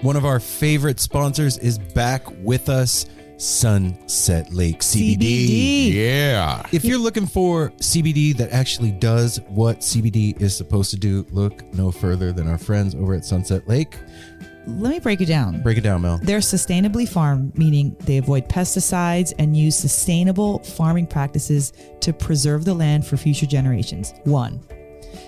One of our favorite sponsors is back with us, Sunset Lake CBD. Yeah. If you're looking for CBD that actually does what CBD is supposed to do, look no further than our friends over at Sunset Lake. Let me break it down. Break it down, Mel. They're sustainably farmed, meaning they avoid pesticides and use sustainable farming practices to preserve the land for future generations. 1.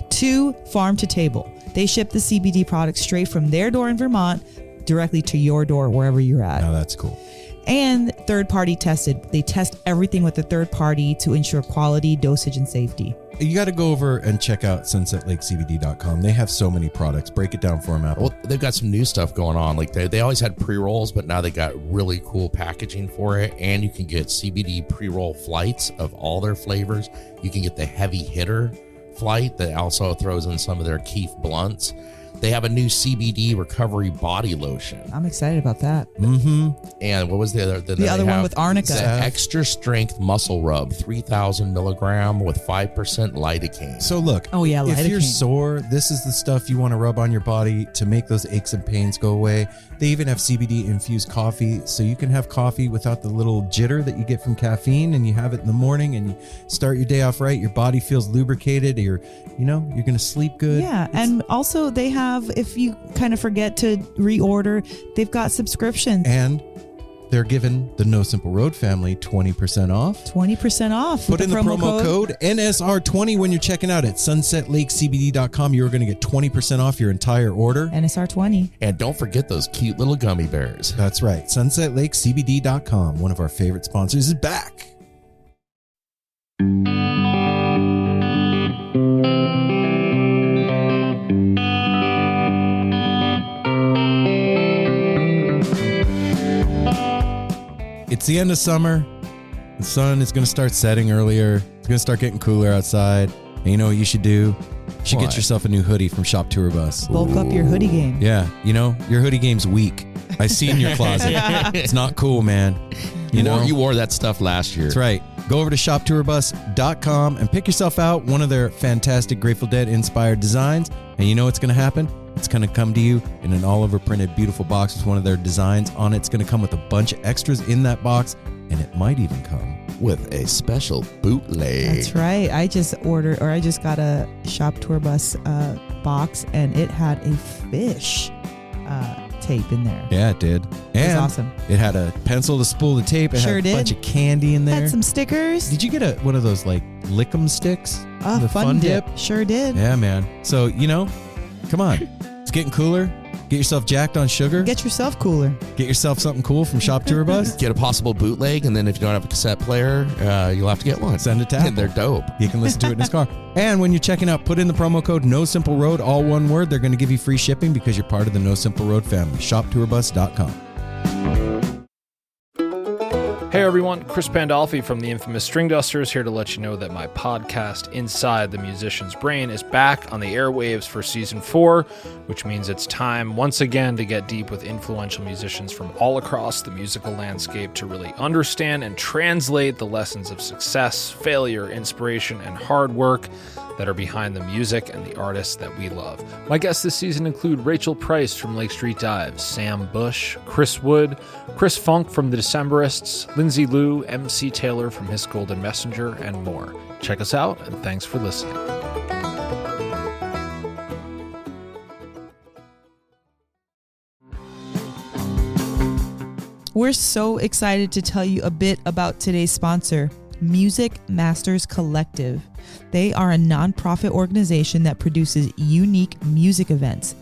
2, farm to table. They ship the CBD products straight from their door in Vermont directly to your door wherever you're at. Now that's cool. And third party tested. They test everything with a third party to ensure quality, dosage, and safety. You got to go over and check out sunsetlakecbd.com. They have so many products. Break it down for them, Apple. Well, they've got some new stuff going on. Like they always had pre-rolls, but now they got really cool packaging for it. And you can get CBD pre-roll flights of all their flavors. You can get the heavy hitter flight that also throws in some of their Keef blunts. They have a new CBD recovery body lotion. I'm excited about that. Mm-hmm. And what was the other? The other one with arnica. The extra strength muscle rub, 3,000 milligram with 5% lidocaine. So look, Oh, yeah, if you're lidocaine. sore, this is the stuff you want to rub on your body to make those aches and pains go away. They even have CBD infused coffee, so you can have coffee without the little jitter that you get from caffeine, and you have it in the morning and you start your day off right. Your body feels lubricated. You're going to sleep good. Yeah, and also they have, if you kind of forget to reorder, they've got subscriptions. And they're giving the No Simple Road family 20% off. 20% off. Put with in the promo code NSR20 when you're checking out at sunsetlakecbd.com. You're going to get 20% off your entire order. NSR20. And don't forget those cute little gummy bears. That's right. sunsetlakecbd.com. One of our favorite sponsors is back. It's the end of summer. The sun is going to start setting earlier. It's going to start getting cooler outside. And you know what you should do? You should What? get yourself a new hoodie from Shop Tour Bus. Bulk up your hoodie game. Yeah, your hoodie game's weak. I see in your closet. It's not cool, man. You wore that stuff last year. That's right. Go over to shoptourbus.com and pick yourself out one of their fantastic Grateful Dead inspired designs. And you know what's going to happen? It's going to come to you in an all over printed beautiful box with one of their designs on it. It's going to come with a bunch of extras in that box, and it might even come With a special bootleg. That's right. I just got a Shop Tour Bus box, and it had a fish tape in there. Yeah, it did. It was And awesome. it had a pencil to spool the tape. It Sure had a did. bunch of candy in there. Had some stickers. Did you get one of those like Lick'em sticks? The Fun Dip. Sure did. Yeah, man. So, come on. It's getting cooler. Get yourself jacked on sugar. Get yourself cooler. Get yourself something cool from Shop Tour Bus. Get a possible bootleg, and then if you don't have a cassette player, you'll have to get one. Send it to Apple. And they're dope. You can listen to it in his car. And when you're checking out, put in the promo code No Simple Road, all one word. They're going to give you free shipping because you're part of the No Simple Road family. ShopTourBus.com. Hey everyone, Chris Pandolfi from the infamous String Dusters here to let you know that my podcast, Inside the Musician's Brain, is back on the airwaves for Season 4, which means it's time once again to get deep with influential musicians from all across the musical landscape to really understand and translate the lessons of success, failure, inspiration, and hard work that are behind the music and the artists that we love. My guests this season include Rachel Price from Lake Street Dives, Sam Bush, Chris Wood, Chris Funk from The Decemberists, Lindsay Liu, MC Taylor from His Golden Messenger, and more. Check us out, and thanks for listening. We're so excited to tell you a bit about today's sponsor, Music Masters Collective. They are a nonprofit organization that produces unique music events,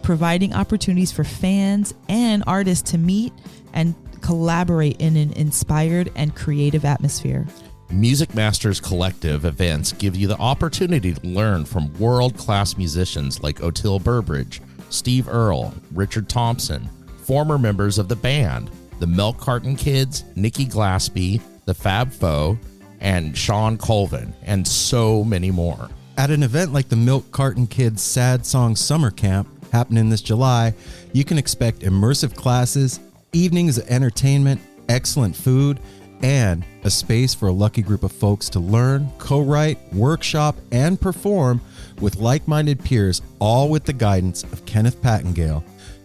providing opportunities for fans and artists to meet and collaborate in an inspired and creative atmosphere. Music Masters Collective events give you the opportunity to learn from world-class musicians like Otil Burbridge, Steve Earle, Richard Thompson, former members of the band, the Milk Carton Kids, Nikki Glaspie, the Fab Four, and Sean Colvin, and so many more. At an event like the Milk Carton Kids Sad Song Summer Camp happening this July, you can expect immersive classes, evenings of entertainment, excellent food, and a space for a lucky group of folks to learn, co-write, workshop, and perform with like-minded peers, all with the guidance of Kenneth Pattengale,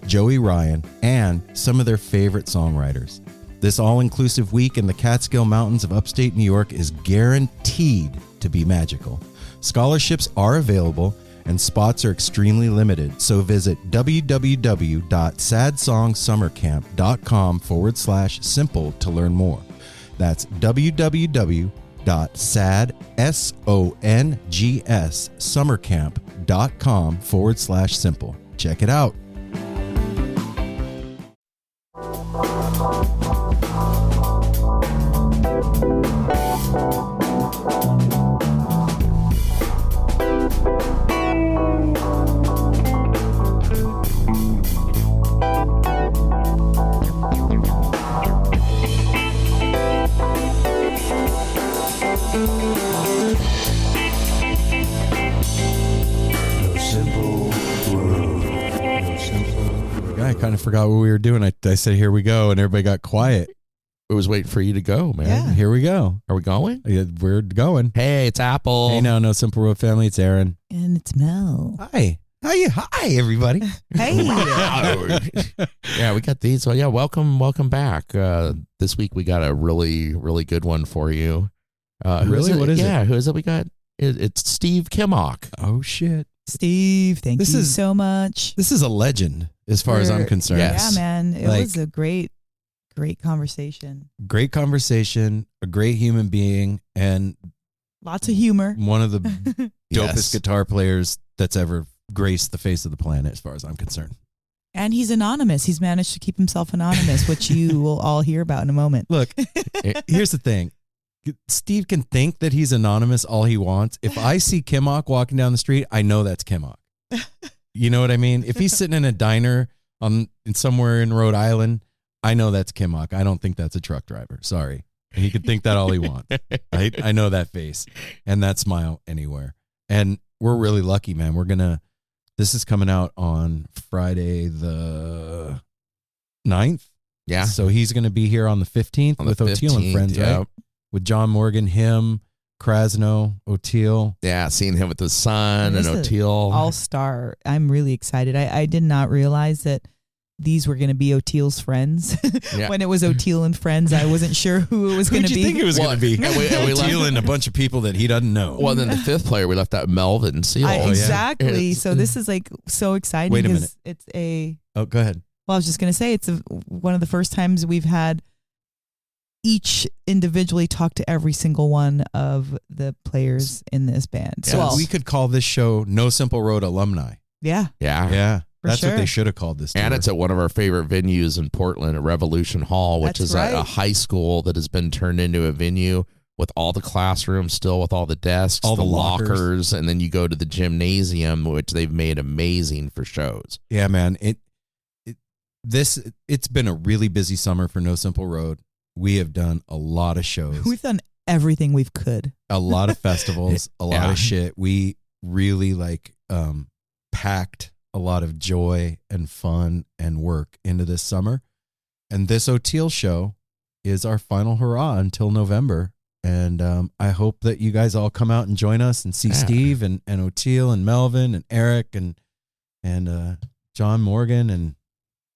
Joey Ryan, and some of their favorite songwriters. This all-inclusive week in the Catskill Mountains of upstate New York is guaranteed to be magical. Scholarships are available and spots are extremely limited, so visit www.sadsongssummercamp.com/simple to learn more. That's www.sadsongssummercamp.com/simple. Check it out. I kind of forgot what we were doing. I said, here we go, and everybody got quiet. It was waiting for you to go, man. Yeah. Here we go. Are we going? Yeah, we're going. Hey, it's Apple. Hey, no Simple Road family. It's Aaron. And it's Mel. Hi. Hi, everybody. Hey. Yeah, we got these. So yeah, welcome back. This week we got a really, really good one for you. Really? What is it? Yeah, who is it? We got it's Steve Kimock. Oh, shit. Steve, thank you is so much. This is a legend as far as I'm concerned. Yes. Yeah, man. It Like- was a great conversation. Great conversation, a great human being, and Lots of humor. one of the Yes. dopest guitar players that's ever graced the face of the planet as far as I'm concerned. And he's anonymous. He's managed to keep himself anonymous, which you will all hear about in a moment. Look, here's the thing. Steve can think that he's anonymous all he wants. If I see Kimock walking down the street, I know that's Kimock. You know what I mean? If he's sitting in a diner somewhere in Rhode Island, I know that's Kimock. I don't think that's a truck driver. Sorry. He could think that all he wants. I know that face and that smile anywhere. And we're really lucky, man. This is coming out on Friday the 9th. Yeah. So he's going to be here on the 15th with O'Teal and Friends, yeah. right? With John Morgan, him, Krasno, O'Teal. Yeah, seeing him with his son and This is O'Teal. All-star. I'm really excited. I did not realize that these were going to be O'Teal's friends. Yeah. When it was O'Teal and Friends, I wasn't sure who it was going to Who'd be. you think it was going to be? And we O'Teal left, and a bunch of people that he doesn't know. well, then the fifth player, we left out Melvin Seal. yeah. Exactly. It's- So this is like so exciting. Wait a 'cause minute. It's a... Oh, go ahead. Well, I was just going to say it's one of the first times we've had each individually talk to every single one of the players in this band. Yeah. So Well, we could call this show No Simple Road Alumni. yeah. Yeah. Yeah. For That's what sure. they should have called this tour. And it's at one of our favorite venues in Portland, at Revolution Hall, which That's is right. a high school that has been turned into a venue with all the classrooms still, with all the desks, All the the lockers. lockers, and then you go to the gymnasium, which they've made amazing for shows. Yeah, man. It's been a really busy summer for No Simple Road. We have done a lot of shows, We've done everything we've could. a lot of festivals, a lot Yeah. of shit. We really packed a lot of joy and fun and work into this summer. And this O'Teal show is our final hurrah until November. And I hope that you guys all come out and join us and see Yeah. Steve and O'Teal and Melvin and Eric and John Morgan and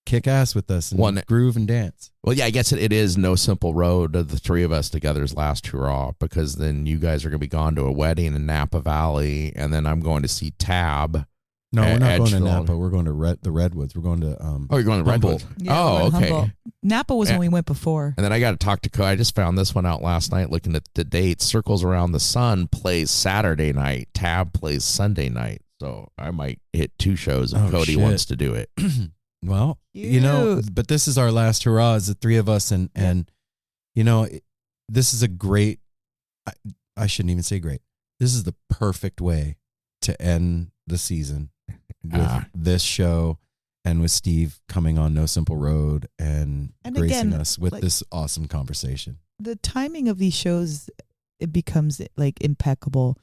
kick ass with us and groove and dance. Well, yeah, I guess it is No Simple Road, the three of us together's last hurrah, because then you guys are going to be gone to a wedding in Napa Valley, and then I'm going to see Tab. No, we're not going to Edgefield. Napa. We're going to the Redwoods. We're going to Oh, you're going to Humboldt. Redwood? Yeah, Oh, we're in okay. Humboldt. Napa was when Yeah. we went before. And then I got to talk to Cody. I just found this one out last night looking at the dates. Circles Around the Sun plays Saturday night. Tab plays Sunday night. So I might hit two shows if Oh, Cody shit. wants to do it. Well, but this is our last hurrah as the three of us. And this is a great, I shouldn't even say great. This is the perfect way to end the season with this show and with Steve coming on No Simple Road and gracing again, us with this awesome conversation. The timing of these shows, it becomes like impeccable.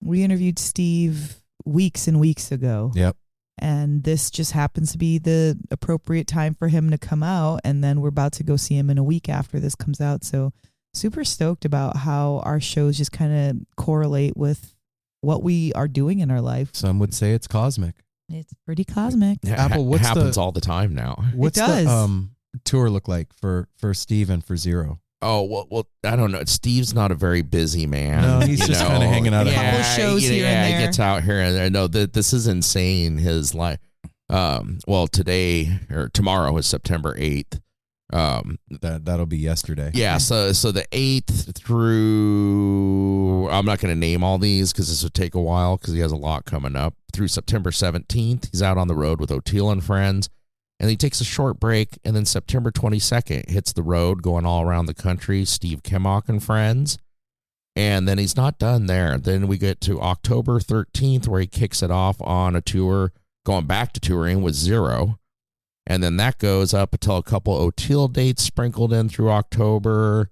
We interviewed Steve weeks and weeks ago. Yep. And this just happens to be the appropriate time for him to come out. And then we're about to go see him in a week after this comes out. So super stoked about how our shows just kind of correlate with what we are doing in our life. Some would say it's cosmic. It's pretty cosmic. Apple, what's happens all the time now. What's the tour look like for Steve and for Zero? Oh, well, I don't know. Steve's not a very busy man. No, he's just kind of hanging out. A couple shows here and there. He gets out here and there. No, this is insane. His life. Well, today or tomorrow is September 8th. That'll be yesterday. Yeah. So the 8th through, I'm not going to name all these because this would take a while because he has a lot coming up. Through September 17th, he's out on the road with O'Teal and Friends. And he takes a short break, and then September 22nd hits the road going all around the country, Steve Kimock and Friends. And then he's not done there. Then we get to October 13th where he kicks it off on a tour, going back to touring with Zero. And then that goes up until a couple O'Teal dates sprinkled in through October,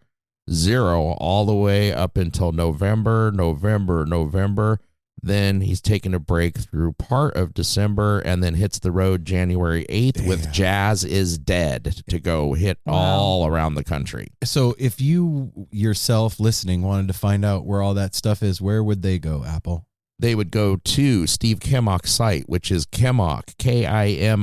Zero all the way up until November. Then he's taking a break through part of December and then hits the road January 8th with Jazz is Dead to go hit all around the country. So if you yourself listening wanted to find out where all that stuff is, where would they go, Apple? They would go to Steve Kimock's site, which is Kimock, KIMOCK.com.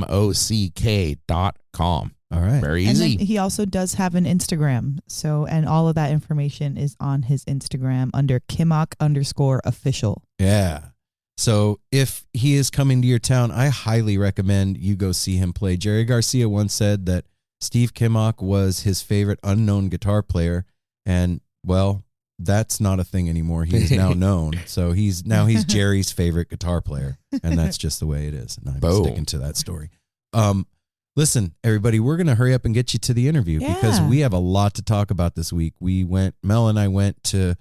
All right. Very easy. And then he also does have an Instagram. So, and all of that information is on his Instagram under Kimock_official. Yeah. So if he is coming to your town, I highly recommend you go see him play. Jerry Garcia once said that Steve Kimock was his favorite unknown guitar player. And, well, that's not a thing anymore. He is now known. So he's Jerry's favorite guitar player. And that's just the way it is. And I'm sticking to that story. Listen, everybody, we're going to hurry up and get you to the interview because we have a lot to talk about this week. Mel and I went to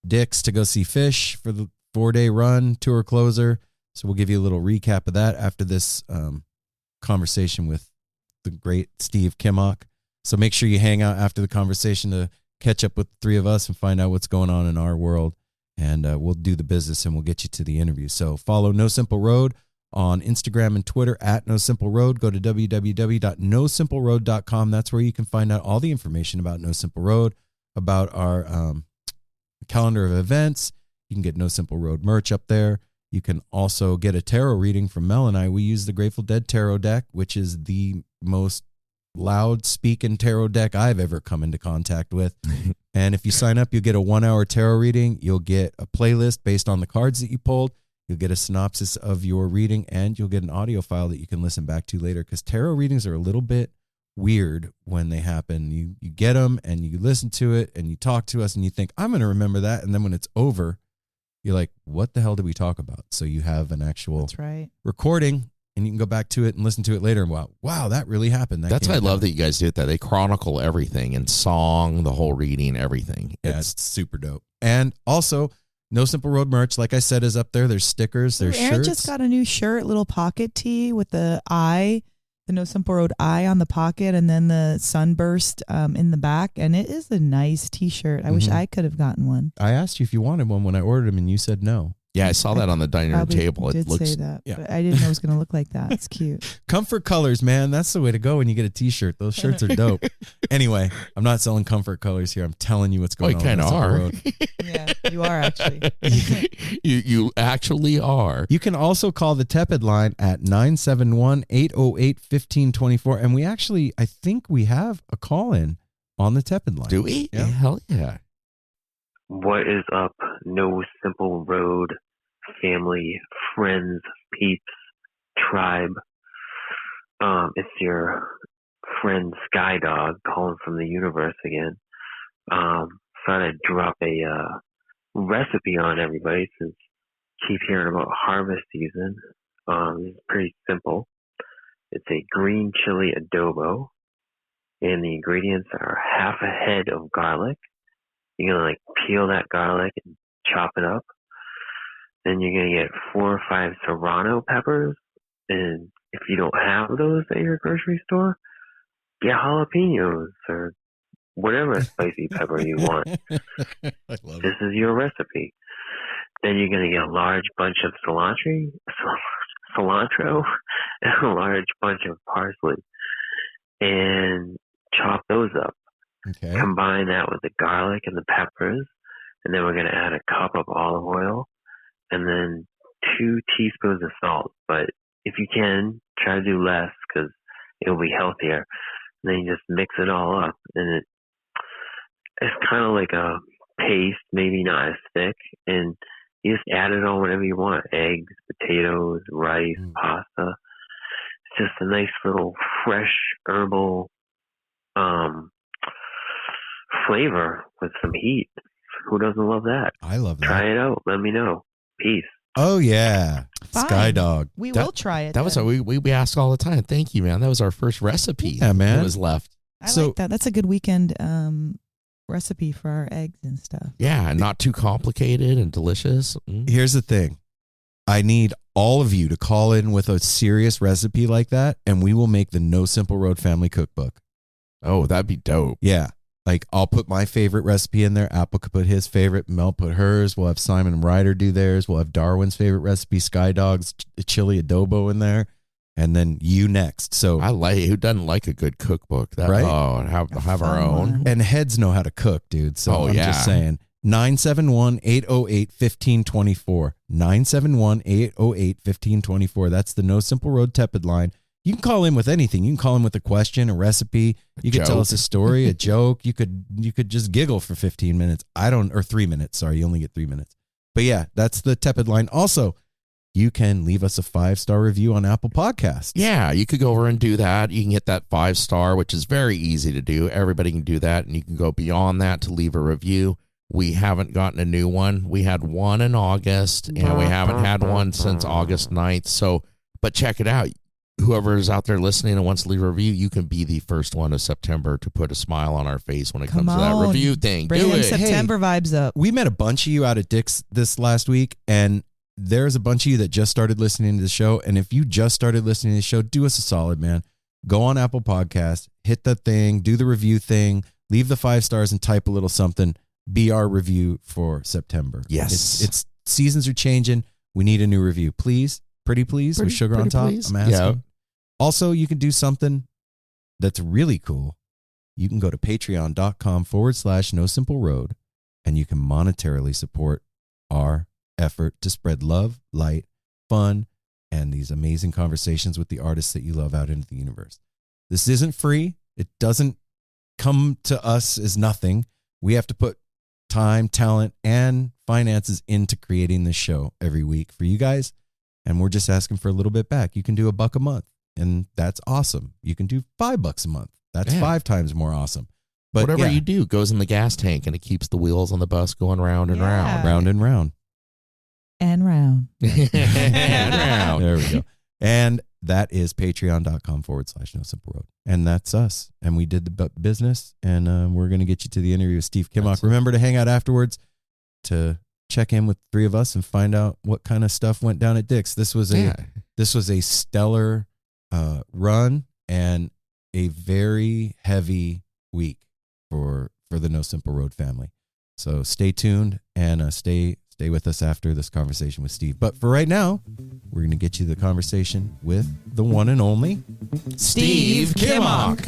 Dick's to go see Fish for the 4-day run, tour closer. So we'll give you a little recap of that after this conversation with the great Steve Kimock. So make sure you hang out after the conversation to catch up with the three of us and find out what's going on in our world. And we'll do the business and we'll get you to the interview. So follow No Simple Road on Instagram and Twitter at No Simple Road. Go to www.nosimpleroad.com. That's where you can find out all the information about No Simple Road, about our calendar of events. You can get No Simple Road merch up there. You can also get a tarot reading from Mel and I. We use the Grateful Dead tarot deck, which is the most loud speaking tarot deck I've ever come into contact with. And if you sign up, you'll get a 1-hour tarot reading. You'll get a playlist based on the cards that you pulled. You'll get a synopsis of your reading, and you'll get an audio file that you can listen back to later, because tarot readings are a little bit weird when they happen. You get them, and you listen to it, and you talk to us, and you think, I'm going to remember that. And then when it's over, you're like, what the hell did we talk about? So you have an actual recording, and you can go back to it and listen to it later, and wow, that really happened. That's why I love that you guys do it, that they chronicle everything in song, the whole reading, everything. Yeah, it's super dope. And also, No Simple Road merch, like I said, is up there. There's stickers, there's Aaron shirts. just got a new shirt, little pocket tee with the eye, the No Simple Road eye on the pocket, and then the sunburst in the back. And it is a nice t-shirt. I wish I could have gotten one. I asked you if you wanted one when I ordered them, and you said no. Yeah, I saw that on the dining room table. It looks, say that, but I didn't know it was going to look like that. It's cute. Comfort colors, man. That's the way to go when you get a t-shirt. Those shirts are dope. Anyway, I'm not selling comfort colors here. I'm telling you what's going on. You kind of are. Yeah, you are actually. you actually are. You can also call the Tepid line at 971-808-1524. And we actually, I think we have a call-in on the Tepid line. Do we? Yeah. Hell yeah. What is up, No Simple Road family, friends, peeps, tribe? It's your friend Sky Dog calling from the universe again. Thought I'd drop a recipe on everybody since keep hearing about harvest season. It's pretty simple. It's a green chili adobo, and the ingredients are half a head of garlic. You're going to peel that garlic and chop it up. Then you're going to get 4 or 5 serrano peppers. And if you don't have those at your grocery store, get jalapenos or whatever spicy pepper you want. This is your recipe. Then you're going to get a large bunch of cilantro and a large bunch of parsley. And chop those up. Okay. Combine that with the garlic and the peppers, and then we're going to add a cup of olive oil, and then 2 teaspoons of salt. But if you can, try to do less because it'll be healthier. And then you just mix it all up, and it's kind of like a paste, maybe not as thick, and you just add it on whatever you want: eggs, potatoes, rice, pasta. It's just a nice little fresh herbal flavor with some heat. Who doesn't love that? I love that. Try it out. Let me know. Peace. Oh yeah, Fine. Sky Dog. We will try it. That was what we ask all the time. Thank you, man. That was our first recipe. Yeah, man. That was left. I like that. That's a good weekend recipe for our eggs and stuff. Yeah, not too complicated and delicious. Here's the thing. I need all of you to call in with a serious recipe like that, and we will make the No Simple Road Family Cookbook. Oh, that'd be dope. Yeah. Like, I'll put my favorite recipe in there. Apple could put his favorite. Mel put hers. We'll have Simon and Ryder do theirs. We'll have Darwin's favorite recipe, Sky Dog's chili adobo in there. And then you next. So I like, who doesn't like a good cookbook? That, right? Oh, and have our own. And heads know how to cook, dude. So I'm just saying. 971-808-1524. 971-808-1524. That's the No Simple Road Tepid line. You can call in with anything. You can call in with a question, a recipe. You could tell us a story, a joke. You could just giggle for 15 minutes. Or 3 minutes. Sorry, you only get 3 minutes. But yeah, that's the tepid line. Also, you can leave us a 5-star review on Apple Podcasts. Yeah, you could go over and do that. You can get that 5-star, which is very easy to do. Everybody can do that, and you can go beyond that to leave a review. We haven't gotten a new one. We had one in August, and we haven't had one since August 9th. So, but check it out. Whoever is out there listening and wants to leave a review, you can be the first one of September to put a smile on our face when it comes to that review thing. Bring Do it. September vibes up. We met a bunch of you out at Dick's this last week, and there's a bunch of you that just started listening to the show. And if you just started listening to the show, do us a solid, man. Go on Apple Podcasts, hit the thing, do the review thing, leave the 5 stars and type a little something. Be our review for September. Yes. It's seasons are changing. We need a new review. Please, pretty please, with sugar on top. Please. I'm asking. Yeah. Also, you can do something that's really cool. You can go to patreon.com/No Simple Road, and you can monetarily support our effort to spread love, light, fun, and these amazing conversations with the artists that you love out into the universe. This isn't free. It doesn't come to us as nothing. We have to put time, talent, and finances into creating this show every week for you guys. And we're just asking for a little bit back. You can do $1 a month, and that's awesome. You can do $5 a month. That's 5 times more awesome. But whatever you do goes in the gas tank, and it keeps the wheels on the bus going round and round. Round and round. And round. And round. There we go. And that is patreon.com/No Simple Road. And that's us. And we did the business, and we're going to get you to the interview with Steve Kimock. Remember to hang out afterwards to check in with 3 of us and find out what kind of stuff went down at Dick's. This was a stellar run and a very heavy week for the No Simple Road family. So stay tuned and stay with us after this conversation with Steve. But for right now, we're going to get you the conversation with the one and only Steve Kimock.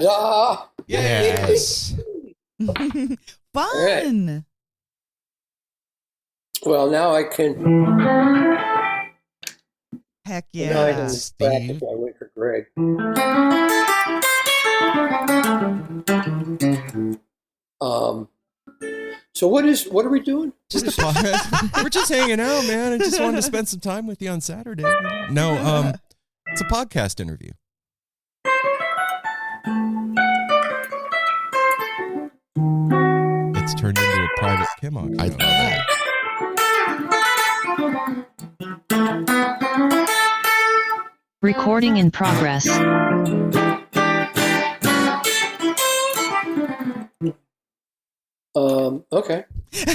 Ta-da! Yes. Fun. Right. Well, now I can. Heck Now I yeah. can Steve. practice while I wait for Greg. So what are we doing? Just a podcast. We're just hanging out, man. I just wanted to spend some time with you on Saturday. No, it's a podcast interview. It's turned into a private Kimock I show. love it. Recording in progress. Okay.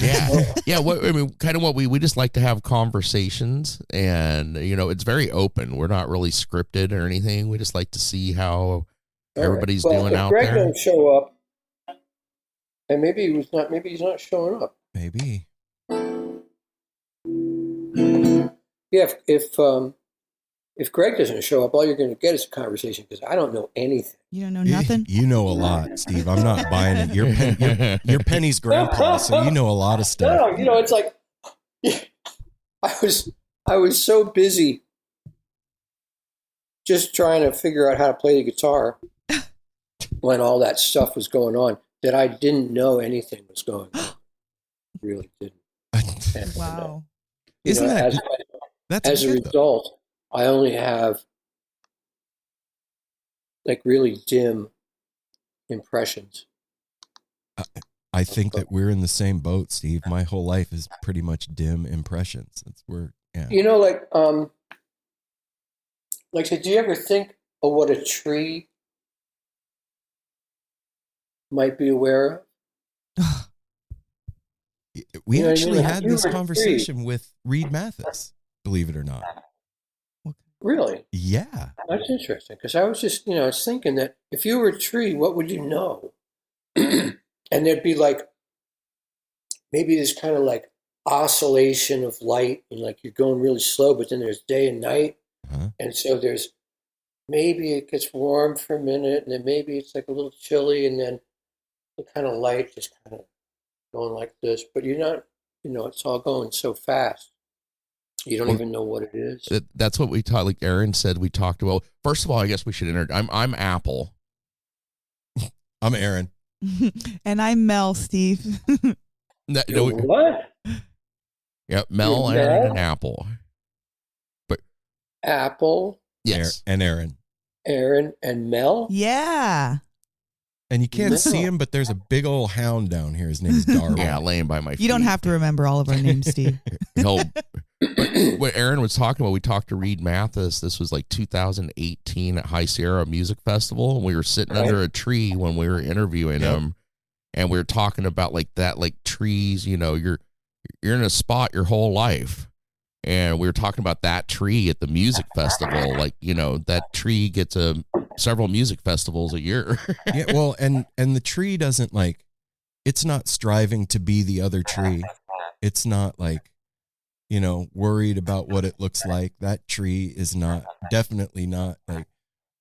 Yeah. Yeah. What we just like to have conversations, and, it's very open. We're not really scripted or anything. We just like to see how everybody's doing out Greg there. don't show up, and maybe he's not showing up. Maybe. Yeah, if Greg doesn't show up, all you're going to get is a conversation because I don't know anything. You don't know nothing? You know a lot, Steve. I'm not buying it. You're Penny's grandpa, so you know a lot of stuff. No, it's like I was so busy just trying to figure out how to play the guitar when all that stuff was going on that I didn't know anything was going on. Really didn't. And, Wow. Isn't that as a result? I only have like really dim impressions. I think that we're in the same boat, Steve. My whole life is pretty much dim impressions. Yeah. Did you ever think of what a tree might be aware of? We You know what I actually mean? had You this were conversation with Reed Mathis, believe it or not. Really? Yeah. That's interesting because I was just, I was thinking that if you were a tree, what would you know? And there'd be like, maybe this kind of like oscillation of light and like you're going really slow, but then there's day and night. Uh-huh. And so maybe it gets warm for a minute and then maybe it's like a little chilly and then the kind of light just kind of going like this, but you're not, it's all going so fast. You don't even know what it is. That's what we talked. Like Aaron said, we talked about. First of all, I guess we should I'm Apple. I'm Aaron. And I'm Mel, Steve. What? Yeah, Mel, You're Aaron, Mel? and Apple. But Apple, yes, And Aaron. Aaron, and Mel? Yeah. And you can't see him, but there's a big old hound down here. His name is Darwin. yeah, laying by my feet. You don't have to remember all of our names, Steve. But what Aaron was talking about, we talked to Reed Mathis. This was like 2018 at High Sierra Music Festival, and we were sitting under a tree when we were interviewing him, and we were talking about like that, like trees. You're in a spot your whole life, and we were talking about that tree at the music festival. Like that tree gets several music festivals a year. Yeah, well, and the tree doesn't it's not striving to be the other tree. It's not worried about what it looks like. That tree is definitely not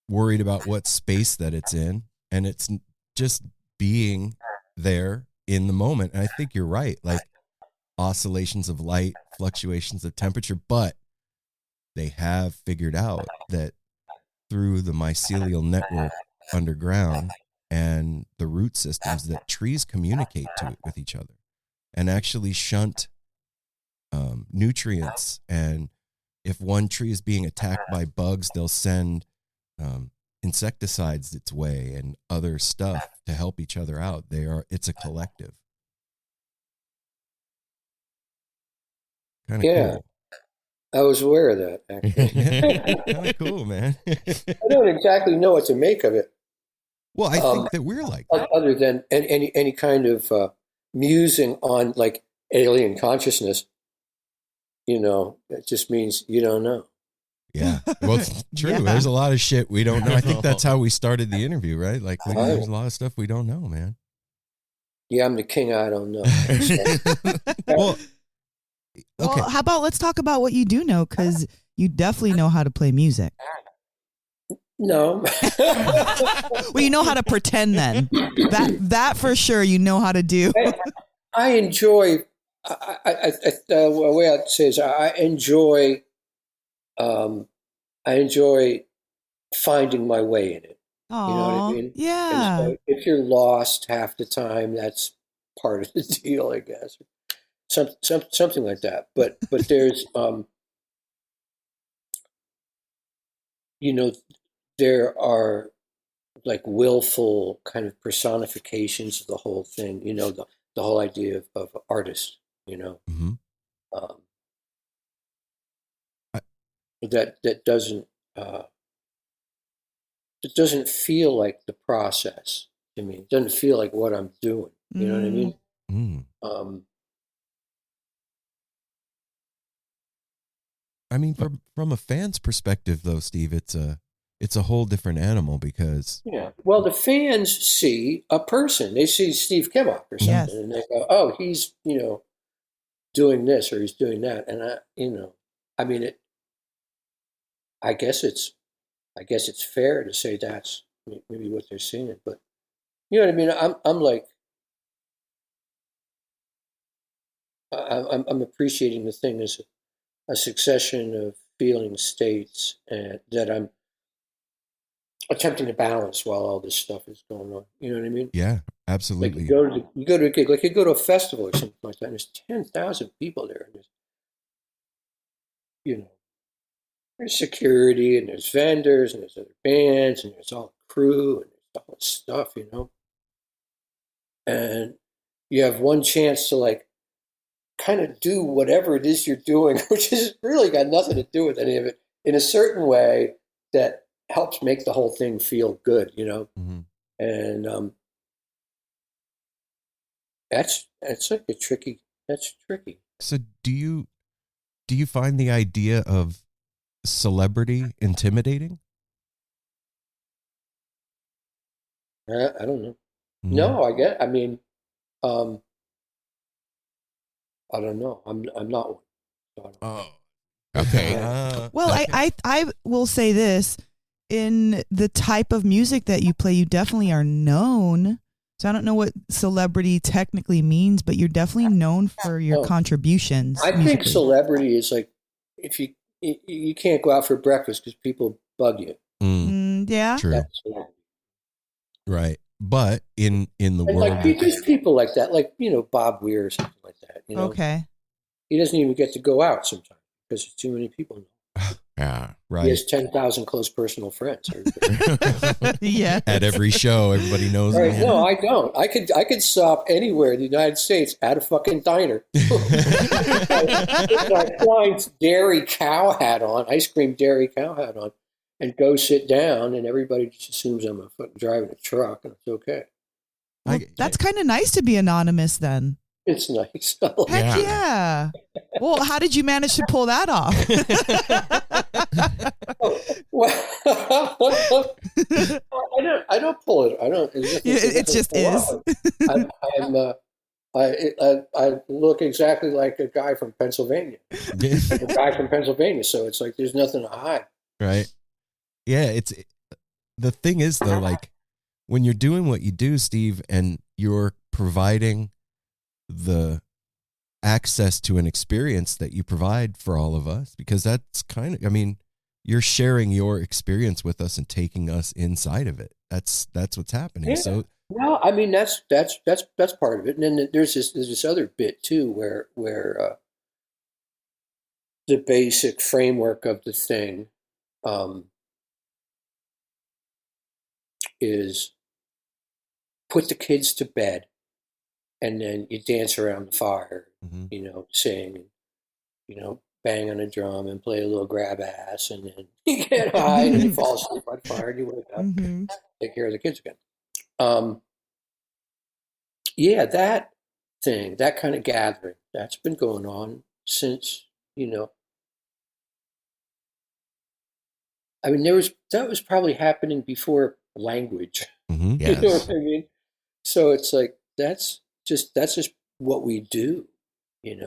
worried about what space that it's in. And it's just being there in the moment. And I think you're right. Oscillations of light, fluctuations of temperature, but they have figured out that through the mycelial network underground and the root systems that trees communicate with each other and actually shunt nutrients. And if one tree is being attacked by bugs, they'll send insecticides its way and other stuff to help each other out. It's a collective. Kind of cool. I was aware of that, actually. Kind of cool, man. I don't exactly know what to make of it. Well, I think that we're like that. Other than any kind of musing on alien consciousness, it just means you don't know. Yeah. Well, it's true. Yeah. There's a lot of shit we don't know. I think that's how we started the interview, right? There's a lot of stuff we don't know, man. Yeah, I'm the king. I don't know. Well, okay. Well, how about let's talk about what you do know, because you definitely know how to play music. No. Well, you know how to pretend then. That for sure you know how to do. I enjoy. The way I'd say is I enjoy. I enjoy finding my way in it. You know what I Aw, mean? yeah. And so if you're lost half the time, that's part of the deal, I guess. Something like that. But there's you know, there are like willful kind of personifications of the whole thing. You know, the whole idea of artist. You know, Mm-hmm. um, I, that doesn't it doesn't feel like the process to me. It doesn't feel like what I'm doing. You know what I mean? Um, I mean, from a fan's perspective, though, Steve, it's a whole different animal because yeah. Well, the fans see a person. They see Steve Kimock or something, Yes. and they go, "Oh, he's doing this or he's doing that." And I mean, I guess it's fair to say that's maybe what they're seeing. But you know what I mean? I'm like I'm appreciating the thing as a succession of feeling states and that I'm attempting to balance while all this stuff is going on. You know what I mean? yeah, Like absolutely. you go to a gig, like you go to a festival or something like that, and there's 10,000 people there. And there's, there's security and there's vendors and there's other bands and there's all crew and there's all this stuff. And you have one chance to like kind of do whatever it is you're doing, which has really got nothing to do with any of it, in a certain way that helps make the whole thing feel good, Mm-hmm. And that's like that's tricky. So do you find the idea of celebrity intimidating? I don't know. Mm-hmm. No, I mean, um, I don't know. I'm not one. So I don't know. Oh, okay. Well, I will say this. In the type of music that you play, you definitely are known. So I don't know what celebrity technically means, but you're definitely known for your contributions. I think musically. celebrity is like if you can't go out for breakfast because people bug you. Yeah. True. That's celebrity. Right. But in the And world, like there's people like that, like Bob Weir or something like that. Okay. He doesn't even get to go out sometimes because there's too many people. yeah, He right. has 10,000 close personal friends. Yeah. At every show, everybody knows. Right? him. No, I don't. I could stop anywhere in the United States at a fucking diner. With my flying dairy cow hat on, ice cream dairy cow hat on, and go sit down, and everybody just assumes I'm a fucking driving a truck, and it's okay. Well, that's kind of nice to be anonymous then. It's nice. Heck yeah. Well, how did you manage to pull that off? Well, I don't pull it. I don't. It just is. I look exactly like a guy from Pennsylvania. So it's like there's nothing to hide. Right. Yeah. The thing is though, like when you're doing what you do, Steve, and you're providing the access to an experience that you provide for all of us, because that's you're sharing your experience with us and taking us inside of it. That's what's happening. Yeah. So, well, I mean, that's part of it. And then there's this other bit too, where the basic framework of the thing is put the kids to bed, and then you dance around the fire, sing, bang on a drum and play a little grab ass, and then you get high and you fall asleep by the fire and you wake up, take care of the kids again. Yeah, that thing, that kind of gathering, that's been going on since, I mean, that was probably happening before language. Yes. You know what I mean? So it's like that's just what we do, and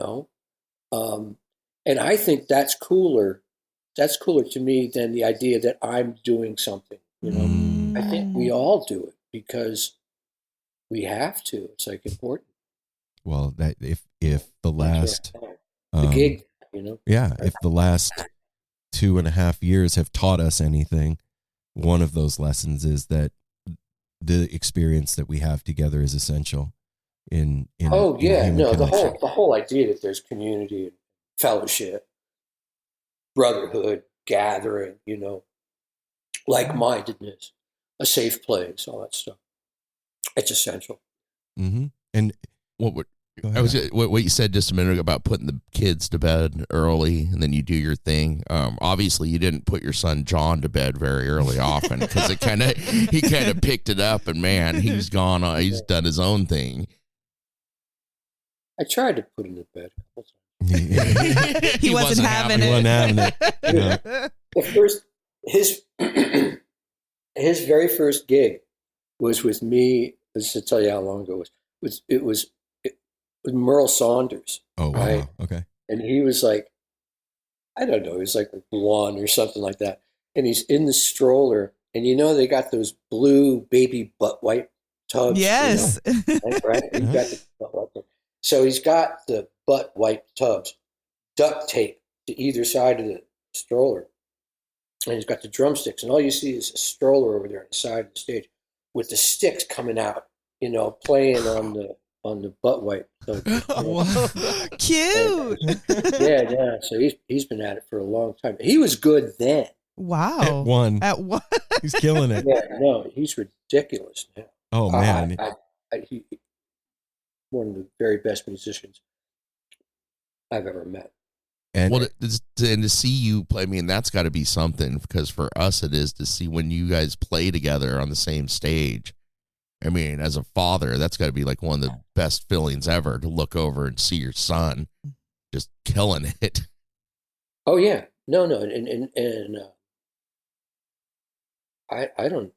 I think that's cooler that's cooler to me than the idea that I'm doing something. You know, I think we all do it because we have to. It's like important. Well, that if the last The gig, you know. yeah, if the last 2.5 years have taught us anything, one of those lessons is that the experience that we have together is essential in Oh in yeah, human no, connection. the whole idea that there's community, fellowship, brotherhood, gathering, you know, like-mindedness, a safe place, all that stuff. It's essential. Mm-hmm. And What would go I ahead. was what you said just a minute ago about putting the kids to bed early and then you do your thing. Obviously, you didn't put your son John to bed very early often because he kind of picked it up and man, he's gone. He's done his own thing. I tried to put him to bed a couple times. He wasn't having He it. wasn't having it. Yeah. The first, his his very first gig was with me. Just to tell you how long ago it was with Merle Saunders. Oh wow. Right? Okay. And he was like, I don't know, he was like one or something like that. And he's in the stroller, and you know they got those blue baby butt wipe tubs. Yes. You know? Right? He's got the butt wipe tub. So he's got the butt wipe tubs duct taped to either side of the stroller. And he's got the drumsticks, and all you see is a stroller over there on the side of the stage with the sticks coming out, you know, playing on the butt wipe. So, you know, Cute. yeah. So he's been at it for a long time. He was good then. Wow. At one. At one. He's killing it. Yeah, no, he's ridiculous now. Oh man. He one of the very best musicians I've ever met. And Well, and to see you play, I mean, that's got to be something because for us it is to see when you guys play together on the same stage. I mean, as a father, that's got to be like one of the best feelings ever to look over and see your son just killing it. Oh yeah, no, and I don't.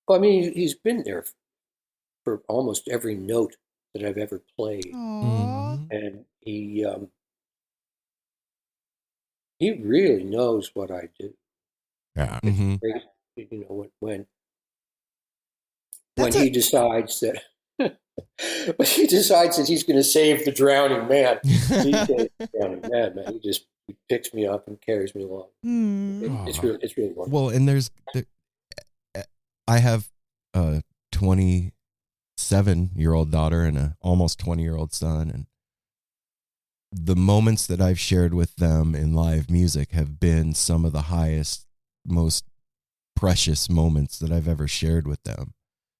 Well, I mean, he's been there for almost every note that I've ever played, Aw. and he really knows what I do. Yeah. mm-hmm. Great, you know, when That's he decides that when he decides that he's going to save the drowning man, he saves the drowning man. He picks me up and carries me along. It's really wonderful. Well, and I have a 27-year-old daughter and a almost 20-year-old son, and the moments that I've shared with them in live music have been some of the highest, most precious moments that I've ever shared with them.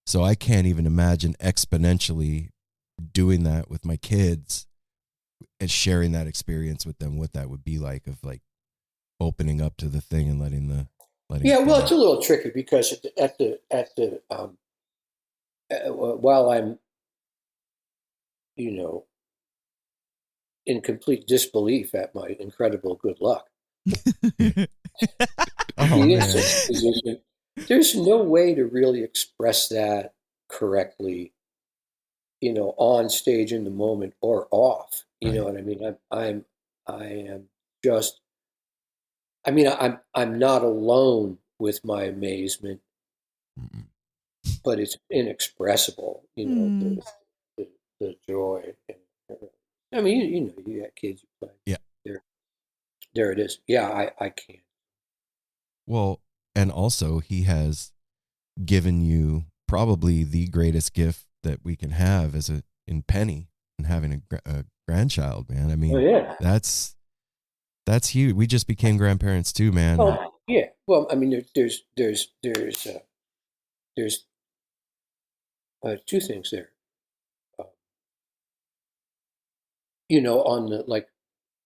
So I can't even imagine exponentially doing that with my kids and sharing that experience with them, what that would be like, of like opening up to the thing and letting Yeah, well, it's a little tricky because while I'm, you know, in complete disbelief at my incredible good luck, oh, the man. instant position, there's no way to really express that correctly, you know, on stage in the moment or off. You know what I mean? I am just. I mean, I'm not alone with my amazement, but it's inexpressible. You know, the joy. I mean, you know, you got kids who play. Yeah. There it is. Yeah, I can't. Well, and also he has given you probably the greatest gift that we can have in Penny and having a grandchild, man. I mean, that's huge. We just became grandparents too, man. Oh, yeah. Well, I mean, there's two things there. You know, on the like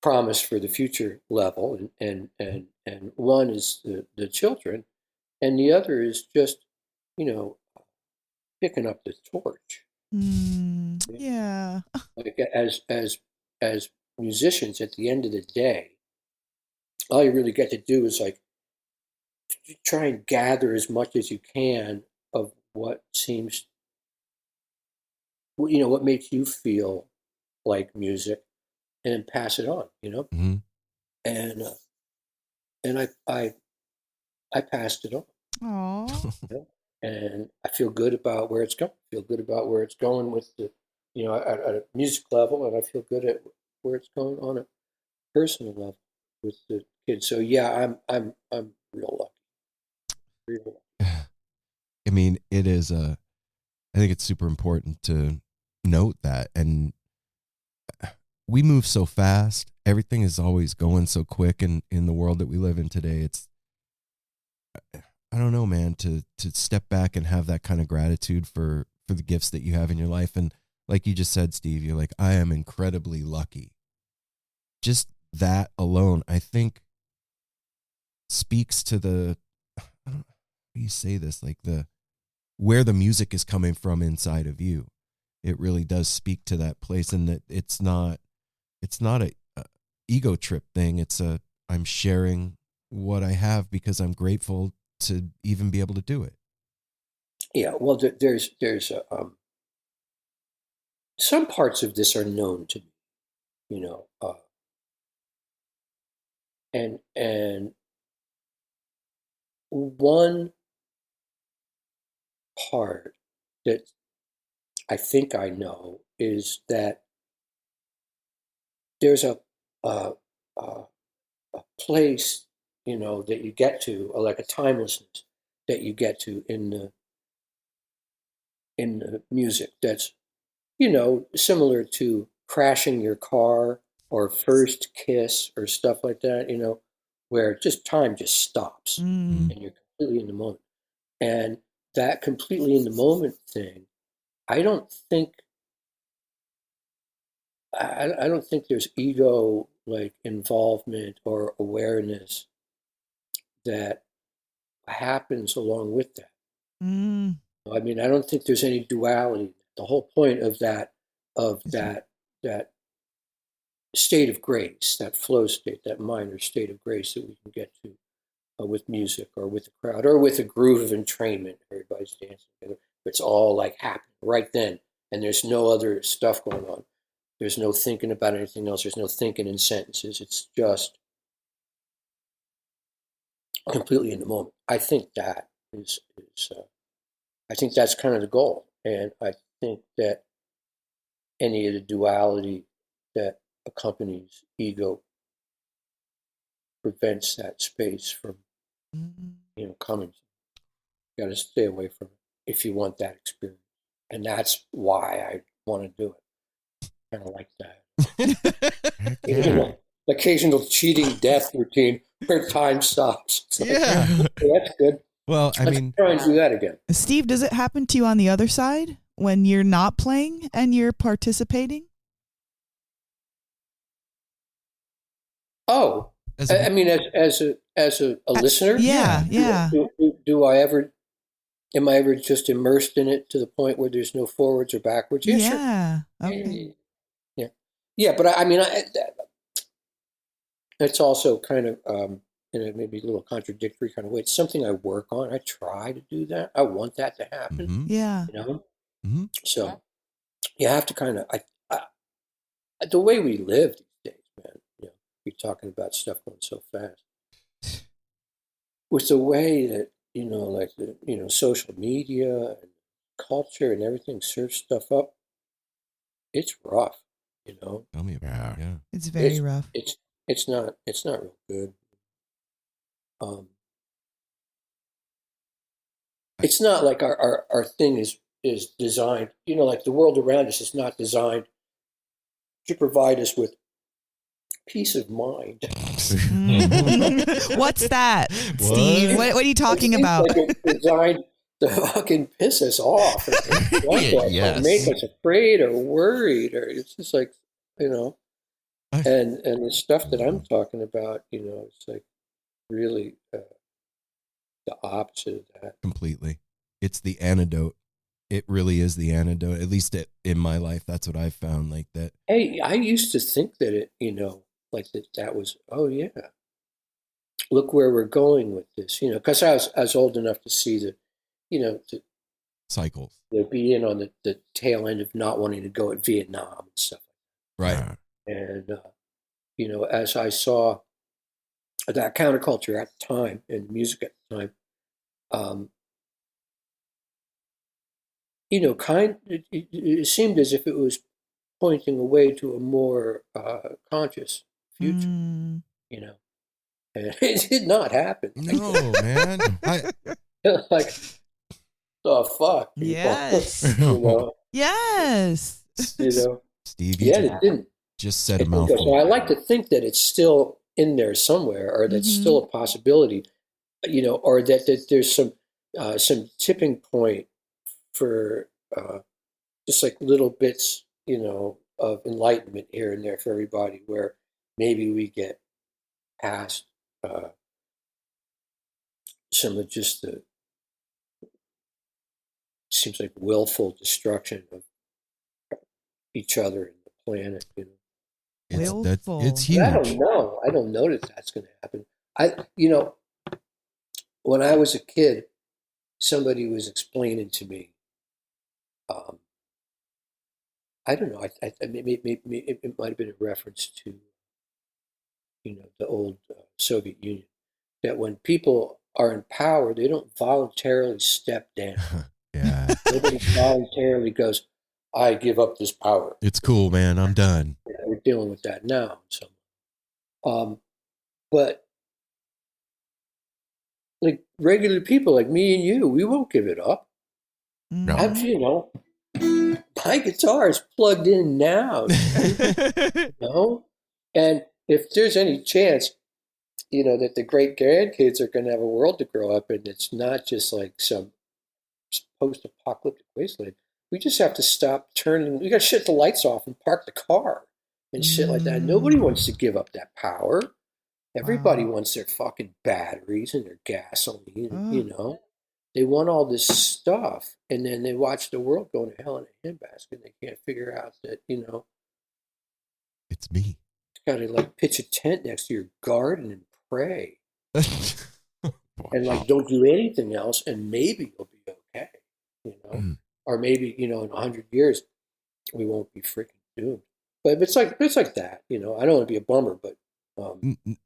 promise for the future level, and one is the children, and the other is just, you know, picking up the torch. Yeah. Like as musicians, at the end of the day, all you really get to do is like try and gather as much as you can of what seems, you know, what makes you feel like music, and then pass it on. You know, Mm-hmm. and and I passed it on. Aww. And I feel good about where it's going. I feel good about where it's going with the, at a music level, and I feel good at where it's going on a personal level with the kids. So yeah, I'm real lucky. Real lucky. I mean, it is I think it's super important to note that, and we move so fast. Everything is always going so quick in the world that we live in today. It's, I don't know, man, to step back and have that kind of gratitude for the gifts that you have in your life. And like you just said, Steve, you're like, I am incredibly lucky. Just that alone, I think, speaks to the, I don't know, how do you say this? Like where the music is coming from inside of you. It really does speak to that place, and that it's not a ego trip thing. It's I'm sharing what I have because I'm grateful to even be able to do it. Yeah, well, there's some parts of this are known to me, and one part that I think I know is that there's a place, that you get to, like a timelessness that you get to in the music that's, similar to crashing your car or first kiss or stuff like that, where just time just stops and you're completely in the moment. And that completely in the moment thing, I don't think there's ego like involvement or awareness that happens along with that. I mean, I don't think there's any duality. The whole point of that state of grace, that flow state, that minor state of grace that we can get to with music or with the crowd or with a groove of entrainment, everybody's dancing together. It's all like happening right then, and there's no other stuff going on. There's no thinking about anything else. There's no thinking in sentences. It's just completely in the moment. I think that is I think that's kind of the goal, and I think that any of the duality that accompanies ego prevents that space from coming. You got to stay away from it if you want that experience, and that's why I want to do it. Kind of like that. Yeah. Occasional cheating death routine where time stops. It's like, Yeah. that's good. Well, I Let's mean, try and do that again. Steve, does it happen to you on the other side when you're not playing and you're participating? Oh, I mean, as a listener, Yeah. Am I ever just immersed in it to the point where there's no forwards or backwards? Yeah, Yeah. sure. Okay. Yeah, but I mean, it's also kind of in a maybe a little contradictory kind of way. It's something I work on. I try to do that. I want that to happen. Mhm. Yeah. Mhm. So you have to kind of the way we live these days, man. You're talking about stuff going so fast. With the way that like the social media and culture and everything serves stuff up, it's rough. Tell me about it. Yeah. It's very rough. It's not real good. It's not like our thing is designed. Like the world around us is not designed to provide us with peace of mind. What's that, Steve? What are you talking about? Like it's designed to fucking piss us off, or Yes. make us afraid or worried, or it's just like and the stuff that I'm talking about, it's like really the opposite of that. Completely. It's the antidote. It really is the antidote. At least in my life, that's what I've found. Like that. Hey, I used to think that it, like that was, oh yeah, look where we're going with this, because I was old enough to see the, to Cycles. be in on the tail end of not wanting to go at Vietnam and stuff. Right. And, as I saw that counterculture at the time and music at the time, it seemed as if it was pointing away to a more conscious future, Mm. and it did not happen. No, man. Like, the fuck, people? Yes. Yes. Steve, you Yeah, it didn't. just said I a think so. mouthful. I like to think that it's still in there somewhere, or that's still a possibility, or that there's some tipping point for just like little bits, of enlightenment here and there for everybody, where maybe we get past some of just the seems like willful destruction of each other and the planet. Willful. It's But I huge. don't know. I don't know that that's going to happen. When I was a kid, somebody was explaining to me. I don't know. Maybe it might have been a reference to, the old Soviet Union. That when people are in power, they don't voluntarily step down. Yeah. Nobody voluntarily goes, "I give up this power." It's cool, man. I'm done. We're dealing with that now. So, but like regular people like me and you, we won't give it up. No. My guitar is plugged in now. And if there's any chance, that the great grandkids are going to have a world to grow up in, it's not just like some post-apocalyptic wasteland. We just have to stop turning. We got to shut the lights off and park the car and shit like that. Nobody wants to give up that power. Everybody wants their fucking batteries and their gasoline. They want all this stuff, and then they watch the world go to hell in a handbasket. And they can't figure out that It's me. got to like pitch a tent next to your garden and pray, and like don't do anything else, and maybe you'll be okay. Or maybe in 100 years we won't be freaking doomed. But it's like that. I don't want to be a bummer, but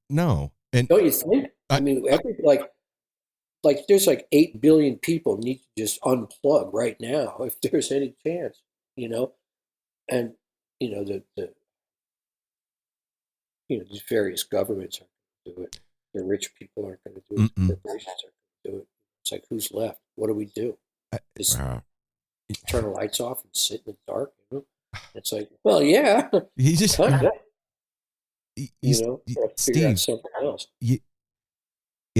No. And don't you think? I mean, like there's like 8 billion people need to just unplug right now if there's any chance, and these various governments aren't going to do it. The rich people aren't going to do it. The corporations aren't going to do it. It's like, who's left? What do we do? Just turn the lights off and sit in the dark. It's like, well, yeah, you just kind of. you, Figure Steve, out something else.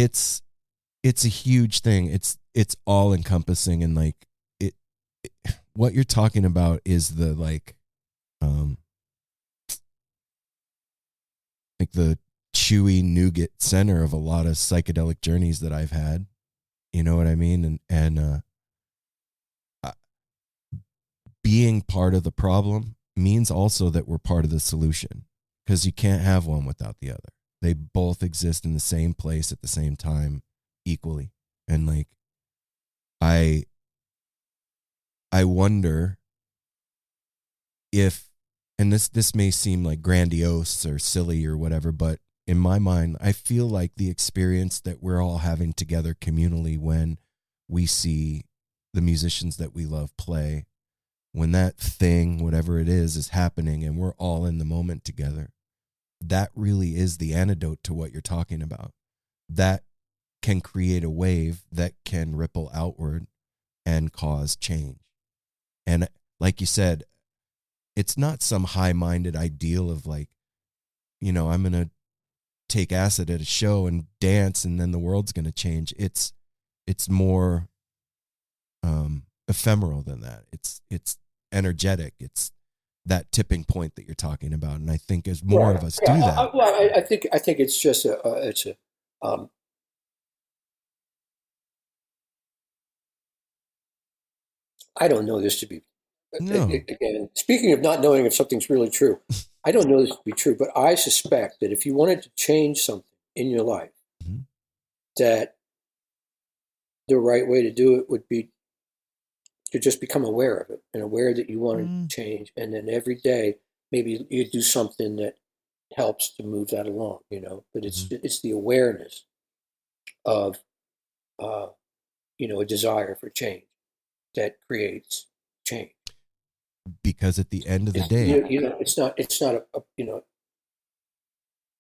it's a huge thing. It's all encompassing, and like it what you're talking about is the like the chewy nougat center of a lot of psychedelic journeys that I've had. You know what I mean? And being part of the problem means also that we're part of the solution, because you can't have one without the other. They both exist in the same place at the same time equally. And like I wonder if, and this may seem like grandiose or silly or whatever, but in my mind, I feel like the experience that we're all having together communally when we see the musicians that we love play, when that thing, whatever it is happening and we're all in the moment together, that really is the antidote to what you're talking about. That can create a wave that can ripple outward and cause change. And like you said, it's not some high-minded ideal of like, I'm going to take acid at a show and dance and then the world's going to change. It's more ephemeral than that. It's energetic. It's that tipping point that you're talking about. And I think as more of us do that. I think it's just I don't know this to be. No. Again, speaking of not knowing if something's really true, I don't know this to be true, but I suspect that if you wanted to change something in your life, that the right way to do it would be to just become aware of it and aware that you wanted to change. And then every day, maybe you do something that helps to move that along, you know. But it's the awareness of you know, a desire for change that creates change. Because at the end of the day, You know, it's not a you know,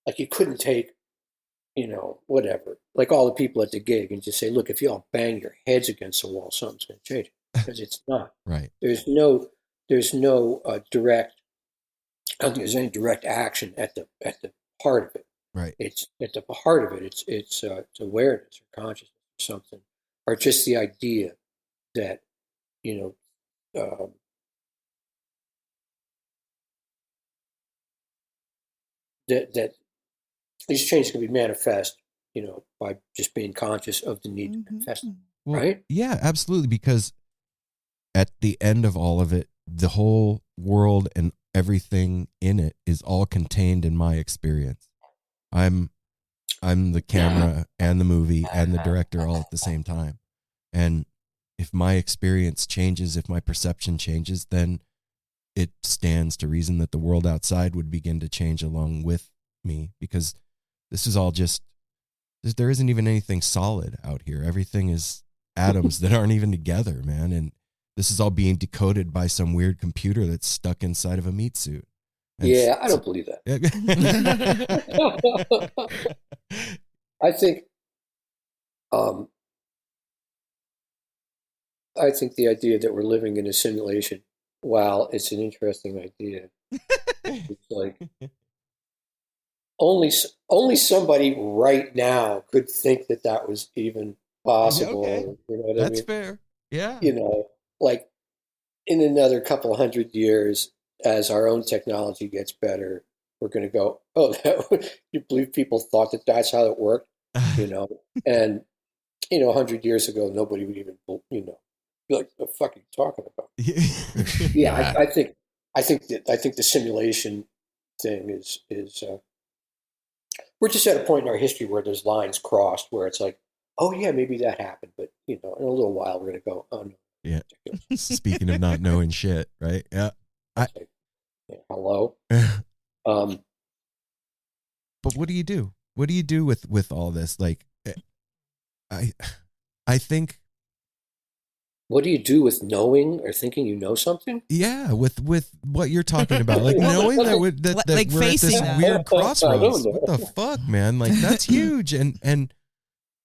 like you couldn't take, you know, whatever, like all the people at the gig and just say, look, if you all bang your heads against the wall, something's going to change, because it's not. right. There's no direct. I don't think there's any direct action at the heart of it. Right. It's at the heart of it. It's awareness or consciousness or something, or just the idea that, you know, that these changes can be manifest, you know, by just being conscious of the need to manifest them, Well, right? Yeah, absolutely. Because at the end of all of it, the whole world and everything in it is all contained in my experience. I'm the camera and the movie and the director all at the same time. And if my experience changes, if my perception changes, then it stands to reason that the world outside would begin to change along with me, because this is all just, there isn't even anything solid out here. Everything is atoms that aren't even together, man. And this is all being decoded by some weird computer that's stuck inside of a meat suit. And Yeah, I don't believe that. I think the idea that we're living in a simulation, while it's an interesting idea, it's like only somebody right now could think that was even possible. Okay. You know what That's I mean? fair. Yeah. You know, like in another couple 100 years, as our own technology gets better, we're going to go, oh, you believe people thought that that's how it worked? You know, and, you know, 100 years ago, nobody would even, you know, be like, what the fuck are you talking about? Yeah, I think the simulation thing is we're just at a point in our history where there's lines crossed where it's like, oh yeah, maybe that happened, but you know, in a little while we're going to go, oh no. Yeah. Speaking of not knowing shit, right? Yeah. Yeah, hello. But what do you do? What do you do with all this? Like, I think. What do you do with knowing or thinking you know something? Yeah, with what you're talking about, like knowing that like we're at facing this that. weird crossroads. What the fuck, man? Like that's huge, and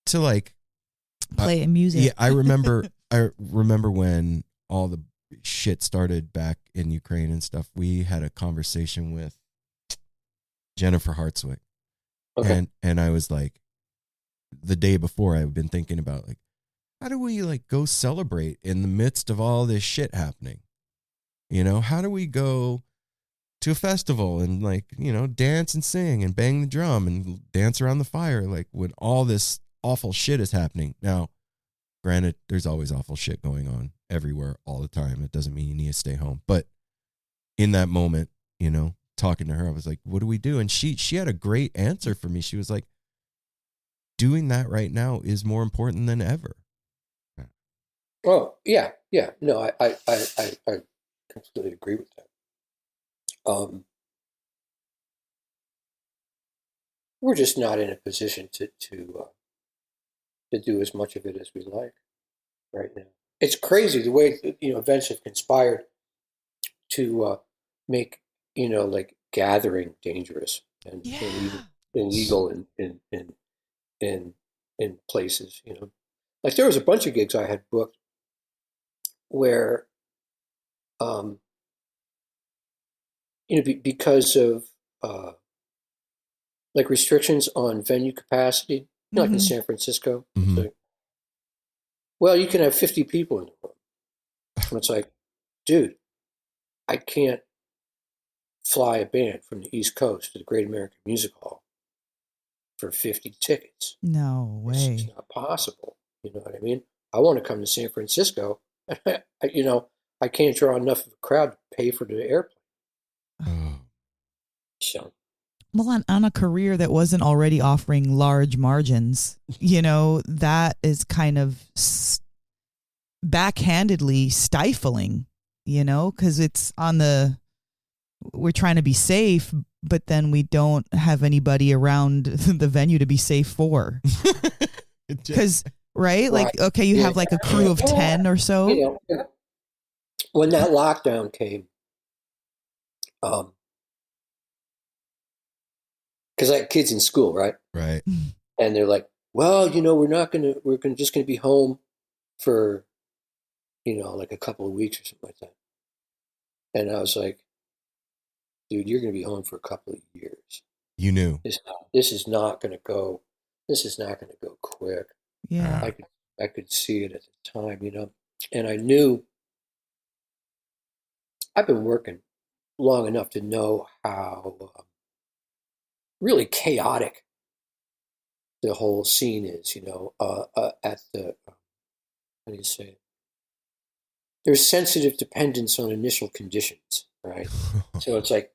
to like play music. Yeah, I remember when all the shit started back in Ukraine and stuff. We had a conversation with Jennifer Hartswick, and I was like, the day before, I've been thinking about like, how do we like go celebrate in the midst of all this shit happening? You know, how do we go to a festival and like, you know, dance and sing and bang the drum and dance around the fire, like when all this awful shit is happening? Now, granted, there's always awful shit going on everywhere all the time. It doesn't mean you need to stay home. But in that moment, you know, talking to her, I was like, what do we do? And she had a great answer for me. She was like, doing that right now is more important than ever. Oh yeah. No, I completely agree with that. We're just not in a position to do as much of it as we like right now. It's crazy the way, you know, events have conspired to make, you know, like gathering dangerous and illegal in places. You know, like there was a bunch of gigs I had booked where, you know, because of like restrictions on venue capacity, you know, like in San Francisco. Mm-hmm. Like, well, you can have 50 people in the room. And it's like, dude, I can't fly a band from the East Coast to the Great American Music Hall for 50 tickets. No way. It's not possible. You know what I mean? I want to come to San Francisco. You know, I can't draw enough of a crowd to pay for the airplane. Oh. So. Well, on a career that wasn't already offering large margins, you know, that is kind of backhandedly stifling, you know, because it's on the we're trying to be safe, but then we don't have anybody around the venue to be safe for. Because, right? Like, okay, you have like a crew of 10 or so. You know, when that lockdown came, because I had kids in school, right? Right. And they're like, well, we're just gonna be home for, like a couple of weeks or something like that. And I was like, dude, you're gonna be home for a couple of years. You knew. This is not gonna go. This is not gonna go quick. Yeah. I could see it at the time, and I knew. I've been working long enough to know how really chaotic the whole scene is, at the, how do you say it? There's sensitive dependence on initial conditions, right? So it's like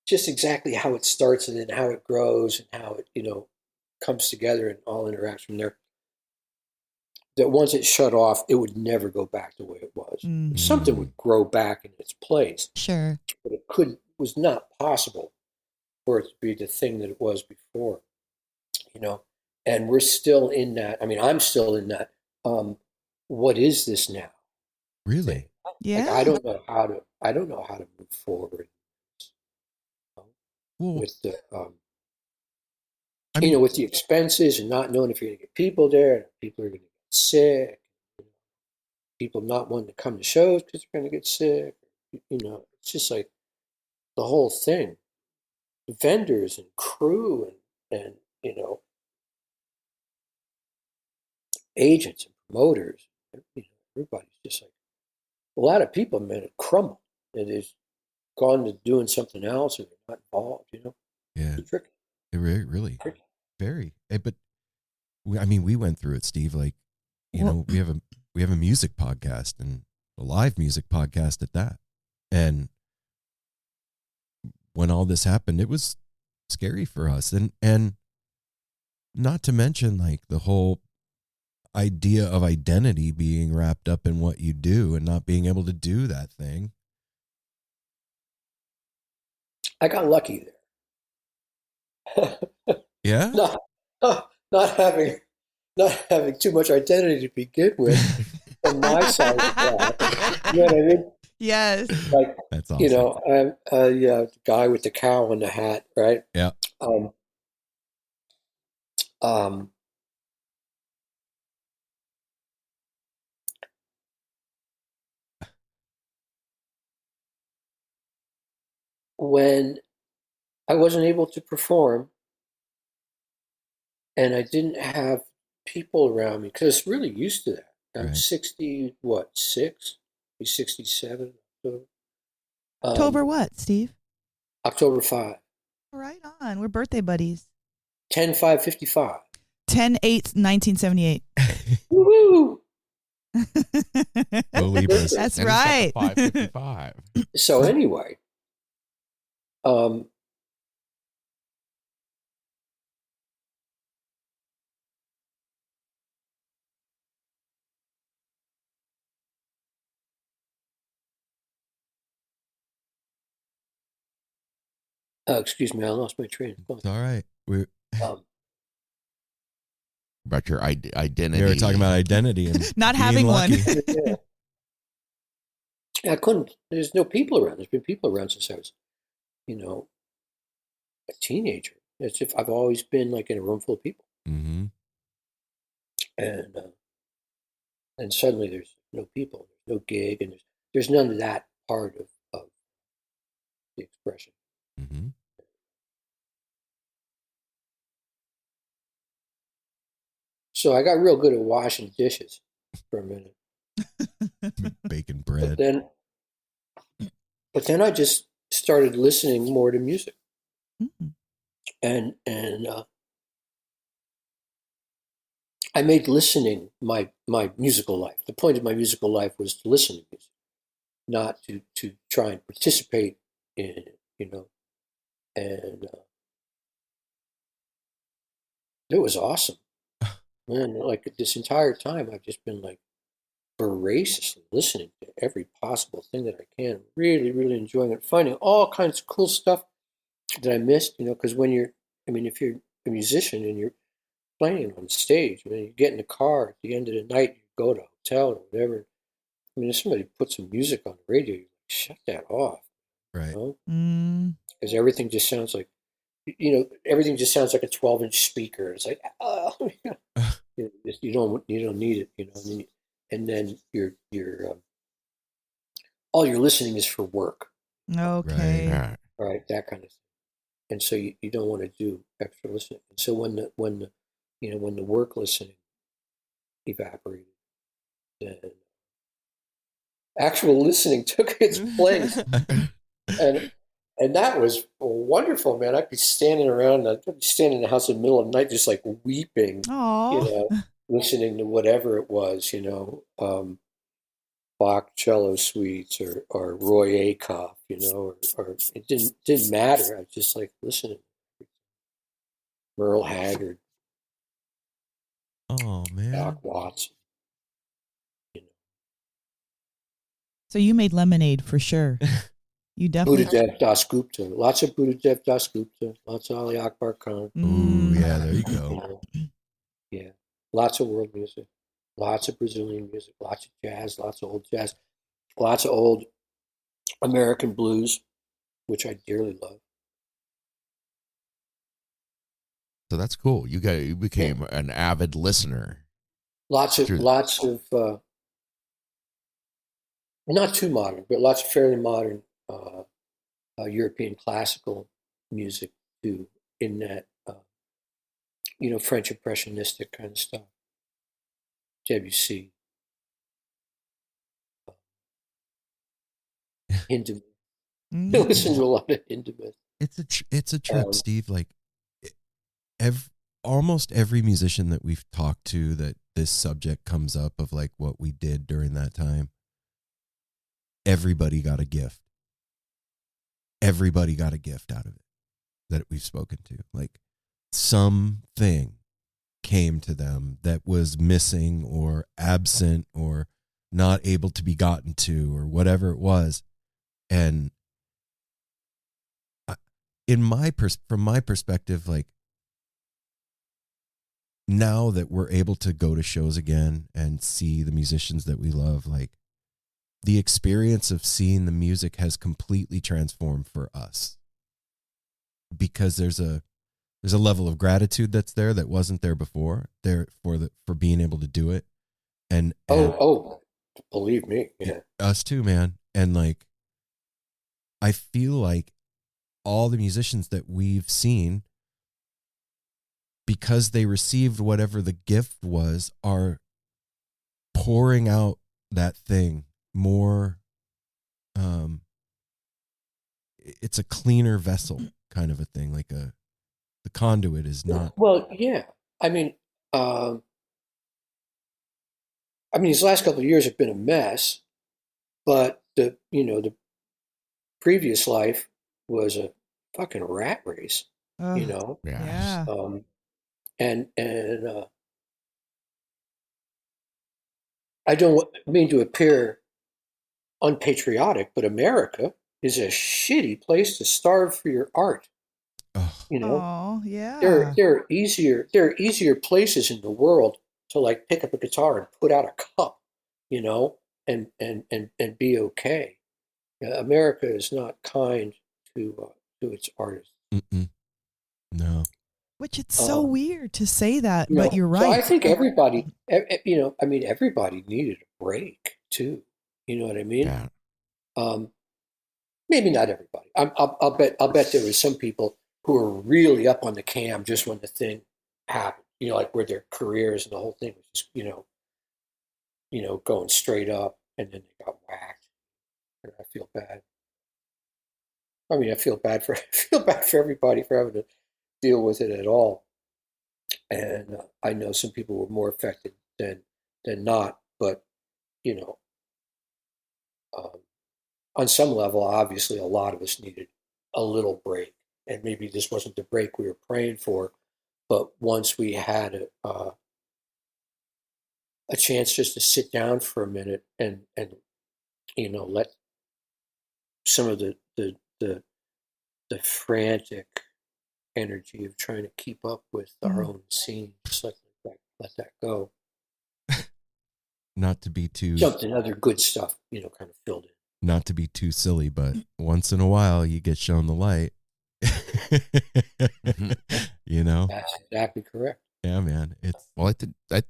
just exactly how it starts and then how it grows and how it, comes together and all interacts from there. That once it shut off, it would never go back the way it was. Mm. Something would grow back in its place. Sure. But it was not possible for it to be the thing that it was before, and we're still in that. I mean, I'm still in that. What is this now? Really? Yeah. Like, I don't know how to move forward with the, with the expenses and not knowing if you're going to get people there, and people are going to get sick, people not wanting to come to shows because they're going to get sick. It's just like the whole thing. Vendors and crew and agents and promoters. Everybody's just like, a lot of people, man, it crumbled. It is gone to doing something else, or they're not involved. Yeah. It's tricky. It really, Tricky. very. But we went through it, Steve. Like, we have a music podcast and a live music podcast at that. And when all this happened, it was scary for us. And not to mention like the whole idea of identity being wrapped up in what you do and not being able to do that thing. I got lucky there. Yeah. Not having too much identity to begin with on my side of that. You know what I mean? Yes. Like, that's awesome. I'm the guy with the cow and the hat, right? Yeah. When I wasn't able to perform and I didn't have people around me, because I'm really used to that. I'm Right. 6? Be 67. October what, Steve? October 5. Right on. We're birthday buddies. 10/5/55. 10/8/1978. Woo-hoo! Go Libras. That's right. 555. So anyway, excuse me, I lost my train of thought. It's all right. We're About your identity. we were talking about identity and Not being having lucky. one. I couldn't. There's no people around. There's been people around since I was, a teenager. It's if I've always been like in a room full of people, Mm-hmm. and suddenly there's no people, there's no gig, and there's none of that part of the expression. Mm-hmm. So I got real good at washing dishes for a minute. Baking But bread. then I just started listening more to music, Mm. and I made listening my musical life. The point of my musical life was to listen to music, not to try and participate in it, and it was awesome. Man, like this entire time, I've just been like voraciously listening to every possible thing that I can, really, really enjoying it, finding all kinds of cool stuff that I missed, because if you're a musician and you're playing on stage, you get in the car at the end of the night, you go to a hotel or whatever. If somebody puts some music on the radio, you're like, shut that off. Right. Because everything just sounds like, everything just sounds like a 12-inch speaker. It's like, oh, you don't need it, and then you're all you're listening is for work. Okay. Yeah. Right, that kind of thing. And so you don't want to do extra listening. And so when the work listening evaporated, then actual listening took its place. And that was wonderful, man. I'd be standing in the house in the middle of the night, just like weeping, Aww. listening to whatever it was, Bach cello suites or Roy Acuff, or it didn't matter. I was just like listening. Merle Haggard, Oh man. Doc Watson. So you made lemonade for sure. You definitely. Buddhadev Das Gupta. Lots of Buddhadev Das Gupta. Lots of Ali Akbar Khan. Ooh, yeah, there you go. Yeah. Lots of world music. Lots of Brazilian music. Lots of jazz. Lots of old jazz. Lots of old American blues, which I dearly love. So that's cool. You became an avid listener. Lots of not too modern, but lots of fairly modern European classical music too, in that French impressionistic kind of stuff. Debussy, Hindemann. I listen to a lot of Hindemann. It's a trip, Steve. Like almost every musician that we've talked to, that this subject comes up of like what we did during that time. Everybody got a gift. Everybody got a gift out of it that we've spoken to. Like something came to them that was missing or absent or not able to be gotten to or whatever it was. And from my perspective, like now that we're able to go to shows again and see the musicians that we love, like the experience of seeing the music has completely transformed for us, because there's a level of gratitude that's there that wasn't there before, for being able to do it. And believe me. Yeah. Us too, man. And like, I feel like all the musicians that we've seen, because they received whatever the gift was, are pouring out that thing more. It's a cleaner vessel kind of a thing. Like the conduit is not. Well, yeah. These last couple of years have been a mess, but the previous life was a fucking rat race, Yeah. and I don't mean to appear unpatriotic, but America is a shitty place to starve for your art. Oh, yeah. There are easier places in the world to like pick up a guitar and put out a cup, and be okay. America is not kind to its artists. Mm-mm. No. Which it's so weird to say that, but you're right. So I think everybody, everybody needed a break too. You know what I mean? Yeah. Maybe not everybody. I'll bet there was some people who were really up on the cam just when the thing happened. Like where their careers and the whole thing was just, going straight up, and then they got whacked. And I feel bad. I feel bad for everybody for having to deal with it at all. And I know some people were more affected than not, but on some level, obviously, a lot of us needed a little break, and maybe this wasn't the break we were praying for, but once we had a chance just to sit down for a minute and let some of the frantic energy of trying to keep up with our own scene, just let that go. Not to be too Something other good stuff, kind of filled in. not to be too silly, but once in a while you get shown the light. That's exactly correct. Yeah, man. I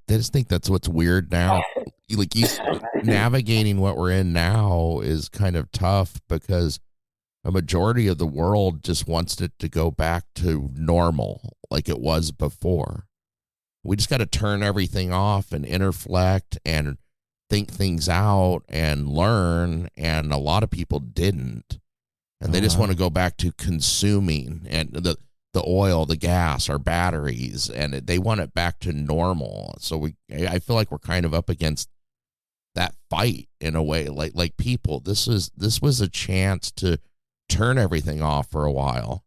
just think that's what's weird now. Like navigating what we're in now is kind of tough because a majority of the world just wants it to go back to normal like it was before. We just got to turn everything off and interflect and think things out and learn. And a lot of people didn't. And they just want to go back to consuming and the oil, the gas, our batteries, and they want it back to normal. So I feel like we're kind of up against that fight in a way. Like people, this was a chance to turn everything off for a while.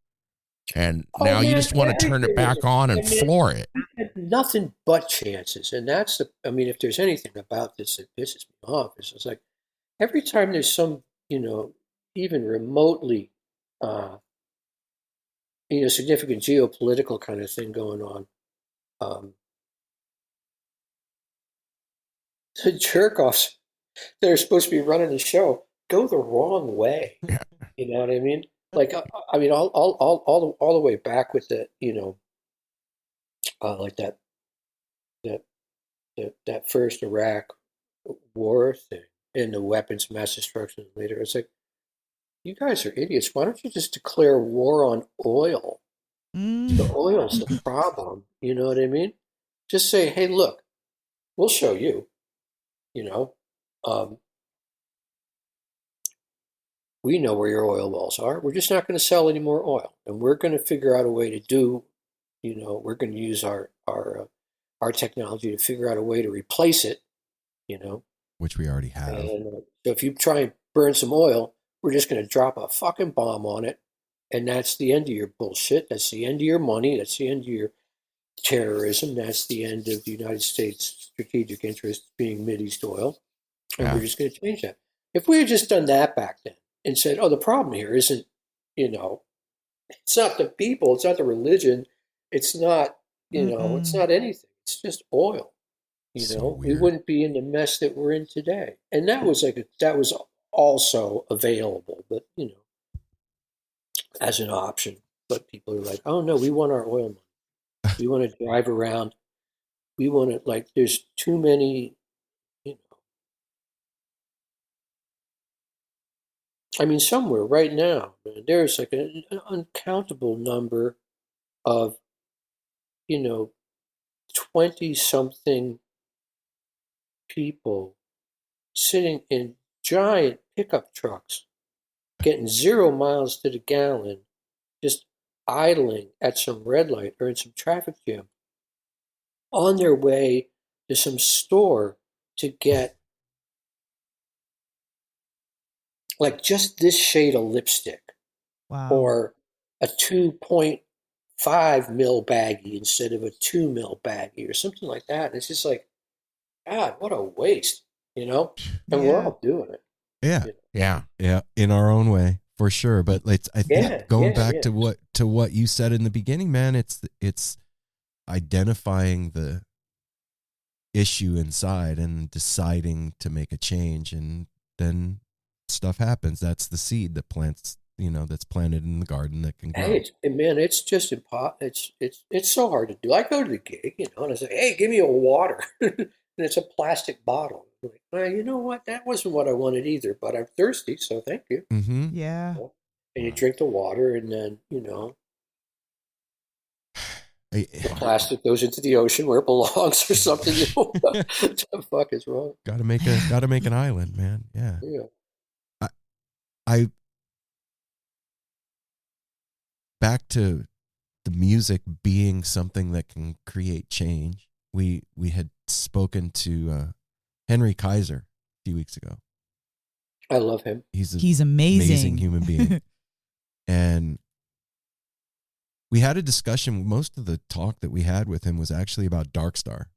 And now you just want to turn it back on and floor it. We had nothing but chances. And that's if there's anything about this that pisses me off, it's like every time there's some, even remotely, significant geopolitical kind of thing going on, the jerk-offs that are supposed to be running the show go the wrong way. Yeah. You know what I mean? Like, all the way back with the, like that first Iraq war thing and the weapons mass destruction later. It's like, you guys are idiots. Why don't you just declare war on oil? The oil's the problem. You know what I mean? Just say, hey, look, we'll show you. We know where your oil wells are. We're just not going to sell any more oil, and we're going to figure out a way to do. We're going to use our technology to figure out a way to replace it. Which we already have. And so if you try and burn some oil, we're just going to drop a fucking bomb on it, and that's the end of your bullshit. That's the end of your money. That's the end of your terrorism. That's the end of the United States strategic interests being Mideast oil, and we're just going to change that. If we had just done that back then and said, "Oh, the problem here isn't, it's not the people, it's not the religion, it's not, it's not anything. It's just oil." We wouldn't be in the mess that we're in today. And that was also available, but as an option. But people are like, "Oh no, we want our oil money. We want to drive around. We want to there's too many." Somewhere right now, there's like an uncountable number of 20-something people sitting in giant pickup trucks, getting 0 miles to the gallon, just idling at some red light or in some traffic jam, on their way to some store to get just this shade of lipstick. Wow. Or a 2.5 mil baggie instead of a 2 mil baggie or something like that. And it's just like, God, what a waste, And we're all doing it. Yeah. Yeah. In our own way, for sure. But I think going back to what you said in the beginning, man, it's identifying the issue inside and deciding to make a change, and then stuff happens. That's the seed that plants, that's planted in the garden that can grow. Hey, it's just it's so hard to do. I go to the gig, and I say, "Hey, give me a water," and it's a plastic bottle. I'm like, well, you know what? That wasn't what I wanted either, but I'm thirsty, so thank you. Mm-hmm. Yeah. And you drink the water, and then the plastic goes into the ocean where it belongs, or something. What the fuck is wrong? Gotta make an island, man. Yeah. I back to the music being something that can create change. We had spoken to Henry Kaiser a few weeks ago. I love him. He's amazing human being. And we had a discussion. Most of the talk that we had with him was actually about Dark Star.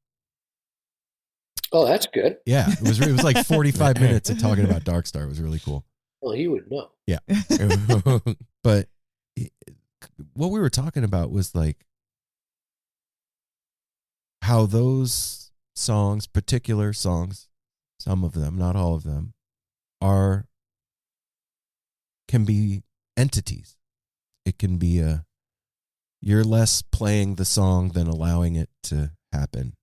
Oh, that's good. Yeah, it was like 45 minutes of talking about Dark Star. It was really cool. Well, he would know. Yeah. But what we were talking about was like how those songs, particular songs, some of them, not all of them, can be entities. It can be you're less playing the song than allowing it to happen.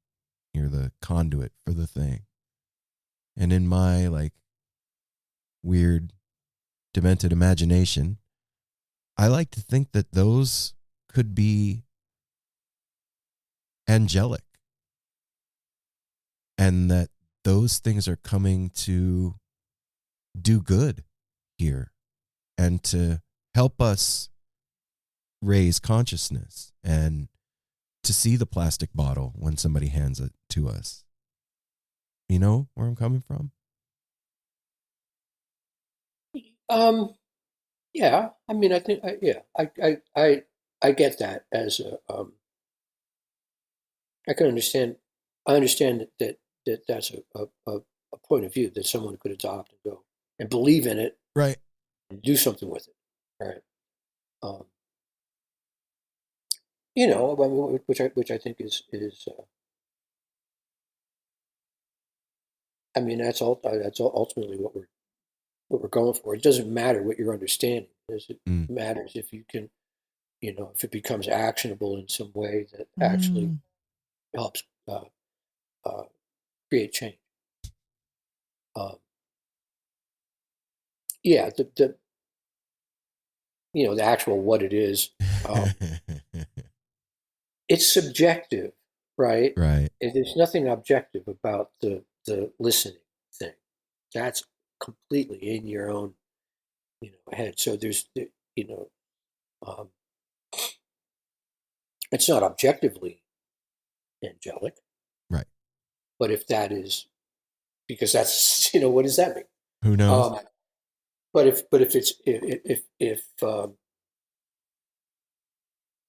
You're the conduit for the thing. And in my like weird, demented imagination, I like to think that those could be angelic, and that those things are coming to do good here and to help us raise consciousness and to see the plastic bottle when somebody hands it to us. You know where I'm coming from? Yeah. I mean, I think, I get that as a, I can understand. I understand that's a point of view that someone could adopt and go and believe in it Right. and do something with it, right? Um, you know, I mean, which I think is I mean, that's ultimately what we're going for. It doesn't matter what your understanding is. It Mm. matters if you can, you know, if it becomes actionable in some way that actually helps uh, create change. Yeah, the you know, the actual what it is. It's subjective, right? Right. And there's nothing objective about the listening thing. That's completely in your own, you know, head. So you know, um, it's not objectively angelic, Right. but if that is because that's you know what does that mean? Who knows? But if it's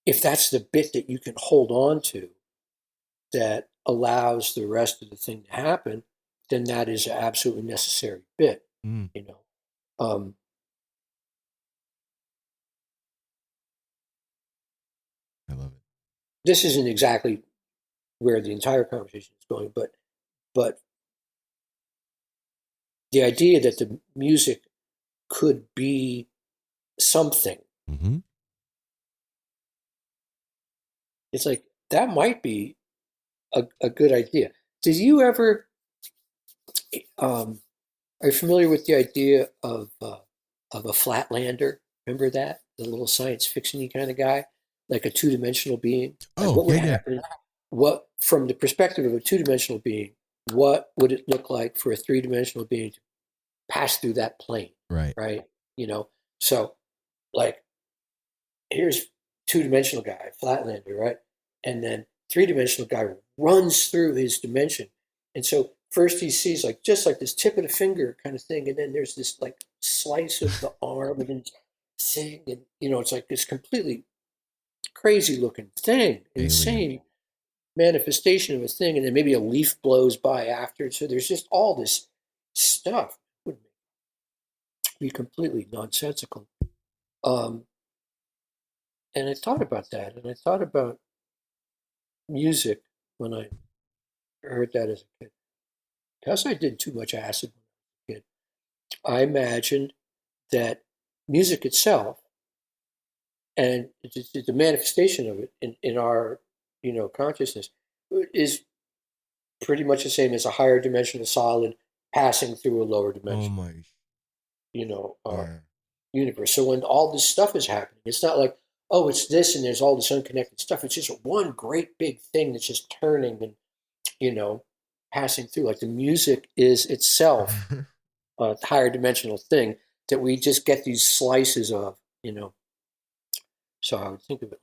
if that's the bit that you can hold on to that allows the rest of the thing to happen, then that is an absolutely necessary bit. Mm. You know, um, I love it. this isn't exactly where the entire conversation is going, but the idea that the music could be something, Mm-hmm. it's like that might be a good idea. Did you ever? Are you familiar with the idea of a flatlander? Remember that the little science fiction-y kind of guy, like a two-dimensional being. Like Oh, what would yeah. happen? What from the perspective of a two-dimensional being? What would it look like for a three-dimensional being to pass through that plane? Right. Right? You know. So, like, here's two-dimensional guy, flatlander, right? And then three-dimensional guy runs through his dimension. And so first he sees like just like this tip of the finger kind of thing, and then there's this like slice of the arm and then thing, and you know, it's like this completely crazy looking thing, Alien. insane manifestation of a thing, and then maybe a leaf blows by after. So there's just all this stuff would be completely nonsensical. Um, and I thought about that, and I thought about music when I heard that as a kid. Because I did too much acid when I was a kid, I imagined that music itself and the manifestation of it in our, you know, consciousness is pretty much the same as a higher dimensional solid passing through a lower Oh dimension, my. you know, Yeah. universe. So when all this stuff is happening, it's not like, oh, it's this and there's all this unconnected stuff. It's just one great big thing that's just turning and, you know, passing through. Like the music is itself a higher dimensional thing that we just get these slices of, you know. So I would think of it.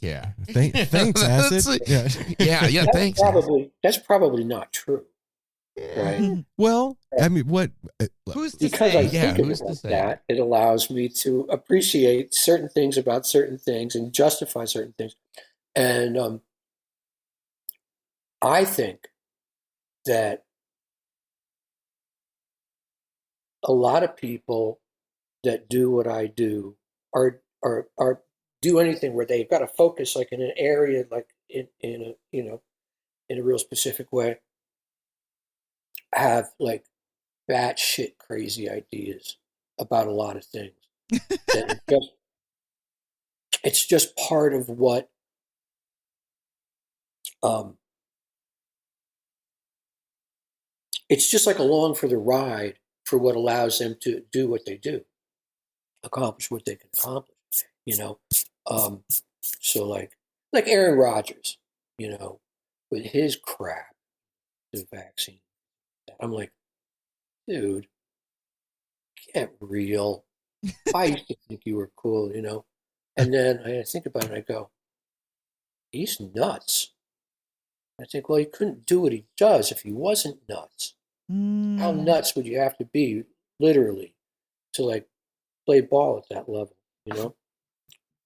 Yeah. Thanks, acid. Yeah. Thanks. That's probably not true, right? Well, I mean, what? Who's to Because say? I think of who's it to like say? that, it allows me to appreciate certain things about certain things and justify certain things. And I think that a lot of people that do what I do are do anything where they've got to focus like in an area, like in a, you know, in a real specific way, have like batshit crazy ideas about a lot of things. That it's just part of what it's just like along for the ride for what allows them to do what they do, accomplish what they can accomplish, you know. So like Aaron Rodgers, you know, with his crap, the vaccine. I'm like, dude, get real. I used to think you were cool, you know. And then I think about it and I go, he's nuts. I think, well, he couldn't do what he does if he wasn't nuts. How nuts would you have to be, literally, to like play ball at that level, you know?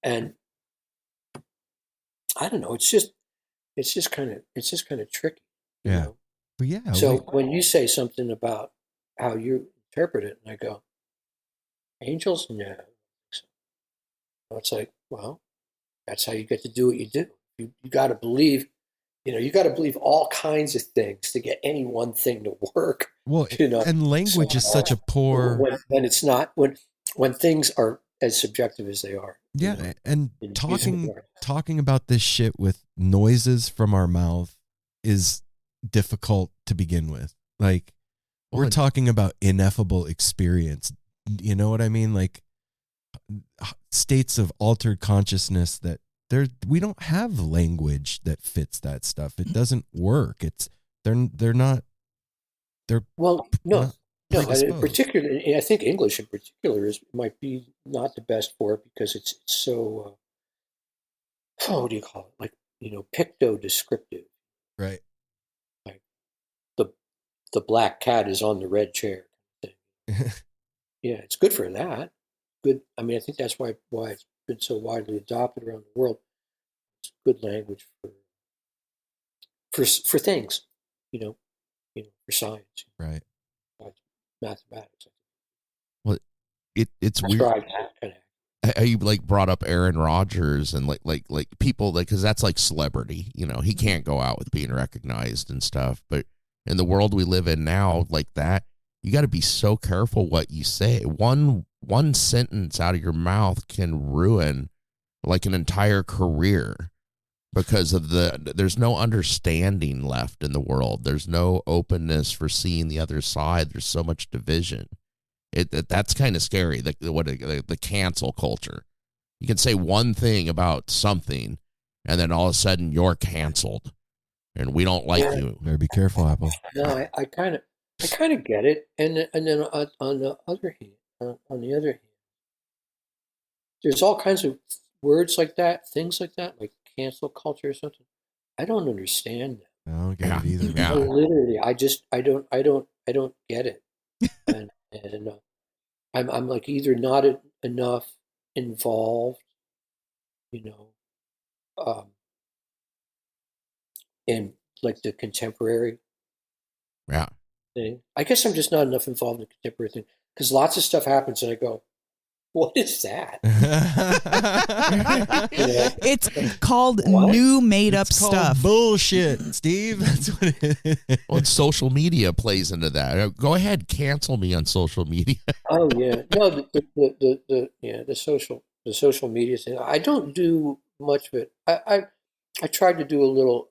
And I don't know. It's just kind of tricky, you Yeah. know. But yeah. So when you say something about how you interpret it, and I go, angels, no. It's like, well, that's how you get to do what you do. You got to believe, you know, you got to believe all kinds of things to get any one thing to work. Well, you know, and language is such a poor. When it's not when things are as subjective as they are. Yeah, you know, and using talking about this shit with noises from our mouth is difficult to begin with. Like, we're talking about ineffable experience. You know what I mean? Like states of altered consciousness that we don't have language that fits that stuff. It doesn't work. They're not. Well, no. predisposed. Particularly, I think English in particular might be not the best for it because it's so. What do you call it? Like, you know, picto-descriptive. Right. Like the black cat is on the red chair. Yeah, it's good for that. Good. I mean, I think that's why it's been so widely adopted around the world. It's good language for things, you know, for science. Right. Mathematics. Well, it's That's weird. where I kind of. How you like brought up Aaron Rodgers and like people like, because that's like celebrity, you know, he can't go out with being recognized and stuff. But in the world we live in now, like that, you got to be so careful what you say. One sentence out of your mouth can ruin like an entire career because of there's no understanding left in the world. There's no openness for seeing the other side. There's so much division. That's kind of scary. The cancel culture. You can say one thing about something, and then all of a sudden you're canceled, and we don't like you. Better be careful, Apple. No, I kind of get it, and then on the other hand, there's all kinds of words like that, things like that, like cancel culture or something. I don't understand that. I don't get it either. Yeah. Literally, I don't get it, and I'm like either not enough involved, you know, in like the contemporary Yeah. thing. I guess I'm just not enough involved in the contemporary thing because lots of stuff happens, and I go, "What is that?" It's called What? new made up It's called stuff. bullshit, Steve. That's what it is. Well, social media plays into that. Go ahead, cancel me on social media. Oh yeah, no, the social media thing. I don't do much of it. I tried to do a little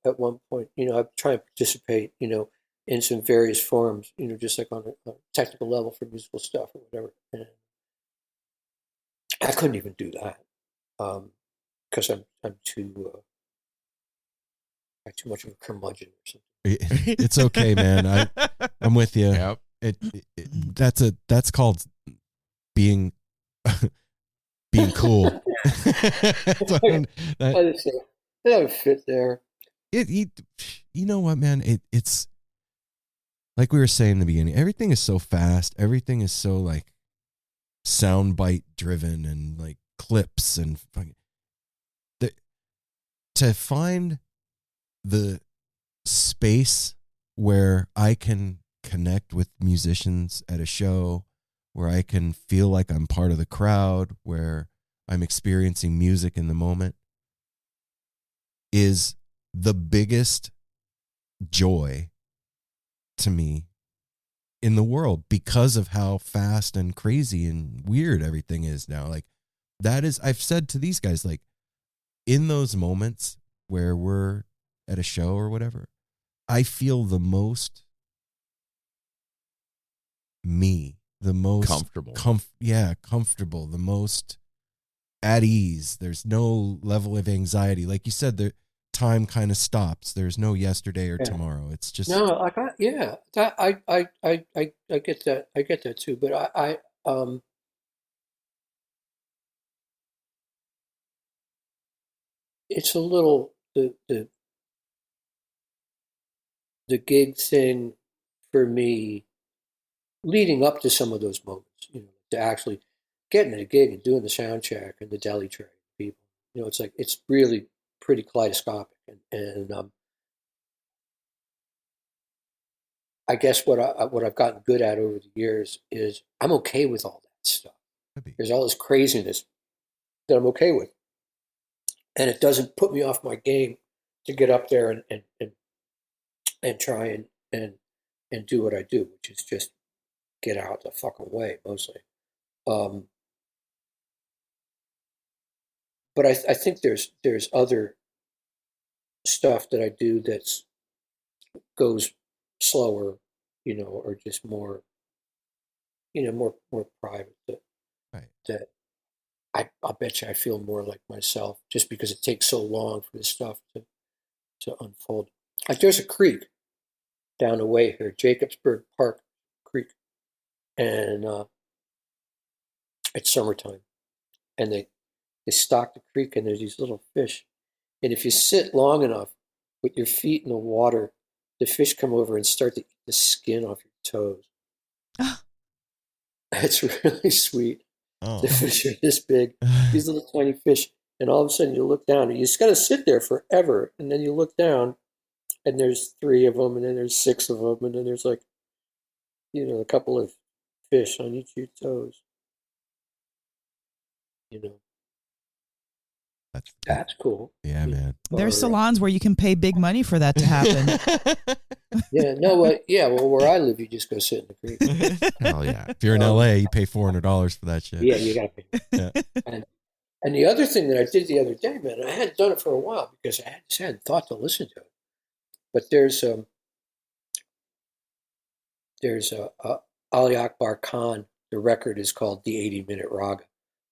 at one point. You know, I try and participate. You know, in some various forums. You know, just like on a technical level for musical stuff or whatever. And I couldn't even do that because I'm too much of a curmudgeon or something. It's okay, man. I'm with you. Yep. That's called being cool. I just they don't fit there. You know what, man? It's like we were saying in the beginning. Everything is so fast. Everything is so like soundbite driven and like clips and fucking. To find the space where I can connect with musicians at a show, where I can feel like I'm part of the crowd, where I'm experiencing music in the moment, is the biggest joy to me in the world, because of how fast and crazy and weird everything is now. Like, that is, I've said to these guys, like, in those moments where we're at a show or whatever, I feel the most me, the most Comfortable. Comfortable, the most at ease. There's no level of anxiety. Like you said, the time kind of stops. There's no yesterday or tomorrow. It's just No, like I get that. I get that too. But it's a little the gig thing for me, leading up to some of those moments, to actually getting to the gig and doing the sound check and the deli tray people. It's like, it's really pretty kaleidoscopic, and I guess what I've gotten good at over the years is I'm okay with all that stuff. There's all this craziness that I'm okay with, and it doesn't put me off my game to get up there and try and do what I do, which is just get out the fucking way mostly. But I think there's other stuff that I do that's goes slower, or just more, more private. That I'll bet you I feel more like myself, just because it takes so long for this stuff to unfold. Like, there's a creek down the way here, Jacobsburg Park Creek, and it's summertime, and they stock the creek, and there's these little fish, and if you sit long enough with your feet in the water, the fish come over and start to eat the skin off your toes. It's really sweet. Oh. The fish are this big, these little tiny fish, and all of a sudden you look down, and you just got to sit there forever, and then you look down, and there's 3 of them, and then there's 6 of them, and then there's like, a couple of fish on each of your toes. That's cool. Yeah, man. There's salons where you can pay big money for that to happen. Yeah, no, well, where I live, you just go sit in the creek. Hell yeah. If you're in LA, you pay $400 for that shit. Yeah, you got to pay. Yeah. And the other thing that I did the other day, man, I hadn't done it for a while because I just hadn't thought to listen to it. But there's Ali Akbar Khan. The record is called The 80-Minute Raga,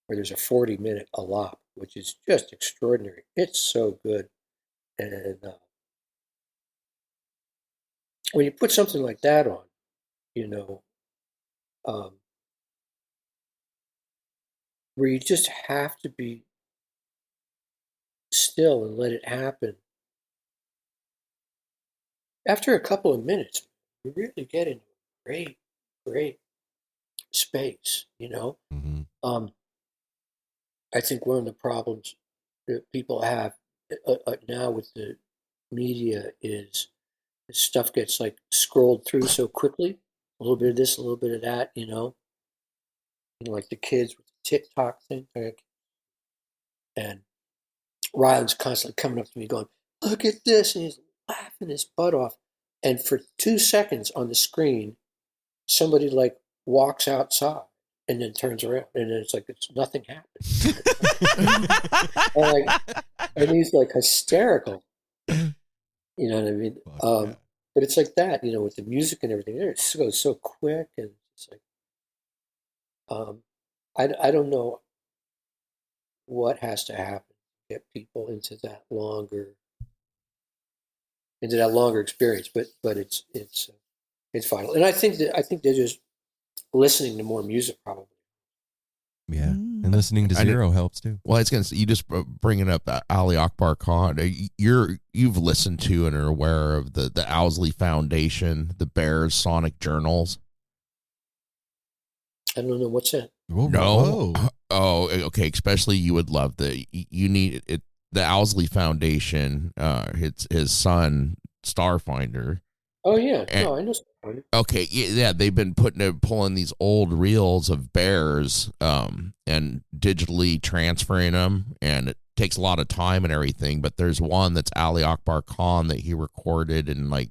where there's a 40-minute alap, which is just extraordinary. It's so good. And when you put something like that on, where you just have to be still and let it happen, after a couple of minutes, you really get into a great space, Mm-hmm. I think one of the problems that people have now with the media is stuff gets like scrolled through so quickly. A little bit of this, a little bit of that, like the kids with the TikTok thing. And Ryan's constantly coming up to me going, "Look at this," and he's laughing his butt off. And for 2 seconds on the screen, somebody like walks outside and then turns around, and then it's like nothing happened. and he's like hysterical. You know what I mean? Yeah. But it's like that, with the music and everything. It goes so quick, and it's like, I don't know what has to happen to get people into that longer experience, but it's vital. And I think they're just listening to more music, probably. Yeah, and listening to Zero helps too. Well, I was going to say, you just bringing up Ali Akbar Khan. You've listened to and are aware of the Owsley Foundation, the Bears Sonic Journals. I don't know what's that. No. Oh, okay. Especially you would love you need it. The Owsley Foundation. His son Starfinder. Oh yeah, And- no, I know. Starfinder. Okay, yeah, they've been pulling these old reels of bears, and digitally transferring them, and it takes a lot of time and everything. But there's one that's Ali Akbar Khan that he recorded in like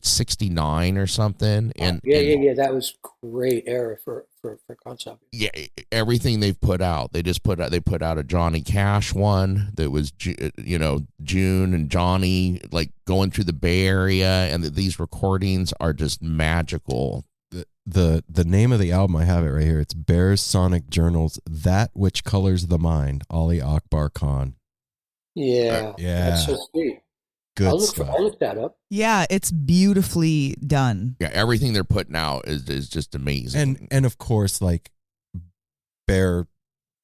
69 or something, and Yeah. That was great era for concept. yeah, everything they've put out, they put out a Johnny Cash one that was June and Johnny like going through the Bay Area, and these recordings are just magical. The name of the album, I have it right here. It's Bears Sonic Journals, That Which Colors the Mind, Ali Akbar Khan. Yeah, that's so sweet. Good stuff. I'll look that up. Yeah, it's beautifully done. Yeah, everything they're putting out is just amazing. And of course, like Bear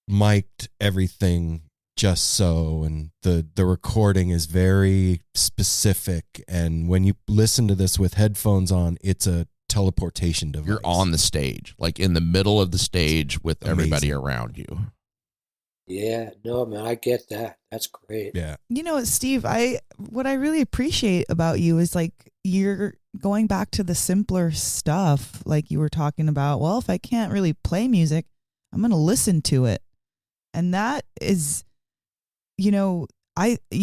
mic'd everything just so, and the recording is very specific. And when you listen to this with headphones on, it's a teleportation device. You're on the stage, like in the middle of the stage with everybody Amazing. around you. Yeah, no, man, I get that. That's great. Yeah. You know, Steve, what I really appreciate about you is like you're going back to the simpler stuff, like you were talking about. Well, if I can't really play music, I'm going to listen to it. And that is, you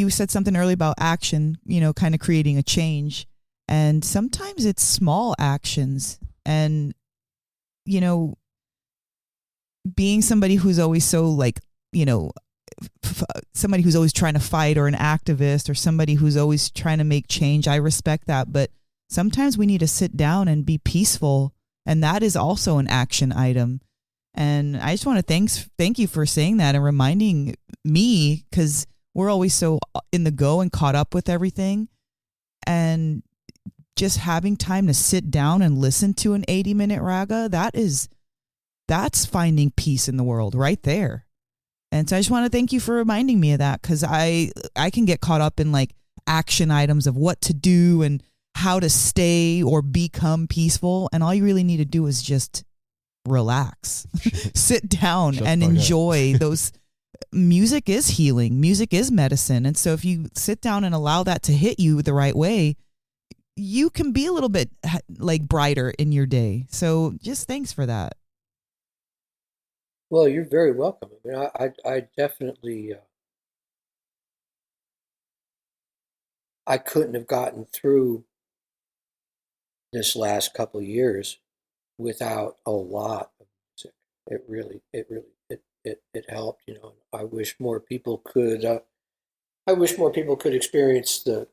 said something earlier about action, kind of creating a change. And sometimes it's small actions. And, being somebody who's always so like, somebody who's always trying to fight, or an activist, or somebody who's always trying to make change, I respect that. But sometimes we need to sit down and be peaceful. And that is also an action item. And I just want to thank you for saying that and reminding me, because we're always so in the go and caught up with everything. And just having time to sit down and listen to an 80-minute raga, that's finding peace in the world right there. And so I just want to thank you for reminding me of that, because I can get caught up in like action items of what to do and how to stay or become peaceful. And all you really need to do is just relax, sit down and enjoy those. Music is healing. Music is medicine. And so if you sit down and allow that to hit you the right way, you can be a little bit like brighter in your day. So just thanks for that. Well, you're very welcome. I mean, I definitely, I couldn't have gotten through this last couple of years without a lot of music. It helped, I wish more people could, experience the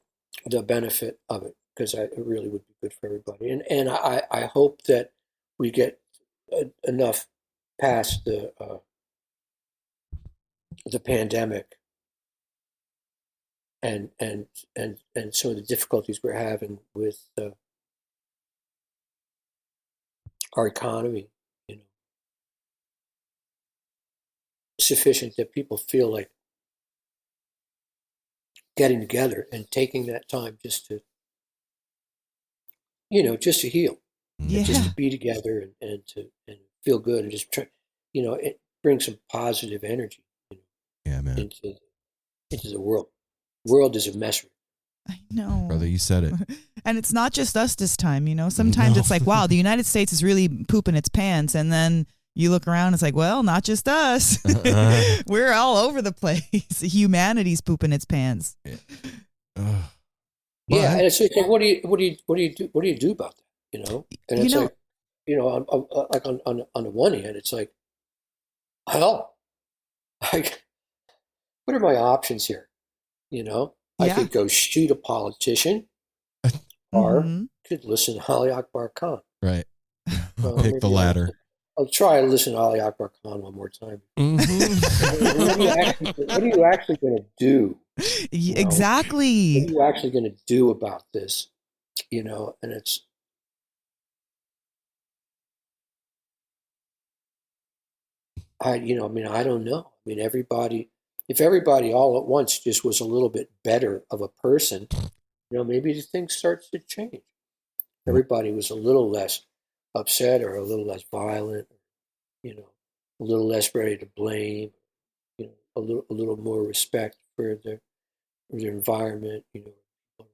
benefit of it, because it really would be good for everybody. And I hope that we get enough past the pandemic and some of the difficulties we're having with our economy, sufficient that people feel like getting together and taking that time just to heal, Yeah. and just to be together and feel good, and just try, it brings some positive energy, Yeah, man. into the world. World is a mess. I know. Brother, you said it. And it's not just us this time, Sometimes it's like, wow, the United States is really pooping its pants. And then you look around, it's like, well, not just us. We're all over the place. Humanity's pooping its pants. Yeah, and it's like, what do you do about that? And it's like, on the one hand, it's like, hell, like, what are my options here? I could go shoot a politician, or could listen to Ali Akbar Khan. Right. Pick the latter. I'll try to listen to Ali Akbar Khan one more time. Mm-hmm. What are you actually going to do? Exactly. What are you actually going to do about this? And it's, I don't know. I mean, if everybody all at once just was a little bit better of a person, maybe things starts to change. Everybody was a little less upset, or a little less violent, a little less ready to blame, a little more respect for their environment,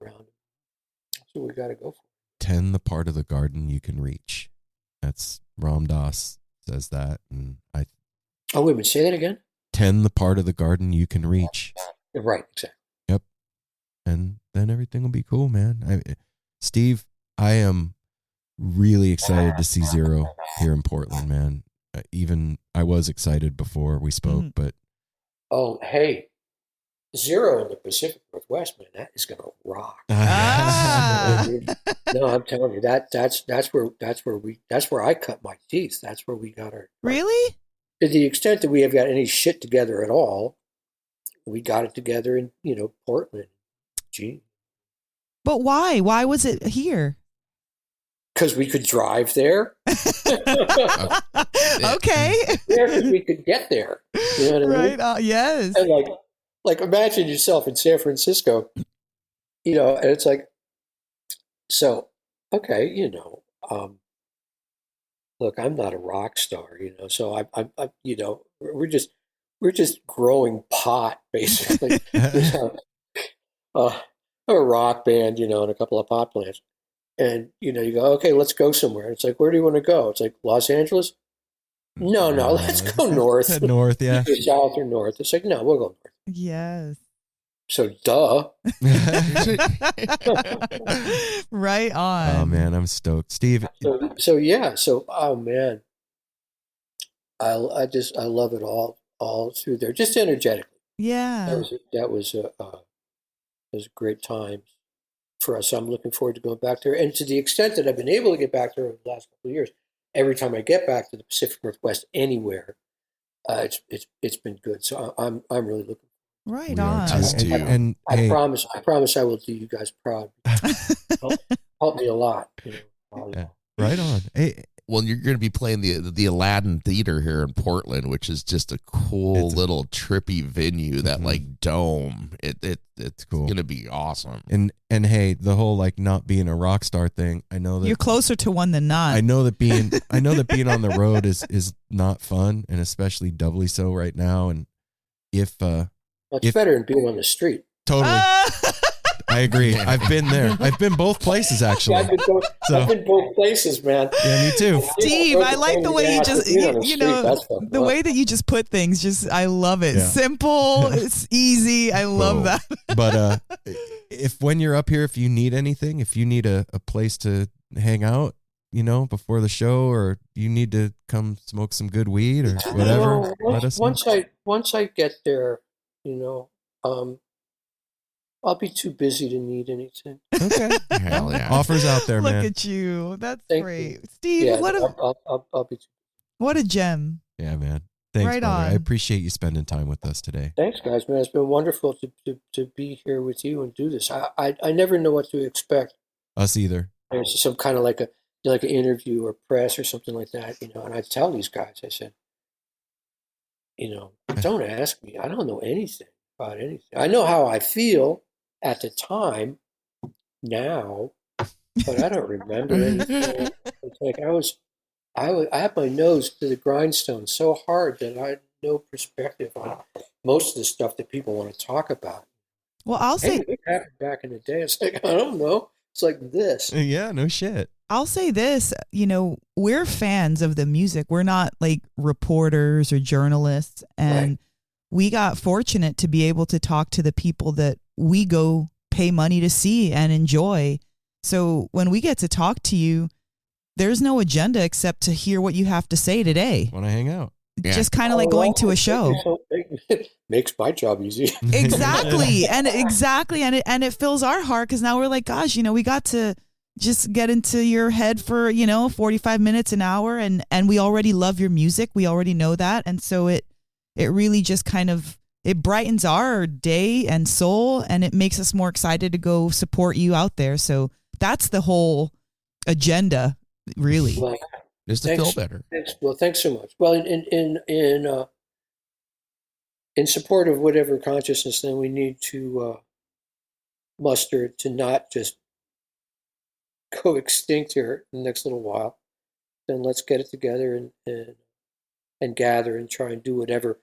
around them. what we got to go for. Tend the part of the garden you can reach. That's Ram Dass says that, and I Oh, wait a minute. Say that again. tend the part of the garden you can reach. Right. Exactly. Yep. And then everything will be cool, man. Steve, I am really excited to see Zero here in Portland, man. Even I was excited before we spoke, but Oh, hey, Zero in the Pacific Northwest, man, that is going to rock. Ah. No, I'm telling you that's where I cut my teeth. That's where we got our Really? to the extent that we have got any shit together at all. We got it together in Portland. Gee, But why? Why was it here? because we could drive there. Okay. Because we could get there. You know what I mean? Right. Yes. And like imagine yourself in San Francisco, and it's like, so, okay, look, I'm not a rock star, so I'm we're just growing pot basically. A rock band, and a couple of pot plants. And, you go, okay, let's go somewhere. It's like, where do you want to go? It's like Los Angeles? No, let's go north. North, yeah. Either south or north. It's like, no, we'll go north. Yes. So, duh. Right on. Oh man, I'm stoked, Steve. So yeah. So, oh man, I love it all through there, just energetically. Yeah. That was a great time for us. I'm looking forward to going back there, and to the extent that I've been able to get back there over the last couple of years, every time I get back to the Pacific Northwest anywhere, it's been good. So I'm really looking. Right We are on. too. And I hey, promise I will do you guys proud. Help me a lot. yeah, right on. Hey, Well, you're going to be playing the Aladdin Theater here in Portland, which is just a cool little trippy venue. That like dome, it's cool. going to be awesome. and hey, the whole like not being a rock star thing. I know that You're closer to one than not. I know that being on the road is not fun, and especially doubly so right now. And if It's better than being on the street. totally, I agree. I've been there. I've been both places actually. I've been both places, man. Yeah, me too. Steve, I like the way you just, the way that you just put things, I love it. Yeah. Simple, it's easy. I love that. But if when you're up here, if you need anything, if you need a place to hang out, before the show, or you need to come smoke some good weed or whatever, let us know. Once I get there, I'll be too busy to need anything. Okay. Hell yeah. Offers out there, Look man. at you. That's Thank great. you. Steve, Yeah, what I'll be too. what a gem. Yeah, man. Thanks, Right brother. I on. appreciate you spending time with us today. Thanks, guys, man. It's been wonderful to be here with you and do this. I never know what to expect. Us either. It's some kind of like an interview or press or something like that, And I tell these guys, I said, don't ask me. I don't know anything about anything. I know how I feel at the time now, but I don't remember anything. It's like I had my nose to the grindstone so hard that I had no perspective on most of the stuff that people want to talk about. Well, I'll say Hey, what happened back in the day? It's like, I don't know. It's like this. Yeah, no shit. I'll say this, we're fans of the music. We're not like reporters or journalists. And we got fortunate to be able to talk to the people that we go pay money to see and enjoy. So when we get to talk to you, there's no agenda except to hear what you have to say today. Want to hang out? Yeah. Just kind of like going to a show. Makes my job easy. Exactly. And it fills our heart, because now we're like, gosh, we got to just get into your head for 45 minutes, an hour, and we already love your music. We already know that. And so it really just kind of, it brightens our day and soul, and it makes us more excited to go support you out there. So that's the whole agenda, really. Well, Just to feel better. Thanks so much. Well, in support of whatever consciousness then we need to muster to not just go extinct here in the next little while, then let's get it together and gather and try and do whatever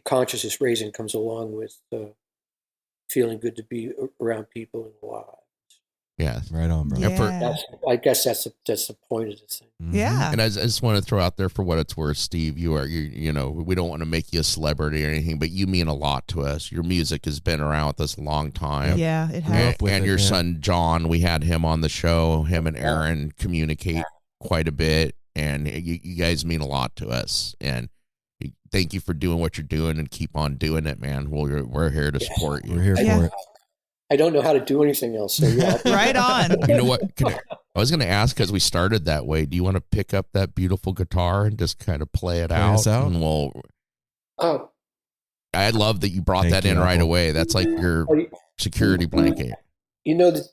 consciousness raising comes along with feeling good to be around people and alive. Yeah. Right on, bro. Yeah. I guess that's the point of this thing. Yeah. And I just want to throw out there, for what it's worth, Steve, you know, we don't want to make you a celebrity or anything, but you mean a lot to us. Your music has been around with us a long time. Yeah, it And, has. and your son, John, we had him on the show. Him and Aaron communicate quite a bit, and you guys mean a lot to us. And thank you for doing what you're doing, and keep on doing it, man. We're here to support you. We're here for it. I don't know how to do anything else. So yeah. Right on. You know what? I was going to ask, because we started that way. Do you want to pick up that beautiful guitar and just kind of play it out? And Oh, I love that you brought that in right away. That's like your security blanket. you know that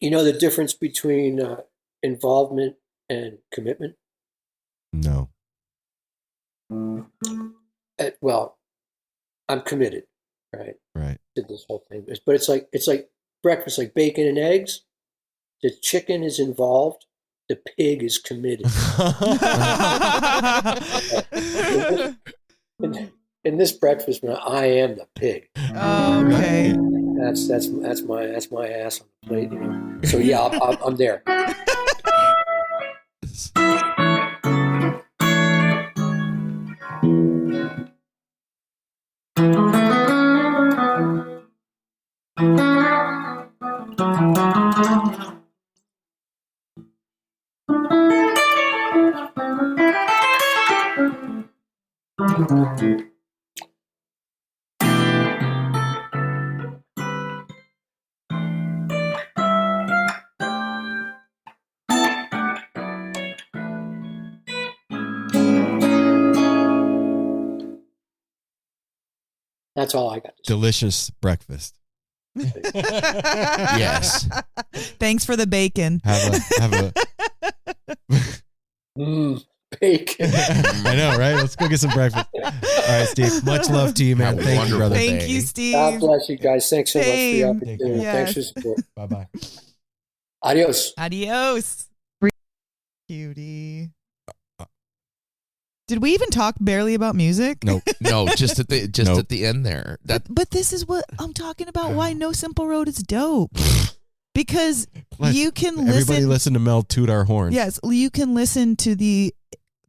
you know the difference between involvement and commitment? No. Well, I'm committed, right? Right. To this whole thing, but it's like breakfast, like bacon and eggs. The chicken is involved. The pig is committed. in this breakfast, I am the pig. Okay. That's my ass on the plate, you know. So yeah, I'm there. That's all I got to say. Delicious breakfast. Yes. Thanks for the bacon. Have a Bacon. I know, right? Let's go get some breakfast. All right, Steve. Much love to you, man. Have a Thank you, brother. wonderful Thank you, Steve. God bless you guys. Thanks so much for the Same. opportunity. Yes. Thanks for support. Bye-bye. Adios. Adios. Cutie. Did we even talk barely about music? Nope. No, just at the end there. But this is what I'm talking about. Why No Simple Road is dope. Because you can listen. Everybody listen to Mel toot our horn. Yes, you can listen to the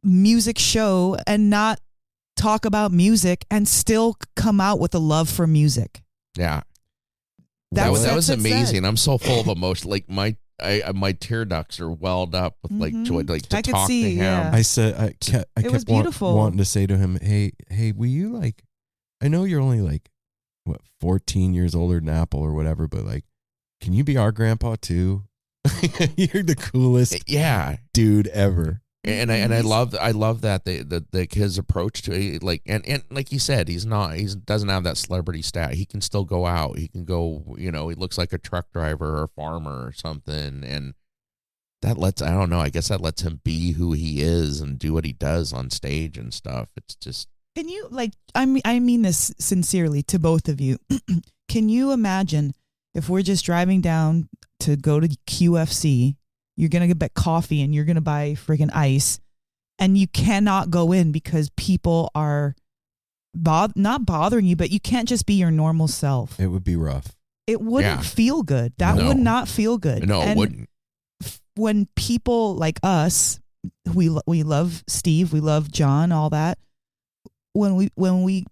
music show and not talk about music and still come out with a love for music. Yeah. That was amazing. I'm so full of emotion. Like my tear ducts are welled up with like joy. Like to I could talk see, to him. yeah. I said I kept beautiful. wanting to say to him, hey, will you, like, I know you're only like 14 years older than Apple or whatever, but like, can you be our grandpa too? You're the coolest dude ever. And I love that his approach to it, like and like you said, he doesn't have that celebrity stat. He can still go out. He can go, he looks like a truck driver or a farmer or something, and I don't know, I guess that lets him be who he is and do what he does on stage and stuff. It's just, can you, like, I mean this sincerely to both of you. Can you imagine if we're just driving down to go to QFC, you're going to get coffee and you're going to buy friggin' ice, and you cannot go in because people are not bothering you, but you can't just be your normal self. It would be rough. It wouldn't feel good. That would not feel good. No, it wouldn't. When people like us, we love Steve, we love John, all that. When we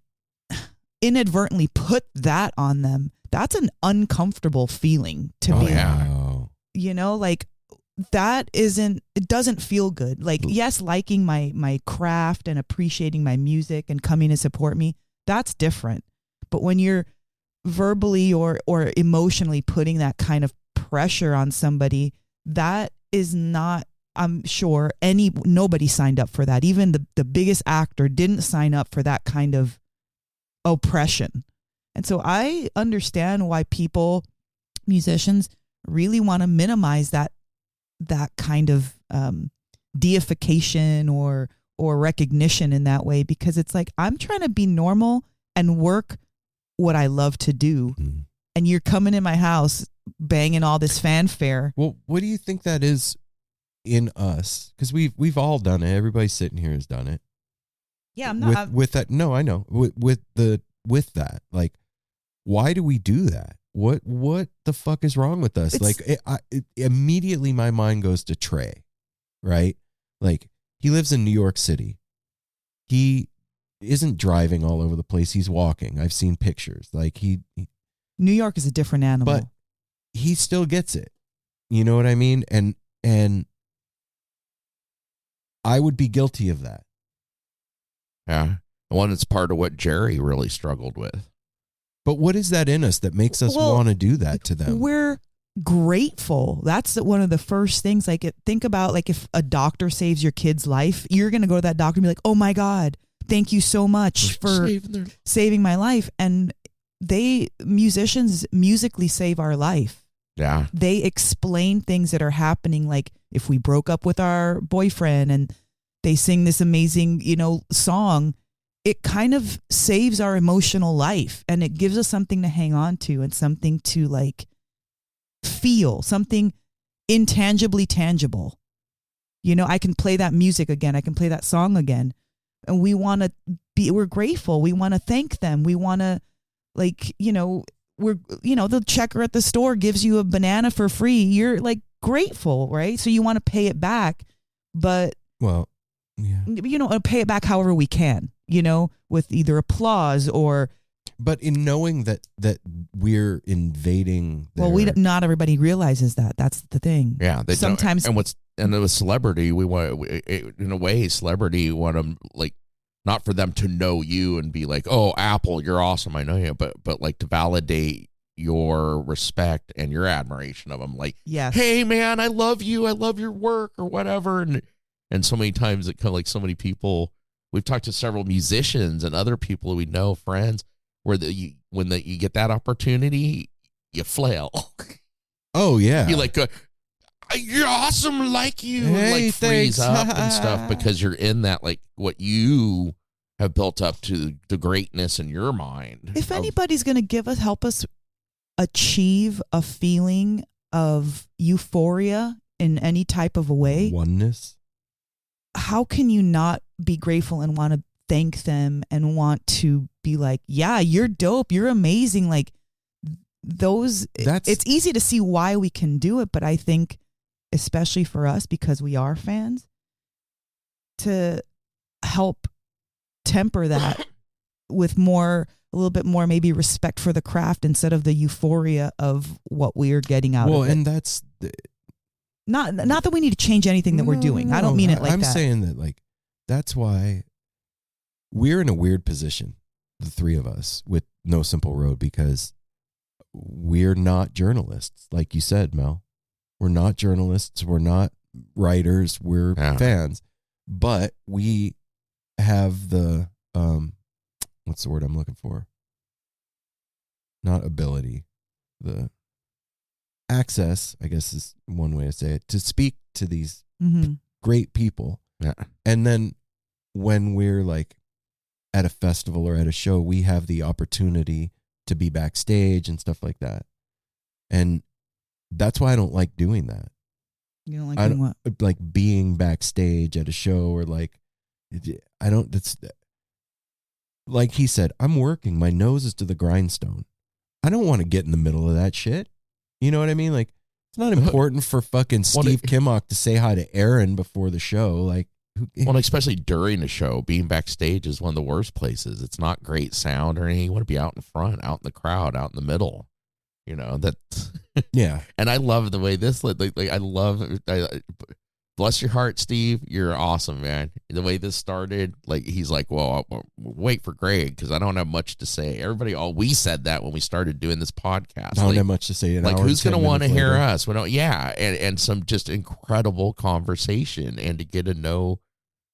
inadvertently put that on them, that's an uncomfortable feeling to me. Yeah. Like it doesn't feel good. Like, yes, liking my craft and appreciating my music and coming to support me, that's different. But when you're verbally or emotionally putting that kind of pressure on somebody, that is not, I'm sure nobody signed up for that. Even the biggest actor didn't sign up for that kind of oppression. And so I understand why musicians really want to minimize that kind of deification or recognition in that way, because it's like, I'm trying to be normal and work what I love to do. Mm. And you're coming in my house banging all this fanfare. Well, what do you think that is in us? Because we've all done it. Everybody sitting here has done it. Yeah, I'm not with that. No, I know with that. Like, why do we do that? What the fuck is wrong with us? Like, immediately my mind goes to Trey, right? Like, he lives in New York City. He isn't driving all over the place. He's walking. I've seen pictures. Like, New York is a different animal. But he still gets it. You know what I mean? And I would be guilty of that. Yeah. The one that's part of what Jerry really struggled with. But what is that in us that makes us want to do that to them? We're grateful. That's one of the first things. Like, think about, like, if a doctor saves your kid's life, you're going to go to that doctor and be like, oh my God, thank you so much for saving my life. And musicians musically save our life. Yeah. They explain things that are happening. Like, if we broke up with our boyfriend and they sing this amazing, song, it kind of saves our emotional life, and it gives us something to hang on to and something to, like, feel, something intangibly tangible. I can play that music again. I can play that song again. And we're grateful. We want to thank them. We want to, like, the checker at the store gives you a banana for free. You're, like, grateful, right? So you want to pay it back, but pay it back however we can, with either applause or. But in knowing that we're invading. Not everybody realizes that. That's the thing. Yeah, they sometimes. And with celebrity, in a way, celebrity want them, like, not for them to know you and be like, oh, Apple, you're awesome, I know you, but like to validate your respect and your admiration of them. Like, yes. Hey man, I love you, I love your work or whatever. And so many times it kind of, like, so many people, we've talked to several musicians and other people we know, friends, where when you get that opportunity, you flail. Oh yeah. You like, you're awesome, like you, hey, and, like, freeze thanks. up and stuff because you're in that, like, what you have built up to the greatness in your mind. If anybody's going to help us achieve a feeling of euphoria in any type of a way, oneness, how can you not be grateful and want to thank them and want to be like, yeah, you're dope, you're amazing. Like, it's easy to see why we can do it, but I think, especially for us, because we are fans, to help temper that with a little bit more maybe respect for the craft instead of the euphoria of what we're getting out of it. Well, and that's not that we need to change anything that we're doing. I don't mean it like I'm that. I'm saying that, like, that's why we're in a weird position, the three of us, with No Simple Road, because we're not journalists, like you said, Mel. We're not journalists. We're not writers. We're fans. But we have the, what's the word I'm looking for? Not ability. The access, I guess is one way to say it, to speak to these great people. Yeah. And then when we're, like, at a festival or at a show, we have the opportunity to be backstage and stuff like that. And that's why I don't like doing that. You don't like doing what? Like being backstage at a show, or like, that's like he said, I'm working. My nose is to the grindstone. I don't want to get in the middle of that shit. You know what I mean? Like, it's not important for fucking Steve Kimock to say hi to Aaron before the show. Like, well, especially during the show, being backstage is one of the worst places. It's not great sound or anything. You want to be out in front, out in the crowd, out in the middle. That. Yeah. And I love the way this, bless your heart, Steve. You're awesome, man. The way this started, like, he's like, well, I'll wait for Greg because I don't have much to say. We said that when we started doing this podcast. I don't have much to say. Like, who's going to want to hear us? We don't, and some just incredible conversation, and to get to know,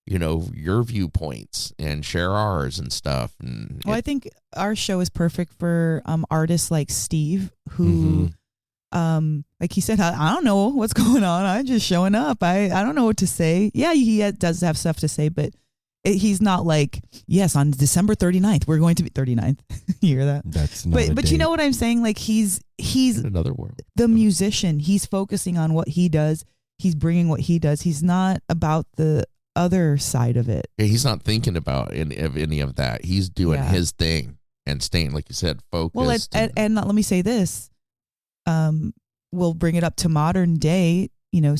your viewpoints and share ours and stuff. And I think our show is perfect for artists like Steve, who, like he said, I don't know what's going on. I'm just showing up. I don't know what to say. Yeah, he does have stuff to say, but he's not like, yes, on December 39th, we're going to be 39th. You hear that? That's not but you know what I'm saying? Like, he's in another world. The musician. He's focusing on what he does. He's bringing what he does. He's not about the other side of it. Yeah, he's not thinking about any of that. He's doing his thing and staying, like you said, focused. Well, and let me say this. We'll bring it up to modern day. You know,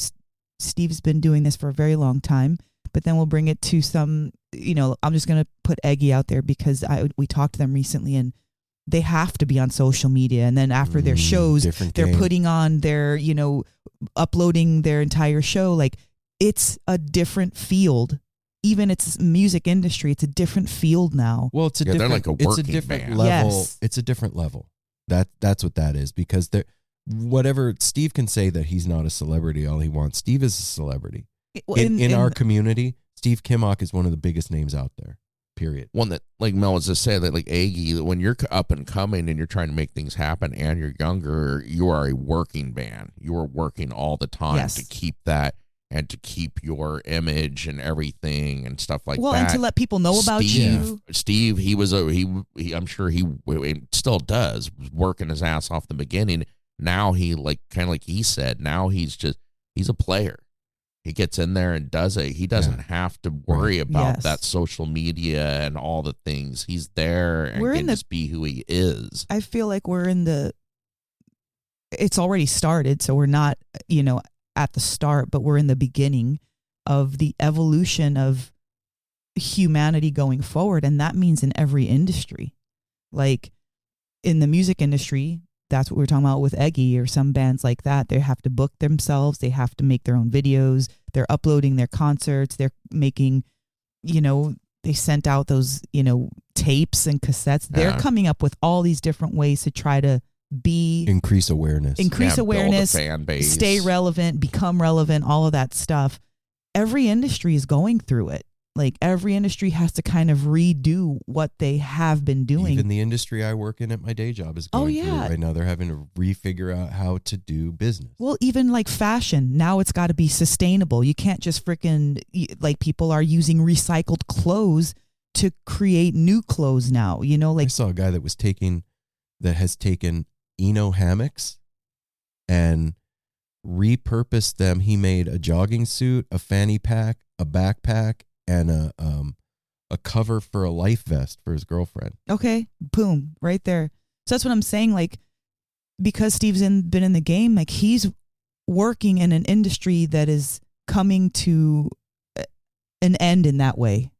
Steve's been doing this for a very long time, but then we'll bring it to some, you know, I'm just going to put Eggy out there because we talked to them recently and they have to be on social media. And then after their shows, they're putting on their, you know, uploading their entire show. Like, it's a different field. Even it's music industry, it's a different field now. Well, it's a different, like a working band. level. Yes. It's a different level. That's what that is, because whatever Steve can say that he's not a celebrity all he wants. Steve is a celebrity. In our community, Steve Kimock is one of the biggest names out there. Period. One that, like Mel was just saying, that like Aggie, when you're up and coming and you're trying to make things happen and you're younger, you are a working band. You are working all the time to keep that and to keep your image and everything and stuff like that. Well, and to let people know about you. Steve, he was I'm sure he still does, was working his ass off the beginning. Now he, like, kind of like he said, now he's a player. He gets in there and does it. He doesn't have to worry about that social media and all the things. He's there and can just be who he is. I feel like it's already started, so we're not, you know, at the start, but we're in the beginning of the evolution of humanity going forward. And that means in every industry. Like in the music industry, that's what we're talking about with Eggy or some bands like that. They have to book themselves. They have to make their own videos. They're uploading their concerts. They're making, you know, they sent out those, you know, tapes and cassettes. They're coming up with all these different ways to try to increase awareness, fan base, stay relevant, become relevant, all of that stuff. Every industry is going through it. Like every industry has to kind of redo what they have been doing. Even the industry I work in at my day job is going through it right now. They're having to refigure out how to do business. Well, even like fashion, now it's got to be sustainable. You can't just freaking, like, people are using recycled clothes to create new clothes now. You know, like I saw a guy that has taken Eno hammocks and repurposed them. He made a jogging suit, a fanny pack, a backpack, and a cover for a life vest for his girlfriend. Okay, boom, right there. So that's what I'm saying. Like, because Steve's been in the game, like he's working in an industry that is coming to an end in that way.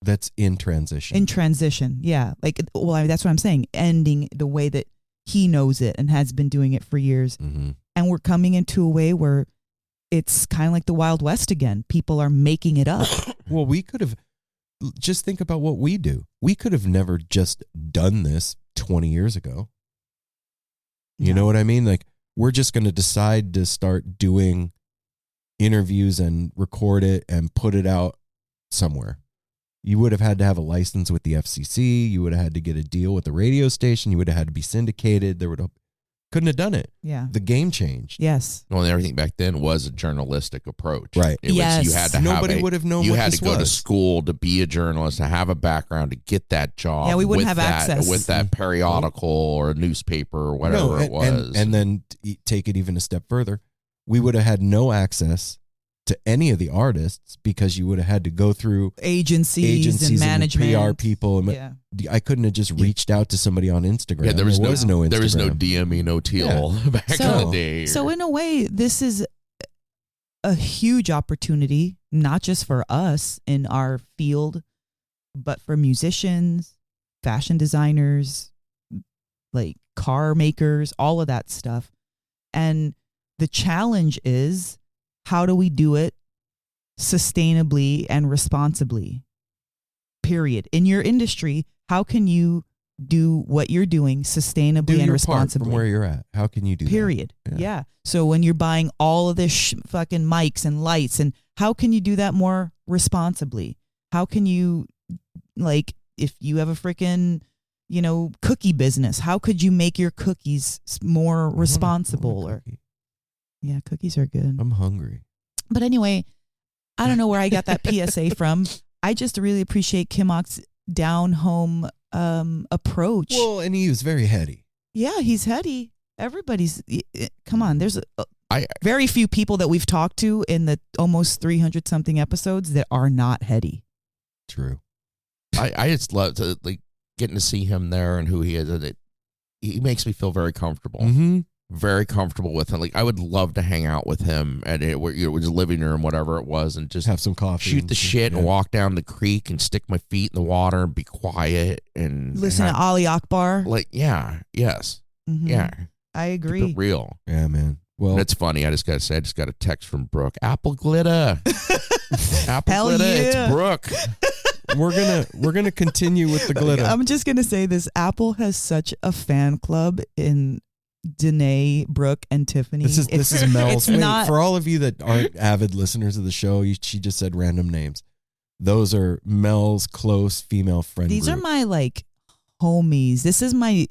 That's in transition. In transition, yeah. Like, well, that's what I'm saying. Ending the way that he knows it and has been doing it for years. Mm-hmm. And we're coming into a way where it's kind of like the Wild West again. People are making it up. Well, we could have, just think about what we do. We could have never just done this 20 years ago. You know what I mean? Like, we're just going to decide to start doing interviews and record it and put it out somewhere. You would have had to have a license with the FCC. You would have had to get a deal with the radio station. You would have had to be syndicated. Couldn't have done it. Yeah. The game changed. Yes. Well, and everything back then was a journalistic approach. Right. It was, you had to Nobody would have known you what had this to go to was. school to be a journalist, to have a background, to get that job. Yeah, we wouldn't with have access. With that periodical or a newspaper or whatever it was. And then take it even a step further. We would have had no access to any of the artists because you would have had to go through agencies and management, PR people. And I couldn't have just reached out to somebody on Instagram. Yeah, there was no Instagram. There was no DME, no teal back in the day. So in a way, this is a huge opportunity, not just for us in our field, but for musicians, fashion designers, like car makers, all of that stuff. And the challenge is, how do we do it sustainably and responsibly? Period. In your industry, how can you do what you're doing sustainably and responsibly? From where you're at, how can you do Period. that? Yeah. So when you're buying all of this fucking mics and lights, and how can you do that more responsibly? How can you, like, if you have a freaking, you know, cookie business, how could you make your cookies more responsible? Yeah, cookies are good. I'm hungry. But anyway, I don't know where I got that PSA from. I just really appreciate Kimock's down-home approach. Well, and he was very heady. Yeah, he's heady. Everybody's, come on, there's very few people that we've talked to in the almost 300 something episodes that are not heady. True. I just love to like getting to see him there and who he is. And he makes me feel very comfortable. Mm-hmm. Very comfortable with him. Like I would love to hang out with him at his living room, whatever it was, and just have some coffee, shoot the shit, and walk down the creek and stick my feet in the water and be quiet and listen to Ali Akbar. Like, yes, yeah, I agree. Keep it real, yeah, man. Well, and it's funny. I just got to say, I just got a text from Brooke. Apple glitter, apple Hell glitter. yeah. It's Brooke. we're gonna continue with the glitter. I'm just gonna say this: Apple has such a fan club in Danae, Brooke, and Tiffany. This is Mel's. It's not for all of you that aren't avid listeners of the show. She just said random names. Those are Mel's close female friend. These group. are my like homies. This is my.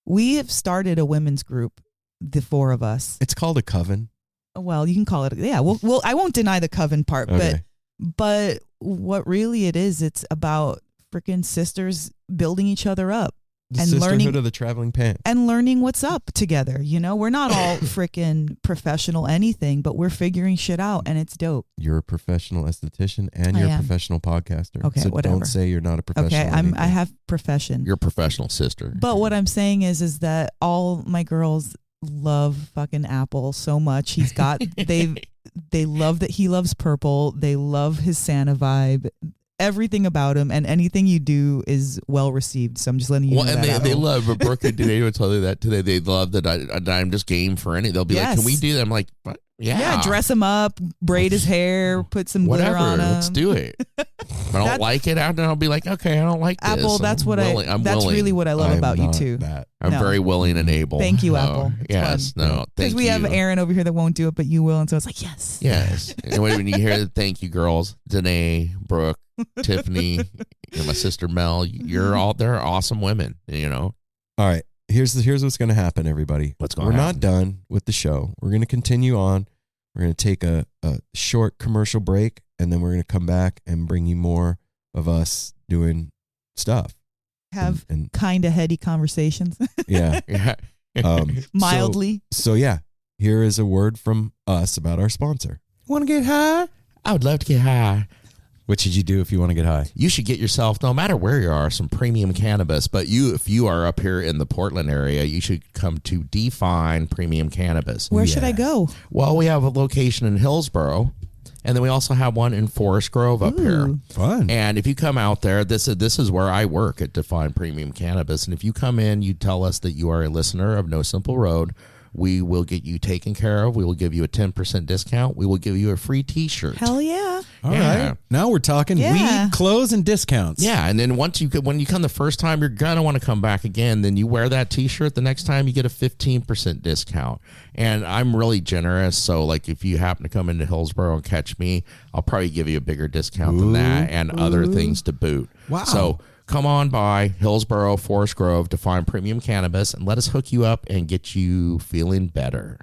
We have started a women's group, the four of us. It's called a coven. Well, you can call it. Yeah. Well, I won't deny the coven part, Okay. but what really it is, it's about freaking sisters building each other up. The and Sisterhood learning of the Traveling Pants. and learning what's up together. You know, we're not all freaking professional anything, but we're figuring shit out, and it's dope. You're a professional esthetician and I you're a am. professional podcaster. Okay, so whatever. don't say you're not a professional. Okay, anything. I have profession. Your professional sister. But what I'm saying is that all my girls love fucking Apple so much. He's got they love that he loves purple. They love his Santa vibe. Everything about him and anything you do is well received. So I'm just letting you know and that. they love, but Brooke and Danae would tell you that today. They love that I'm just game for any. They'll be like, can we do that? I'm like, what? Yeah. Dress him up, braid his hair, put some glitter Whatever, on him. let's do it. If I don't like it, I'll be like, okay, I don't like this. Apple, that's I'm what willing. I'm that's willing. really what I love I'm about you not too. that. I'm No. very willing and able. Thank you, So, Apple. It's yes, fun. no, thank Because we you. have Aaron over here that won't do it, but you will. And so it's like, yes. Yes. And when you hear the thank you girls, Danae, Brooke, Tiffany, my sister Mel, they're awesome women, you know. All right. Here's what's going to happen, everybody. What's gonna We're happen? not done with the show. We're going to continue on. We're going to take a short commercial break, and then we're going to come back and bring you more of us doing stuff. Have and kind of heady conversations. yeah. Yeah. Mildly. So yeah, here is a word from us about our sponsor. Want to get high? I would love to get high. What should you do if you want to get high? You should get yourself, no matter where you are, some premium cannabis. But if you are up here in the Portland area, you should come to Define Premium Cannabis. Where should I go? Well, we have a location in Hillsboro, and then we also have one in Forest Grove up here. Fun. And if you come out there, this is where I work at Define Premium Cannabis. And if you come in, you tell us that you are a listener of No Simple Road. We will get you taken care of. We will give you a 10% discount. We will give you a free T-shirt. Hell yeah. All Yeah. right. Now we're talking Yeah. weed, clothes, and discounts. Yeah, and then when you come the first time, you're gonna want to come back again. Then you wear that T-shirt. The next time, you get a 15% discount. And I'm really generous, so like if you happen to come into Hillsboro and catch me, I'll probably give you a bigger discount than that, and other things to boot. Wow. So come on by Hillsboro, Forest Grove to find Premium Cannabis, and let us hook you up and get you feeling better.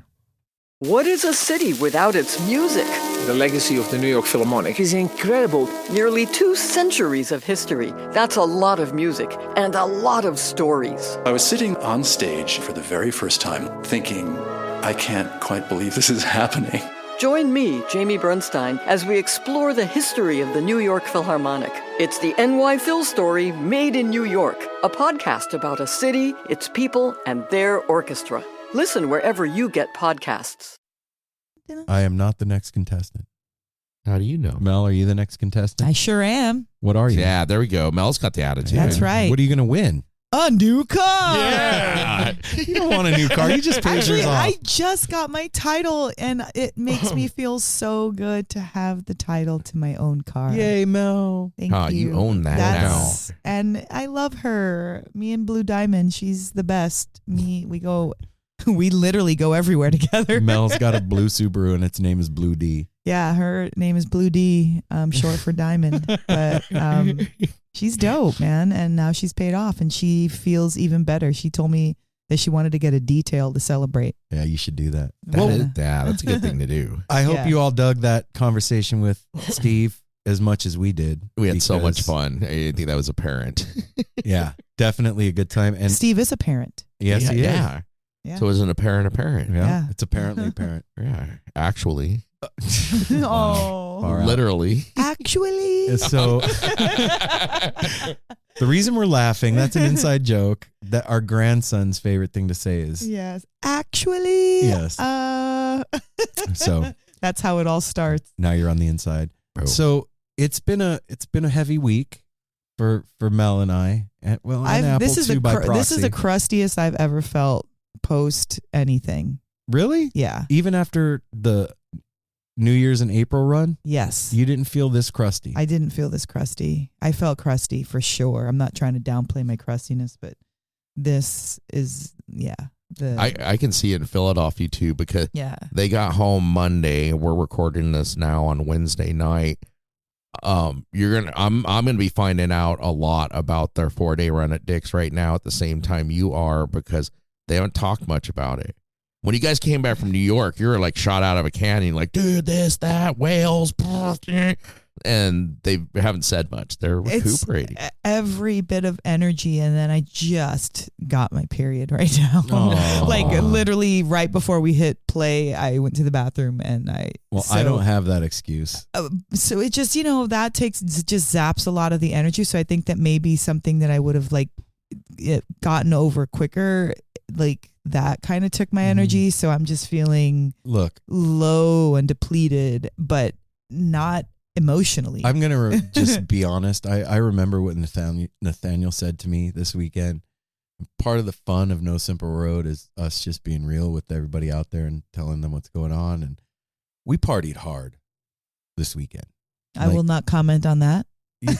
What is a city without its music? The legacy of the New York Philharmonic is incredible. Nearly 2 centuries of history. That's a lot of music and a lot of stories. I was sitting on stage for the very first time thinking, I can't quite believe this is happening. Join me, Jamie Bernstein, as we explore the history of the New York Philharmonic. It's the NY Phil story made in New York, a podcast about a city, its people, and their orchestra. Listen wherever you get podcasts. I am not the next contestant. How do you know? Mel, are you the next contestant? I sure am. What are you? Yeah, there we go. Mel's got the attitude. That's right. What are you going to win? A new car. Yeah. You don't want a new car. You just paid Actually, yours off. I just got my title, and it makes me feel so good to have the title to my own car. Yay, Mel. Thank You own that That's, and I love her. Me and Blue Diamond, she's the best. We literally go everywhere together. Mel's got a blue Subaru, and its name is Blue D. Yeah, her name is Blue D, short for Diamond. But she's dope, man. And now she's paid off, and she feels even better. She told me that she wanted to get a detail to celebrate. Yeah, you should do that. That's a good thing to do. I hope Yeah. you all dug that conversation with Steve as much as we did. We had so much because- fun. I think that was apparent. Yeah, definitely a good time. And Steve is a parent. yes, he is. Yeah. Yeah. So isn't a parent? Yeah. It's apparently apparent. Yeah. Actually. Oh. Far out. Literally. Actually. So the reason we're laughing, that's an inside joke, that our grandson's favorite thing to say is Yes. Actually. Yes. So that's how it all starts. now you're on the inside. Bro. So it's been a heavy week for Mel and I. And, well, and Apple this is too, by proxy. this is the crustiest I've ever felt post anything. Really? Yeah. Even after the New Year's and April run, Yes. you didn't feel this crusty. I didn't feel this crusty. I felt crusty for sure. I'm not trying to downplay my crustiness, but this is, I can see it in Philadelphia too, because they got home Monday. We're recording this now on Wednesday night. I'm gonna be finding out a lot about their 4-day run at Dick's right now at the same time you are, because they haven't talked much about it. When you guys came back from New York, you were like shot out of a cannon, like, dude, this, that, whales, and they haven't said much. They're recuperating. It's every bit of energy, and then I just got my period right now. Like literally right before we hit play, I went to the bathroom and I don't have that excuse. So it just, that just zaps a lot of the energy. So I think that maybe something that I would have gotten over quicker, like that kind of took my energy. So I'm just feeling low and depleted, but not emotionally. I'm going to just be honest. I remember what Nathaniel said to me this weekend. Part of the fun of No Simple Road is us just being real with everybody out there and telling them what's going on. And we partied hard this weekend. I will not comment on that.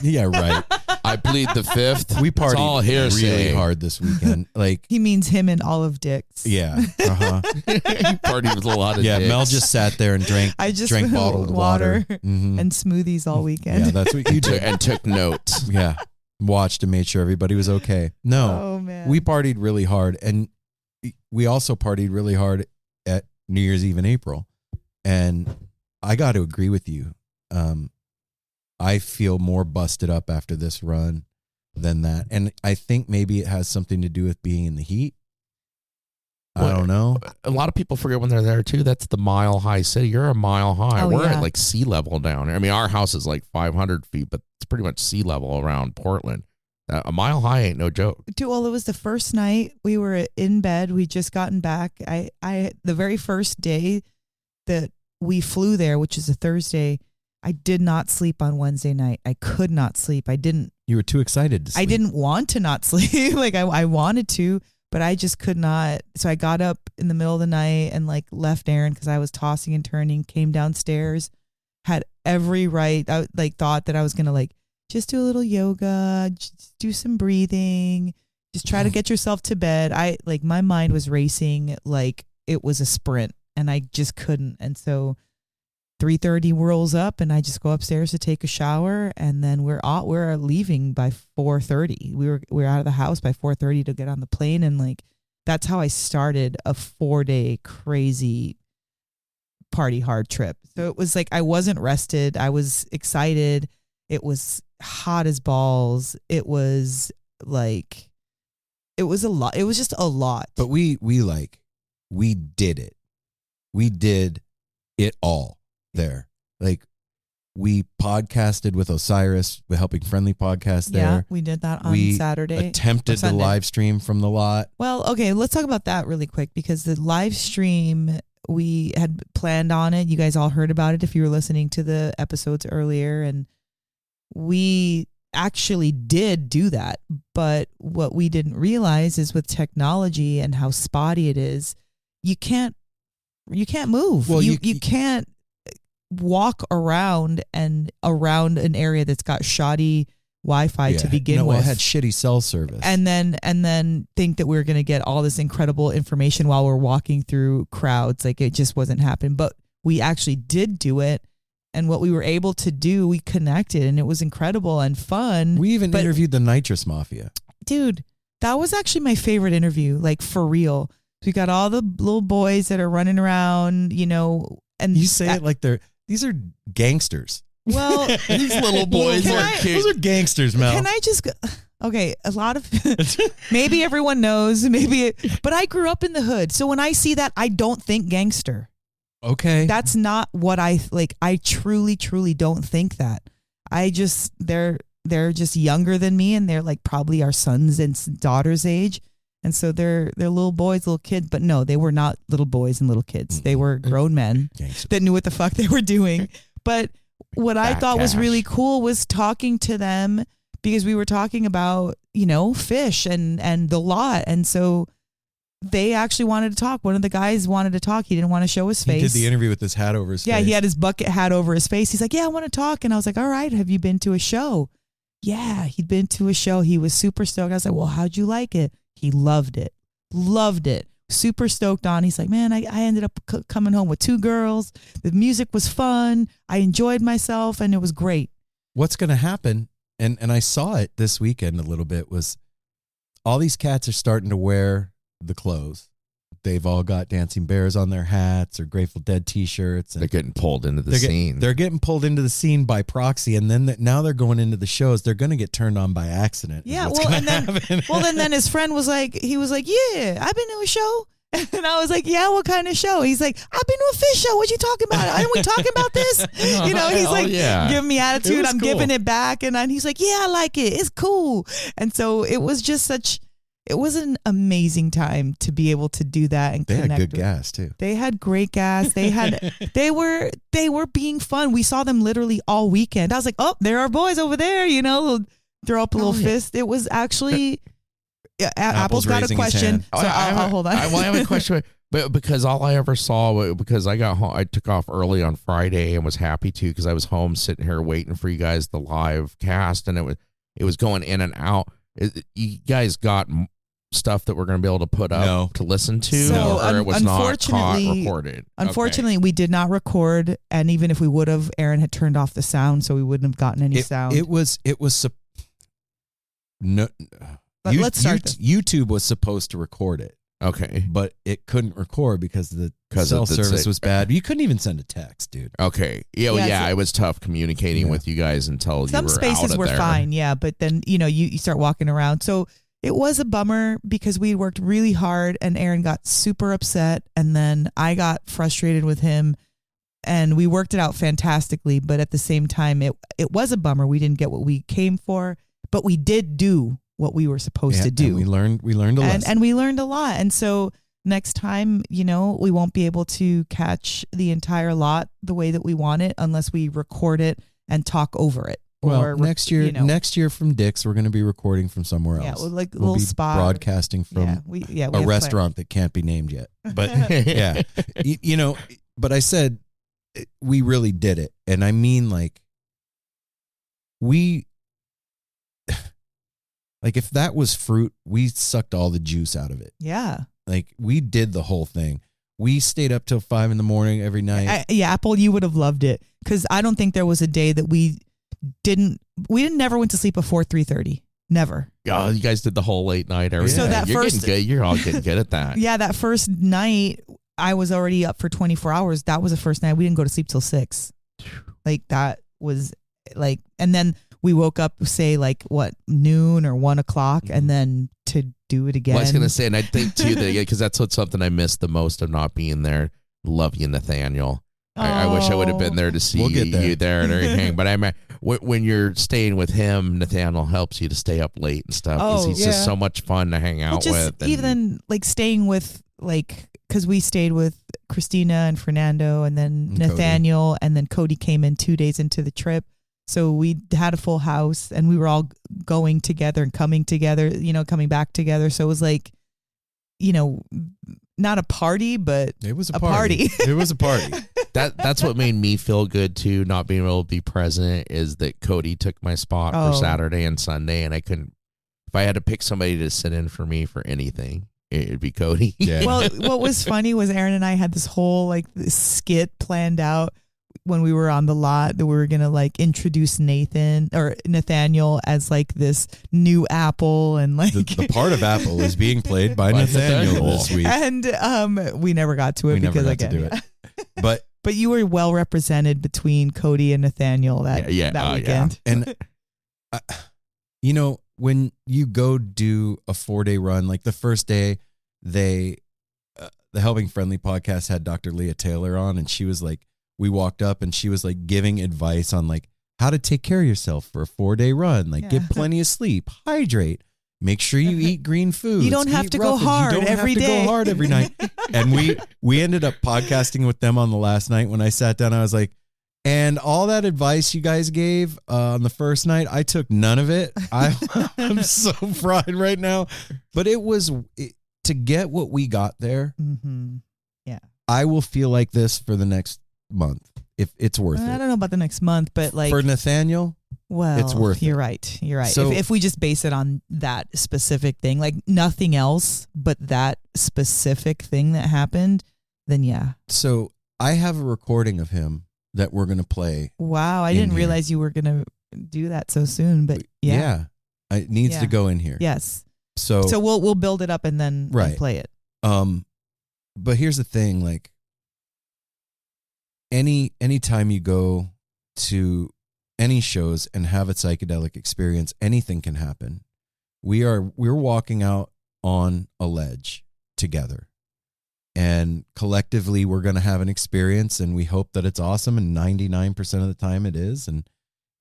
Yeah, right. I plead the fifth. We partied all really hard this weekend. Like he means him and all of Dick's. Yeah. Uh-huh. He partied with a lot of Dicks. Mel just sat there and drank bottled water and smoothies all weekend. Yeah, that's what you did. And took notes. Yeah. Watched and made sure everybody was okay. No. Oh, man. We partied really hard, and we also partied really hard at New Year's Eve in April. And I got to agree with you. I feel more busted up after this run than that. And I think maybe it has something to do with being in the heat. I don't know. A lot of people forget when they're there too. That's the Mile High city. You're a mile high. Oh, We're at like sea level down there. I mean, our house is like 500 feet, but it's pretty much sea level around Portland. A mile high ain't no joke. Well, it was the first night we were in bed. We just gotten back. The very first day that we flew there, which is a Thursday, I did not sleep on Wednesday night. I could not sleep. You were too excited to sleep. I didn't want to not sleep. Like I wanted to, but I just could not. So I got up in the middle of the night and left Aaron because I was tossing and turning, came downstairs, had every right. I thought that I was going to just do a little yoga, just do some breathing, just try to get yourself to bed. My mind was racing like it was a sprint and I just couldn't. And so 3:30 rolls up and I just go upstairs to take a shower, and then we're leaving by 4:30. We were out of the house by 4:30 to get on the plane, and that's how I started a 4-day crazy party hard trip. So it was I wasn't rested. I was excited. It was hot as balls. It was it was a lot. It was just a lot. But we did it. We did it all. There, we podcasted with Osiris, with Helping Friendly podcast there. Yeah, we did that on Saturday. Attempted the live stream from the lot. Well, okay, let's talk about that really quick, because the live stream, we had planned on it. You guys all heard about it if you were listening to the episodes earlier, and we actually did do that. But what we didn't realize is with technology and how spotty it is, you can't move. Well, you can't walk around an area that's got shoddy Wi-Fi to begin with. It had shitty cell service, and then think that we're going to get all this incredible information while we're walking through crowds. It just wasn't happening. But we actually did do it, and what we were able to do, we connected, and it was incredible and fun. We even interviewed the Nitrous Mafia. Dude, that was actually my favorite interview, for real. We got all the little boys that are running around, and you say it like these are gangsters. Well, these little boys are kids. Those are gangsters, Mel. Can I just go? Okay, a lot of maybe everyone knows, but I grew up in the hood. So when I see that, I don't think gangster. Okay. That's not what I like. I truly don't think that. They're just younger than me, and they're like probably our sons and daughters' age. And so they're little boys, little kids, but no, they were not little boys and little kids. They were grown men that knew what the fuck they were doing. But what I thought was really cool was talking to them, because we were talking about, fish and the lot. And so they actually wanted to talk. One of the guys wanted to talk. He didn't want to show his face. He did the interview with his hat over his face. Yeah, he had his bucket hat over his face. He's like, yeah, I want to talk. And I was like, all right, have you been to a show? Yeah, he'd been to a show. He was super stoked. I was like, well, how'd you like it? He loved it. Super stoked on. He's like, man, I ended up coming home with 2 girls. The music was fun. I enjoyed myself, and it was great. What's going to happen, and I saw it this weekend a little bit, was all these cats are starting to wear the clothes. They've all got Dancing Bears on their hats or Grateful Dead T-shirts. And they're getting pulled into the scene. They're getting pulled into the scene by proxy, and then now they're going into the shows. They're going to get turned on by accident. Yeah, and then his friend was like, yeah, I've been to a show. And I was like, yeah, what kind of show? He's like, I've been to a fish show. What you talking about? Aren't we talking about this? He's like, giving me attitude. I'm giving it back. And then he's like, yeah, I like it. It's cool. And so it was just it was an amazing time to be able to do that and they connect. They had good gas too. They had great gas. They were being fun. We saw them literally all weekend. I was like, oh, there are boys over there, throw up a little fist. It was actually, Apple's got a question. So I'll hold on. I have a question, but because all I ever saw, because I got home, I took off early on Friday and was happy to, because I was home sitting here waiting for you guys, the live cast, and it was going in and out. You guys got stuff that we're going to be able to put up to listen to, or it was not recorded? Unfortunately, we did not record, and even if we would have, Aaron had turned off the sound, so we wouldn't have gotten any sound. Let's start YouTube was supposed to record it. Okay. But it couldn't record because the cell service was bad. You couldn't even send a text, dude. Okay. Yeah, it was tough communicating with you guys until some you were spaces out of were there. fine, yeah, but then you start walking around. So it was a bummer because we worked really hard, and Aaron got super upset, and then I got frustrated with him, and we worked it out fantastically. But at the same time, it was a bummer. We didn't get what we came for, but we did do what we were supposed to do. And we learned a lesson. And we learned a lot. And so next time, we won't be able to catch the entire lot the way that we want it unless we record it and talk over it. Well, next year from Dick's, we're going to be recording from somewhere else. Yeah, like a little spot. Broadcasting from a restaurant that can't be named yet. But yeah, but I said we really did it. And I mean, like if that was fruit, we sucked all the juice out of it. Yeah. Like we did the whole thing. We stayed up till 5 a.m. every night. Apple, you would have loved it. Cause I don't think there was a day that we never went to sleep before 3:30. Never. Oh, you guys did the whole late night. So that you're all getting good at that. Yeah. That first night I was already up for 24 hours. That was the first night we didn't go to sleep till 6. Like that was like, and then we woke up, say noon or 1 o'clock, and then to do it again. Well, I was going to say, and I think too, that because that's something I missed the most of not being there. Love you, Nathaniel. I wish I would have been there to see you there and everything. But when you're staying with him, Nathaniel helps you to stay up late and stuff. Because he's just so much fun to hang out with. Even staying with because we stayed with Christina and Fernando, and then Nathaniel, Cody. And then Cody came in 2 days into the trip. So we had a full house, and we were all going together and coming together, coming back together. So it was not a party, but it was a party. It was a party. That's what made me feel good too, not being able to be present, is that Cody took my spot for Saturday and Sunday, and I couldn't. If I had to pick somebody to sit in for me for anything, it'd be Cody. Yeah. Well, what was funny was Aaron and I had this whole this skit planned out when we were on the lot that we were gonna introduce Nathaniel as this new Apple, and the part of Apple is being played by Nathaniel this week, and we never got to it because I do it. But you were well represented between Cody and Nathaniel that weekend. And when you go do a 4-day run, like the first day, the Helping Friendly podcast had Dr. Leah Taylor on, and she was like, we walked up and she was like giving advice on like how to take care of yourself for a 4-day run, like get plenty of sleep, hydrate, make sure you eat green foods. You don't have to go hard every day. You don't have to go hard every night. And we ended up podcasting with them on the last night. When I sat down, I was like, and all that advice you guys gave on the first night, I took none of it. I'm so fried right now. But to get what we got there. Mm-hmm. Yeah. I will feel like this for the next month if it's worth it. I don't know about the next month, but like for Nathaniel, well, it's worth it. You're right. You're right. So, if we just base it on that specific thing, like nothing else but that specific thing that happened, then yeah. So I have a recording of him that we're going to play. Wow. I didn't realize you were going to do that so soon, but yeah. It needs to go in here. Yes. So we'll build it up and then and play it. But here's the thing, like anytime you go to any shows and have a psychedelic experience, anything can happen. We're walking out on a ledge together. And collectively, we're going to have an experience, and we hope that it's awesome. And 99% of the time it is, and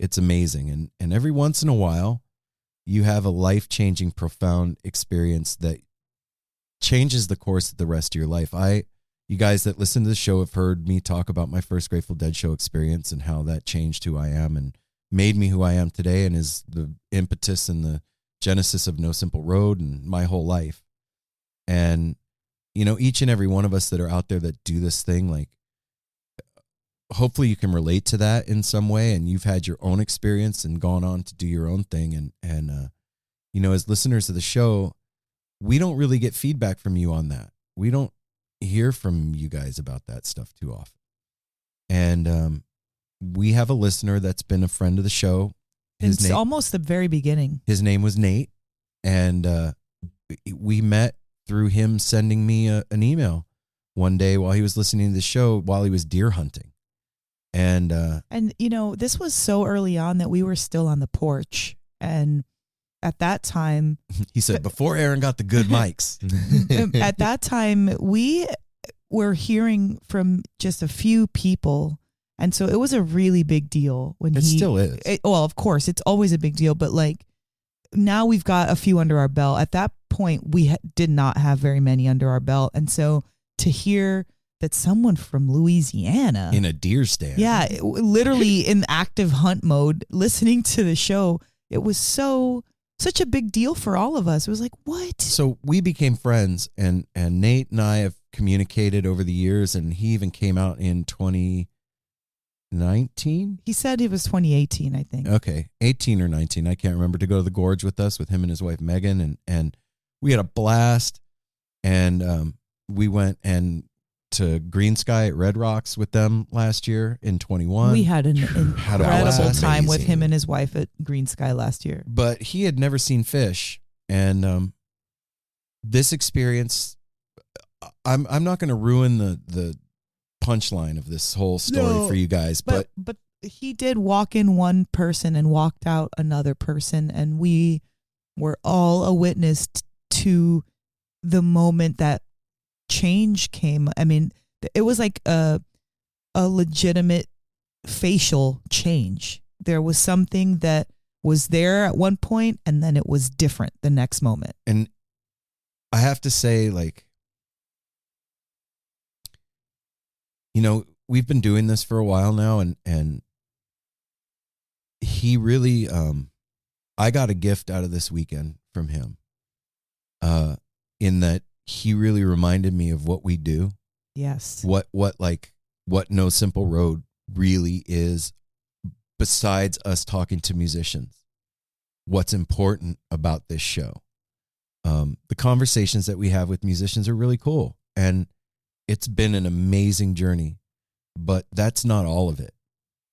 it's amazing. And every once in a while, you have a life-changing, profound experience that changes the course of the rest of your life. You guys that listen to the show have heard me talk about my first Grateful Dead show experience and how that changed who I am and made me who I am today, and is the impetus and the genesis of No Simple Road and my whole life. And you know, each and every one of us that are out there that do this thing, like, hopefully you can relate to that in some way, and you've had your own experience and gone on to do your own thing. And you know, as listeners of the show, we don't really get feedback from you on that. We don't hear from you guys about that stuff too often. And we have a listener that's been a friend of the show. It's almost the very beginning. His name was Nate, and we met through him sending me an email one day while he was listening to the show while he was deer hunting. And you know, this was so early on that we were still on the porch. And at that time, he said, before Aaron got the good mics, at that time, we were hearing from just a few people. And so it was a really big deal when it still is. Well, of course, it's always a big deal. But like now we've got a few under our belt. At that point, we did not have very many under our belt. And so to hear that someone from Louisiana in a deer stand, literally in active hunt mode, listening to the show, it was such a big deal for all of us. It was like, what? So we became friends, and Nate and I have communicated over the years, and he even came out in 2019. He said it was 2018, I think. Okay, 18 or 19, I can't remember, to go to the Gorge with us, with him and his wife Megan, and we had a blast. And we went to Green Sky at Red Rocks with them last year in 21. We had an incredible time with him and his wife at Green Sky last year. But he had never seen Fish, and this experience, I'm not going to ruin the punchline of this whole story for you guys, but he did walk in one person and walked out another person, and we were all a witness to the moment that change came. I mean, it was like a legitimate facial change. There was something that was there at one point, and then it was different the next moment. And I have to say, like, you know, we've been doing this for a while now, and he really, I got a gift out of this weekend from him, in that he really reminded me of what we do. Yes. What No Simple Road really is, besides us talking to musicians. What's important about this show. The conversations that we have with musicians are really cool, and it's been an amazing journey, but that's not all of it.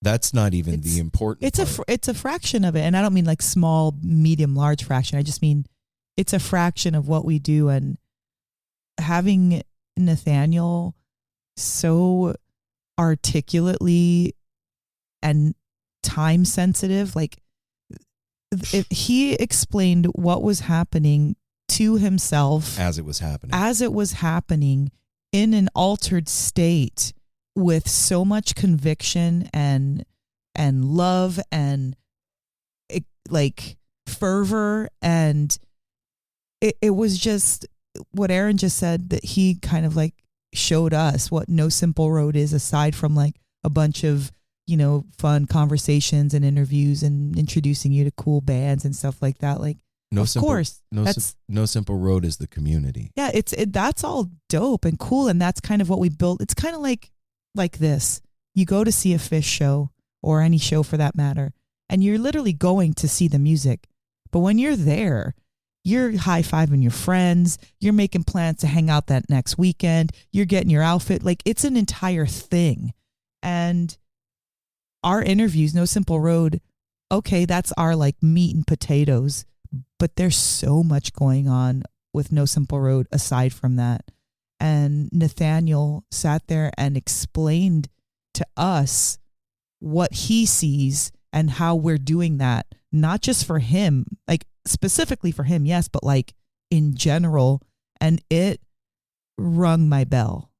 That's not even the important part. It's a fraction of it. And I don't mean like small, medium, large fraction. I just mean it's a fraction of what we do. And having Nathaniel so articulately and time sensitive, like he explained what was happening to himself as it was happening in an altered state with so much conviction and love and like fervor. And it was just what Aaron just said, that he kind of like showed us what No Simple Road is, aside from like a bunch of, you know, fun conversations and interviews and introducing you to cool bands and stuff like that. Like, No Simple Road is the community. Yeah, that's all dope and cool, and that's kind of what we built. It's kind of like this. You go to see a Fish show, or any show for that matter, and you're literally going to see the music. But when you're there, you're high-fiving your friends, you're making plans to hang out that next weekend, you're getting your outfit. Like, it's an entire thing. And our interviews, No Simple Road, okay, that's our like meat and potatoes. But there's so much going on with No Simple Road aside from that. And Nathaniel sat there and explained to us what he sees and how we're doing that, not just for him, like specifically for him, yes, but like in general. And it rung my bell.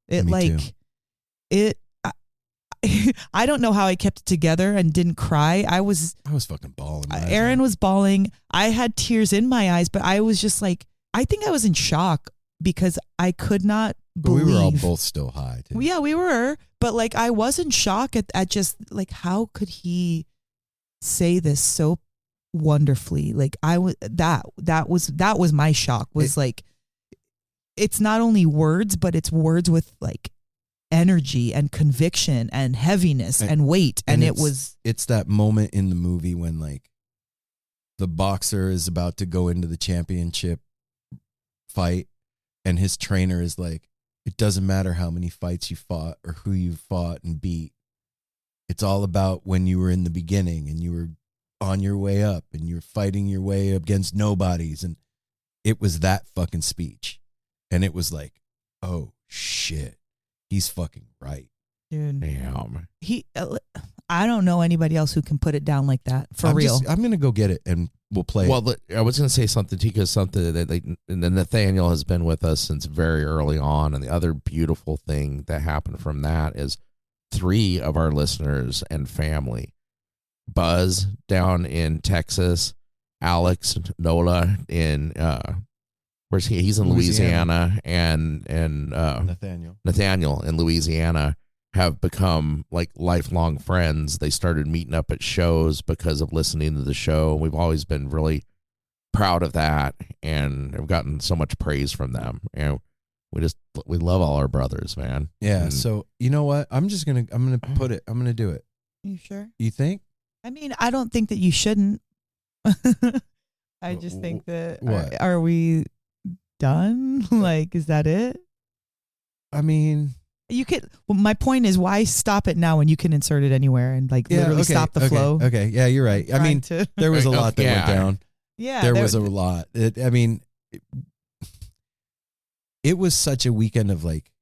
I don't know how I kept it together and didn't cry. I was fucking bawling. Aaron was bawling. I had tears in my eyes, but I was just like, I think I was in shock because I could not believe. We were all both still high too. Yeah, we were. But like, I was in shock at just like, how could he say this so wonderfully? Like that was my shock, was like, it's not only words, but it's words with like energy and conviction and heaviness and weight. And it's that moment in the movie when like the boxer is about to go into the championship fight and his trainer is like, it doesn't matter how many fights you fought or who you fought and beat. It's all about when you were in the beginning and you were on your way up and you're fighting your way against nobodies. And it was that fucking speech. And it was like, oh shit. He's fucking right. Dude. Damn. I don't know anybody else who can put it down like that, for real. I'm going to go get it and we'll play it. I was going to say something to you, because something that Nathaniel has been with us since very early on. And the other beautiful thing that happened from that is 3 of our listeners and family, Buzz down in Texas, Alex Nola in, where's he? He's in Louisiana, and Nathaniel in Louisiana have become like lifelong friends. They started meeting up at shows because of listening to the show. We've always been really proud of that, and have gotten so much praise from them. And we love all our brothers, man. Yeah. So you know what? I'm gonna do it. You sure? You think? I mean, I don't think that you shouldn't. I just think that are we done? Like, is that it? I mean, you could. Well, my point is, why stop it now when you can insert it anywhere and like literally stop the flow? Okay, yeah, you're right. I mean, there was a lot that went down. Yeah, there was a lot. It was such a weekend of like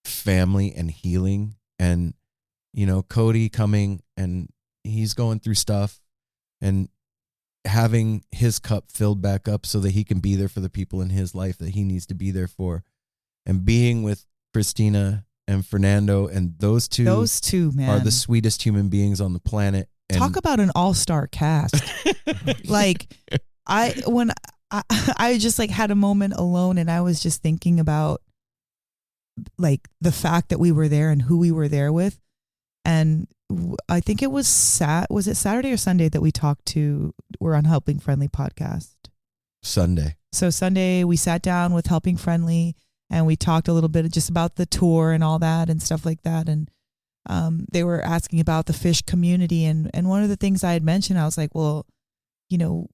family and healing, and you know, Cody coming and he's going through stuff, and having his cup filled back up so that he can be there for the people in his life that he needs to be there for, and being with Christina and Fernando, and those two man are the sweetest human beings on the planet. And talk about an all-star cast. Like I just like had a moment alone, and I was just thinking about like the fact that we were there and who we were there with. And I think it was was it Saturday or Sunday that we talked to, we're on Helping Friendly podcast. Sunday. So Sunday we sat down with Helping Friendly and we talked a little bit just about the tour and all that and stuff like that. And they were asking about the Fish community. And one of the things I had mentioned, I was like, well, you know,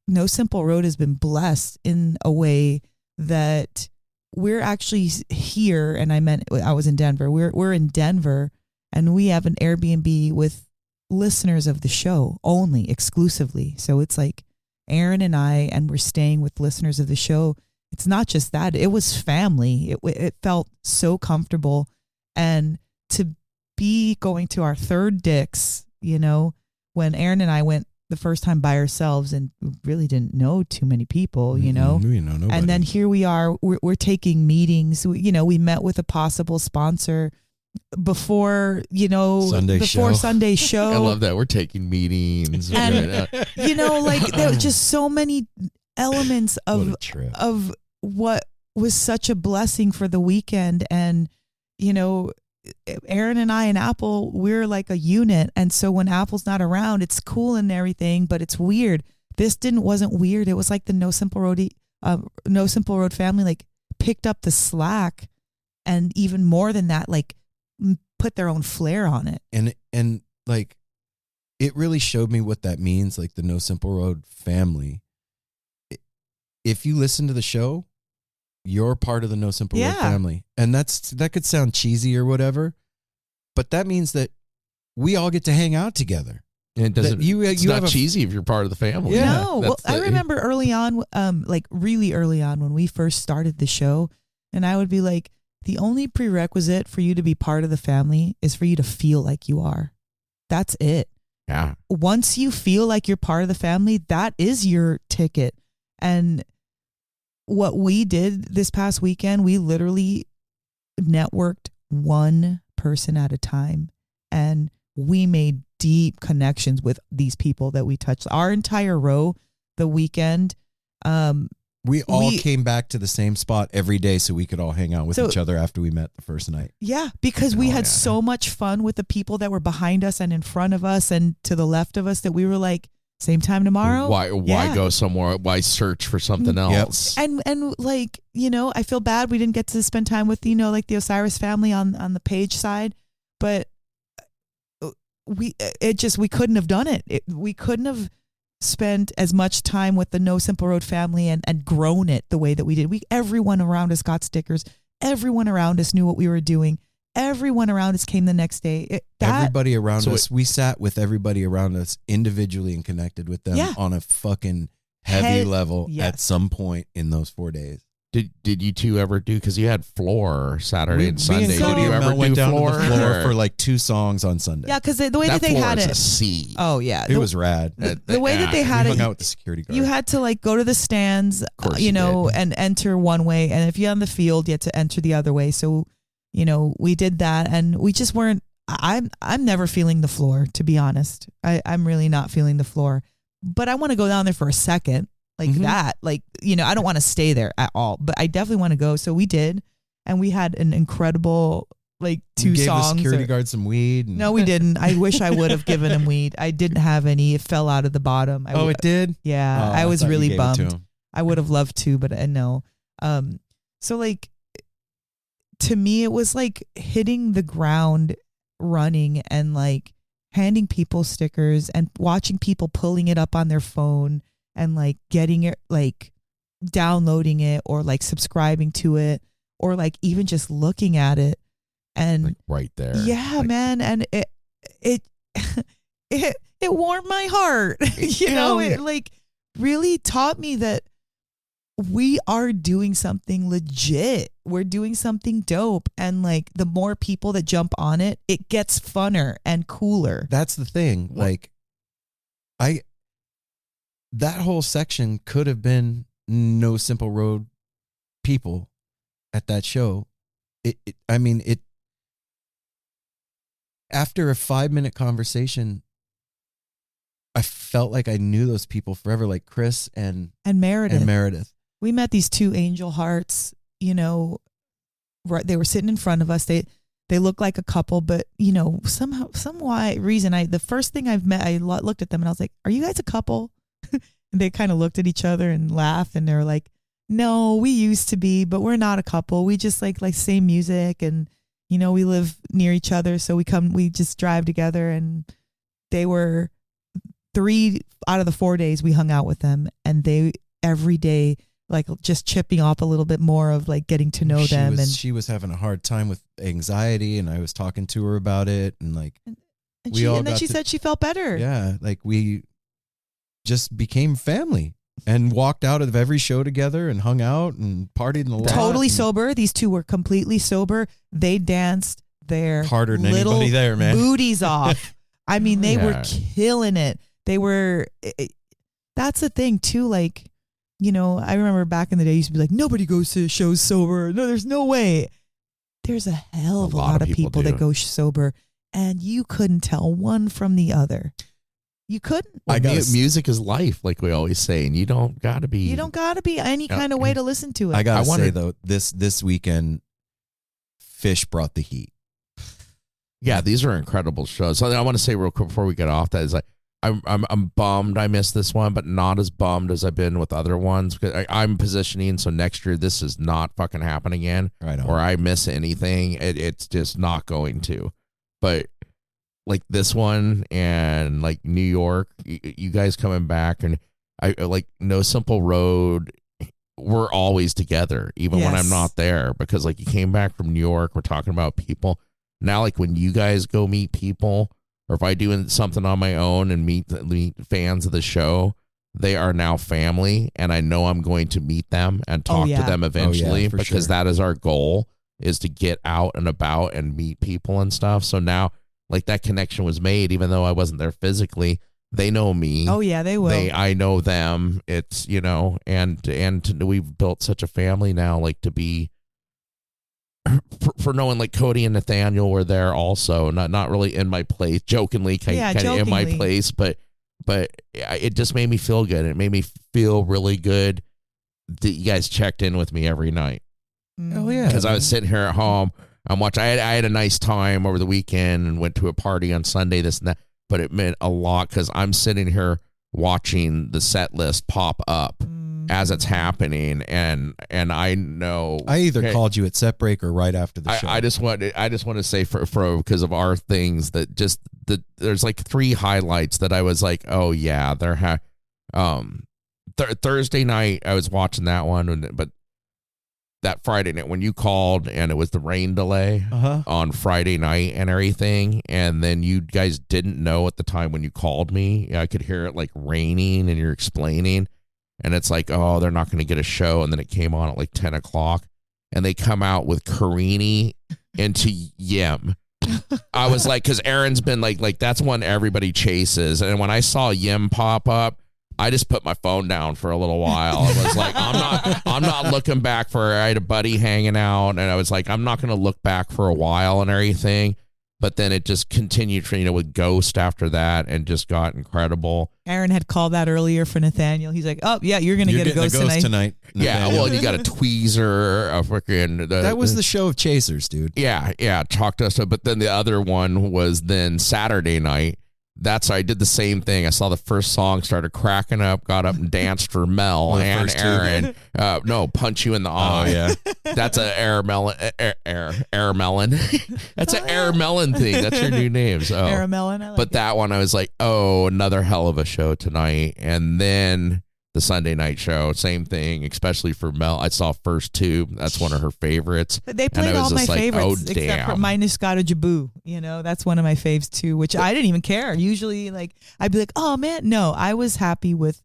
No Simple Road has been blessed in a way that we're actually here. And I was in Denver. We're in Denver. And we have an Airbnb with listeners of the show only, exclusively. So it's like Aaron and I, and we're staying with listeners of the show. It's not just that. It was family. It felt so comfortable. And to be going to our third Dick's, you know, when Aaron and I went the first time by ourselves and really didn't know too many people, you know. We know nobody. And then here we are. We're taking meetings. We met with a possible sponsor before, Sunday show. I love that we're taking meetings. And, there were just so many elements of what was such a blessing for the weekend. And, Aaron and I and Apple, we're like a unit. And so when Apple's not around, it's cool and everything, but it's weird. This wasn't weird. It was like the No Simple Road family, like picked up the slack, and even more than that, like put their own flair on it. And like, it really showed me what that means. Like the No Simple Road family. If you listen to the show, you're part of the No Simple Road family. And that could sound cheesy or whatever, but that means that we all get to hang out together. And it doesn't, it's not cheesy if you're part of the family. Yeah. No, well, I remember early on, like really early on when we first started the show, and I would be like, the only prerequisite for you to be part of the family is for you to feel like you are. That's it. Yeah. Once you feel like you're part of the family, that is your ticket. And what we did this past weekend, we literally networked one person at a time, and we made deep connections with these people that we touched. Our entire row, the weekend, we came back to the same spot every day so we could all hang out with each other after we met the first night. Yeah, because we had so much fun with the people that were behind us and in front of us and to the left of us that we were like, same time tomorrow. Why go somewhere? Why search for something else? And like, I feel bad we didn't get to spend time with, like the Osiris family on the Page side, but we couldn't have done it. We couldn't have spent as much time with the No Simple Road family and grown it the way that we did. Everyone around us got stickers. Everyone around us knew what we were doing. Everyone around us came the next day. Everybody around us, we sat with everybody around us individually and connected with them on a fucking heavy level at some point in those 4 days. Did you two ever do, because you had floor Saturday and Sunday? Did you ever went do down floor? To the floor for like 2 songs on Sunday. Yeah, because the way that they floor had is it. a C. Oh, yeah. It was rad. The way that they had we it. hung out with the security guard. You had to like go to the stands, and enter one way. And if you're on the field, you had to enter the other way. So, we did that, and we just weren't. I'm never feeling the floor, to be honest. I'm really not feeling the floor, but I want to go down there for a second. Like that, like, I don't want to stay there at all, but I definitely want to go. So we did, and we had an incredible, like, 2 gave songs. The security guard some weed. No, we didn't. I wish I would have given him weed. I didn't have any. It fell out of the bottom. It did? Yeah, I was really bummed. I would have loved to, but no. So like, to me, it was like hitting the ground running and like handing people stickers and watching people pulling it up on their phone and like getting it, like downloading it or like subscribing to it or like even just looking at it. And like right there. Yeah, like, man. And it warmed my heart. It like really taught me that we are doing something legit. We're doing something dope. And like the more people that jump on it, it gets funner and cooler. That's the thing. Like that whole section could have been No Simple Road people at that show. After a 5-minute conversation, I felt like I knew those people forever, like Chris and Meredith. We met these 2 angel hearts, right, they were sitting in front of us. They look like a couple, but somehow, some reason, the first thing I've met, I looked at them and I was like, "Are you guys a couple?" And they kind of looked at each other and laughed, and they're like, "No, we used to be, but we're not a couple. We just like same music, and we live near each other, so we just drive together." And they were 3 out of the 4 days we hung out with them, and they every day like just chipping off a little bit more of like getting to know them. And she was having a hard time with anxiety, and I was talking to her about it, and like then she said she felt better. Yeah, like we just became family and walked out of every show together and hung out and partied in the lot. Totally sober. These 2 were completely sober. They danced their harder than little anybody there, man. booties off. I mean, they were killing it. They were, that's the thing too. Like, you know, I remember back in the day, used to be like, nobody goes to shows sober. No, there's no way. There's a hell of a lot of people that go sober, and you couldn't tell one from the other. You couldn't. Well, music is life, like we always say, and you don't got to be. You don't got to be any kind of way to listen to it. I gotta say though, this weekend, Fish brought the heat. Yeah, these are incredible shows. So I want to say real quick before we get off that is like I'm bummed I missed this one, but not as bummed as I've been with other ones because I'm positioning. So next year this is not fucking happen again. Right on. Or I miss anything, it's just not going to. But like this one and like New York, you guys coming back, and I like No Simple Road. We're always together, even when I'm not there, because like you came back from New York. We're talking about people now. Like when you guys go meet people, or if I do something on my own and meet fans of the show, they are now family, and I know I'm going to meet them and talk to them eventually because that is our goal, is to get out and about and meet people and stuff. So now, like that connection was made, even though I wasn't there physically. They know me. Oh yeah, they will. I know them. It's, you know, and we've built such a family now, like to be for knowing like Cody and Nathaniel were there also, not really in my place, jokingly kind of in my place, but it just made me feel good. It made me feel really good that you guys checked in with me every night. Oh yeah, because I was sitting here at home. I'm watching. I had a nice time over the weekend and went to a party on Sunday, this and that. But it meant a lot because I'm sitting here watching the set list pop up as it's happening, and I know I either called you at set break or right after the show. I just want to say for because of our things that just there's like 3 highlights that I was like, oh yeah, Thursday night I was watching that one, but that Friday night when you called and it was the rain delay on Friday night and everything, and then you guys didn't know at the time when you called me, I could hear it like raining and you're explaining, and it's like, oh, they're not going to get a show, and then it came on at like 10 o'clock and they come out with Carini into Yim. I was like, because Aaron's been like that's one everybody chases, and when I saw Yim pop up, I just put my phone down for a little while. I was like, I'm not looking back for. I had a buddy hanging out, and I was like, I'm not going to look back for a while and everything. But then it just continued, with Ghost after that, and just got incredible. Aaron had called that earlier for Nathaniel. He's like, oh yeah, you're going to get a Ghost tonight. Yeah, well, you got a tweezer, a freaking. That was the show of chasers, dude. Yeah, talk to us. But then the other one was then Saturday night. I did the same thing. I saw the first song, started cracking up, got up and danced for Mel and Aaron. Punch you in the eye. Oh, yeah. That's an Air Melon. That's an Air Melon thing. That's your new name. So. Air Melon. I like but that one, I was like, oh, another hell of a show tonight. And then the Sunday night show, same thing, especially for Mel. I saw First Tube. That's one of her favorites. They played all my favorites, except for minus Scotto Jaboo. You know, that's one of my faves too, which I didn't even care. Usually, like, I'd be like, oh man, no, I was happy with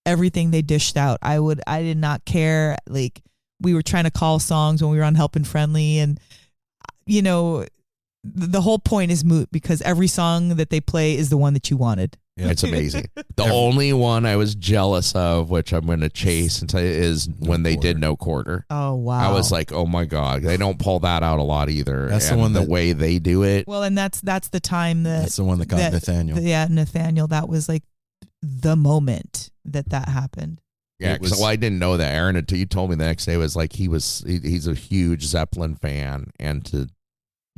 everything they dished out. I did not care. Like, we were trying to call songs when we were on Helpin' Friendly, and you know, the whole point is moot because every song that they play is the one that you wanted. Yeah. It's amazing. The only one I was jealous of, which I'm going to chase and tell you, is when they did No Quarter. Oh, wow. I was like, oh my God. They don't pull that out a lot either. That's the one the way they do it. Well, and that's the time that's the one that got Nathaniel. Nathaniel. That was like the moment that happened. Yeah, because I didn't know that, Aaron, until you told me the next day. It was like he's a huge Zeppelin fan, and to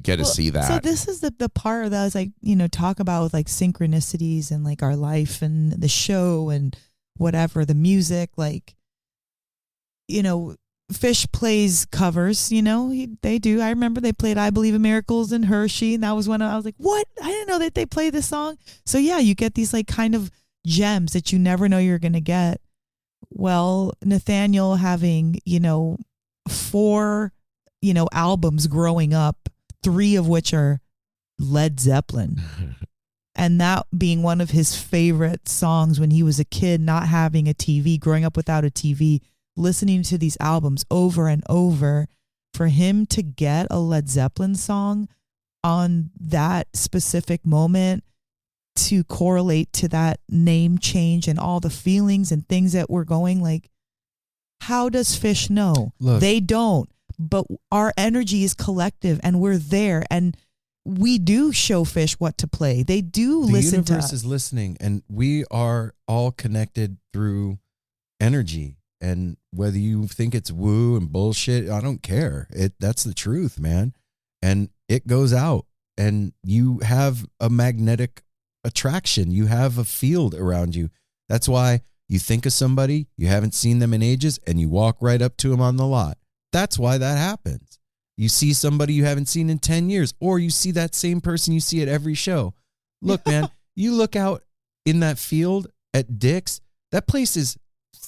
get to see that. So this is the part that I was like, talk about with like synchronicities and like our life and the show and whatever, the music, like, Fish plays covers, they do. I remember they played I Believe in Miracles and Hershey, and that was when I was like, what? I didn't know that they play this song. So yeah, you get these like kind of gems that you never know you're going to get. Well, Nathaniel having, 4, albums growing up, 3 of which are Led Zeppelin. And that being one of his favorite songs when he was a kid, not having a TV, growing up without a TV, listening to these albums over and over, for him to get a Led Zeppelin song on that specific moment, to correlate to that name change and all the feelings and things that we're going, like, how does Fish know? Look. They don't, but our energy is collective and we're there, and we do show Fish what to play. They do listen to us. The universe is listening, and we are all connected through energy. And whether you think it's woo and bullshit, I don't care. That's the truth, man. And it goes out, and you have a magnetic attraction. You have a field around you. That's why you think of somebody, you haven't seen them in ages, and you walk right up to them on the lot. That's why that happens. You see somebody you haven't seen in 10 years, or you see that same person you see at every show. Look, man, you look out in that field at Dick's, that place is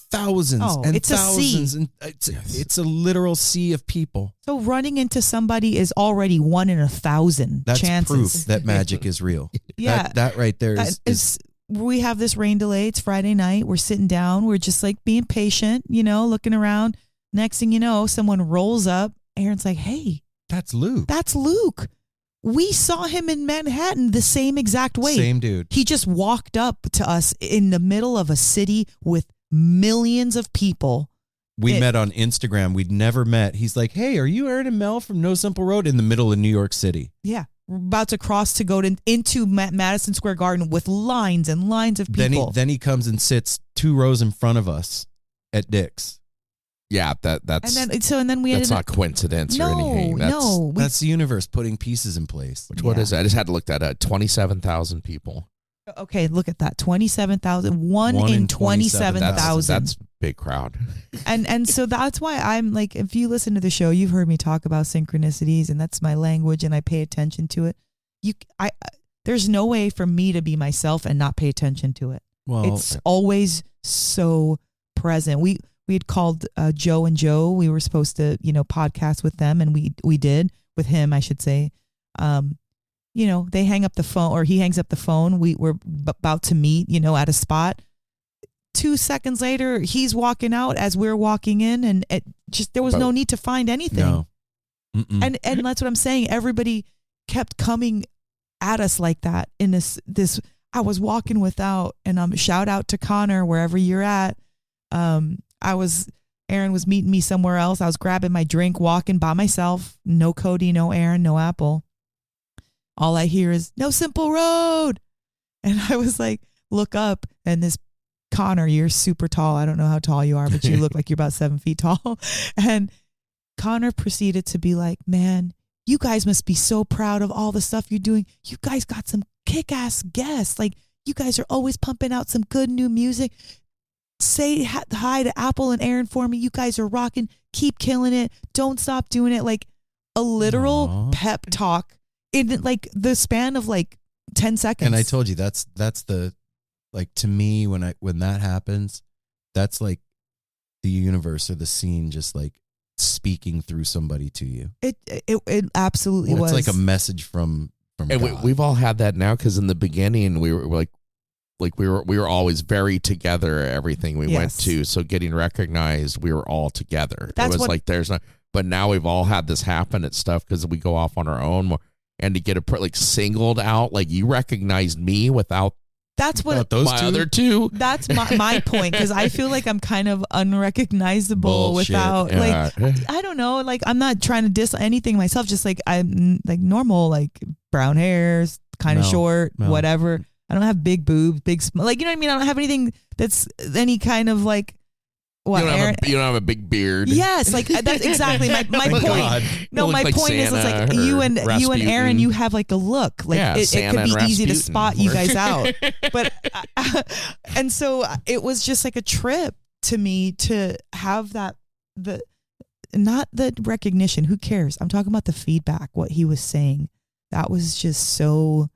thousands and it's thousands. A sea. And it's a literal sea of people. So running into somebody is already 1 in 1,000 That's chances. proof that magic is real. Yeah. That right there is we have this rain delay. It's Friday night. We're sitting down. We're just like being patient, looking around. Next thing you know, someone rolls up. Aaron's like, hey, that's Luke. That's Luke. We saw him in Manhattan the same exact way. Same dude. He just walked up to us in the middle of a city with millions of people. We met on Instagram. We'd never met. He's like, hey, are you Aaron and Mel from No Simple Road in the middle of New York City? Yeah. We're about to cross to go into Madison Square Garden with lines and lines of people. Then he comes and sits 2 rows in front of us at Dick's. Yeah, that's and then we that's not coincidence or anything. That's the universe putting pieces in place. What is it? I just had to look that up. 27,000 people. Okay, look at that. 27,000. One in 27,000. That's a big crowd. And so that's why I'm like, if you listen to the show, you've heard me talk about synchronicities, and that's my language, and I pay attention to it. There's no way for me to be myself and not pay attention to it. Well, it's always so present. We had called Joe and Joe. We were supposed to, podcast with them, and we did with him, I should say. They hang up the phone, or he hangs up the phone. We were about to meet, at a spot. 2 seconds later, he's walking out as we're walking in, and there was no need to find anything. No. And that's what I'm saying. Everybody kept coming at us like that in this. I was walking without, and shout out to Connor wherever you're at. Aaron was meeting me somewhere else. I was grabbing my drink, walking by myself. No Cody, no Aaron, no Apple. All I hear is No Simple Road. And I was like, look up, and this Connor, you're super tall. I don't know how tall you are, but you look like you're about 7 feet tall. And Connor proceeded to be like, man, you guys must be so proud of all the stuff you're doing. You guys got some kick-ass guests. Like, you guys are always pumping out some good new music. Say hi to Apple and Aaron for me. You guys are rocking. Keep killing it. Don't stop doing it. Like a literal pep talk in like the span of like 10 seconds. And I told you that's the, like, to me, when that happens, that's like the universe or the scene just like speaking through somebody to you. It absolutely was. It's like a message from And God. we've all had that now, because in the beginning we were like we were always very together at everything we went to. So getting recognized, we were all together. That's it was like there's not, but now we've all had this happen at stuff because we go off on our own, and to get like singled out, like you recognized me without. That's what those other two. That's my point, because I feel like I'm kind of unrecognizable without like I don't know, like I'm not trying to diss anything myself, just like I'm like normal, like brown hairs, kind of short, whatever. I don't have big boobs, like, you know what I mean? I don't have anything that's any kind of like what, you don't have a big beard. Yes, like that's exactly my point. God. No, my like point is, it's like you and Aaron, you have like a look. Like it could be easy to spot you guys out. But and so it was just like a trip to me to have that not the recognition. Who cares? I'm talking about the feedback. What he was saying, that was just so.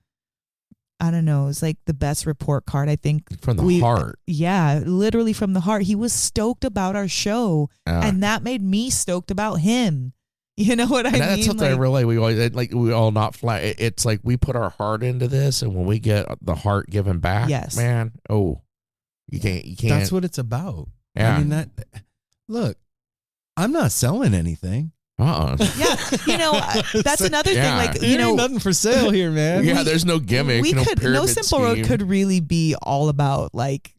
I don't know. It was like the best report card, I think. From the heart. Yeah, literally from the heart. He was stoked about our show, and that made me stoked about him. You know what I mean? That's something I really, we all not flat. It's like we put our heart into this, and when we get the heart given back, man, you can't. That's what it's about. Yeah. I mean, look, I'm not selling anything. Uh-uh. Yeah, that's another thing. Like, there ain't nothing for sale here, man. Yeah, there's no gimmick. We no could No pyramid Simple Road scheme. could really be all about like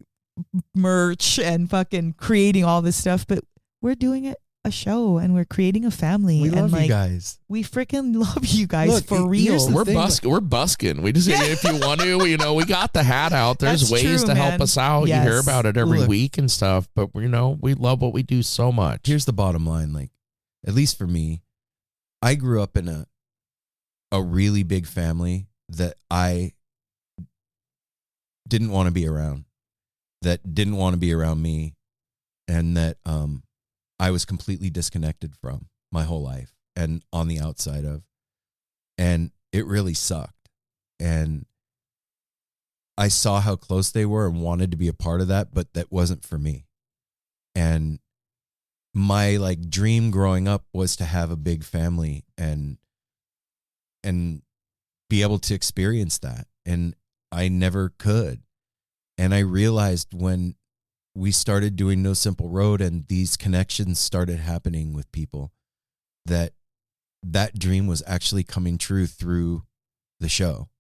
merch and fucking creating all this stuff, but we're doing it a show and we're creating a family. We and love like, you guys. We freaking love you guys. Look, for real. here's the We're thing, busking. We just, if you want to, we got the hat out. There's That's ways true, to help man. us out. Yes. You hear about it every Look. week and stuff, but we love what we do so much. Here's the bottom line. Like, at least for me, I grew up in a really big family that I didn't want to be around, that didn't want to be around me, and that I was completely disconnected from my whole life and on the outside of. And it really sucked. And I saw how close they were and wanted to be a part of that, but that wasn't for me. And my like dream growing up was to have a big family and be able to experience that. And I never could. And I realized when we started doing No Simple Road and these connections started happening with people, that dream was actually coming true through the show.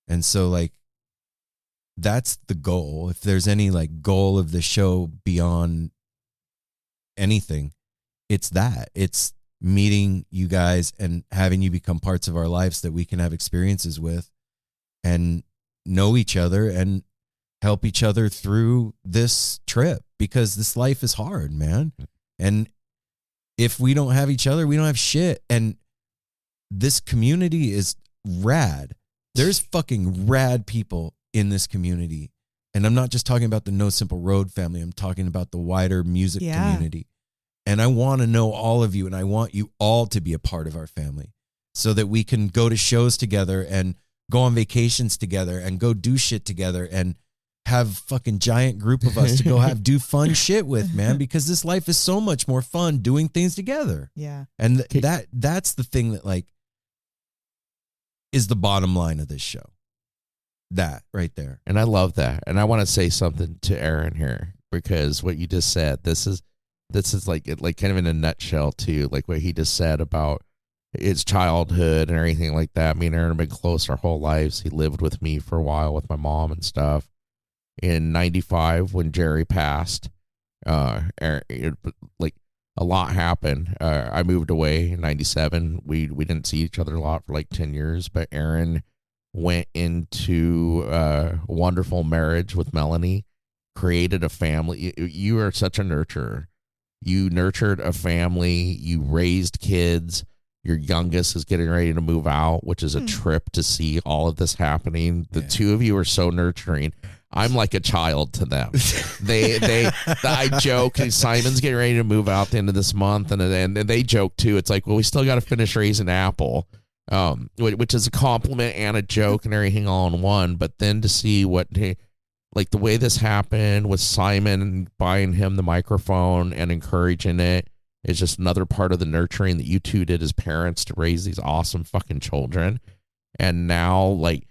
And so like, that's the goal. If there's any like goal of the show beyond anything, it's that. It's meeting you guys and having you become parts of our lives that we can have experiences with and know each other and help each other through this trip, because this life is hard, man. And if we don't have each other, we don't have shit. And this community is rad. There's fucking rad people in this community. And I'm not just talking about the No Simple Road family. I'm talking about the wider music community. And I want to know all of you, and I want you all to be a part of our family so that we can go to shows together and go on vacations together and go do shit together and have fucking giant group of us to go do fun shit with, man, because this life is so much more fun doing things together. Yeah. And that's the thing that like is the bottom line of this show. That right there. And I love that. And I want to say something to Aaron here, because what you just said, this is like kind of in a nutshell too, like what he just said about his childhood and everything like that. Me and Aaron have been close our whole lives. He lived with me for a while with my mom and stuff. In 95, when Jerry passed, Aaron, like a lot happened. I moved away in 97. We didn't see each other a lot for like 10 years, but Aaron went into a wonderful marriage with Melanie, created a family. You are such a nurturer. You nurtured a family. You raised kids. Your youngest is getting ready to move out, which is a trip to see all of this happening. The two of you are so nurturing. I'm like a child to them. I joke. Simon's getting ready to move out the end of this month, and they joke too. It's like, well, we still got to finish raising Apple, which is a compliment and a joke and everything all in one. But then to see like the way this happened with Simon buying him the microphone and encouraging it is just another part of the nurturing that you two did as parents to raise these awesome fucking children. And now, like,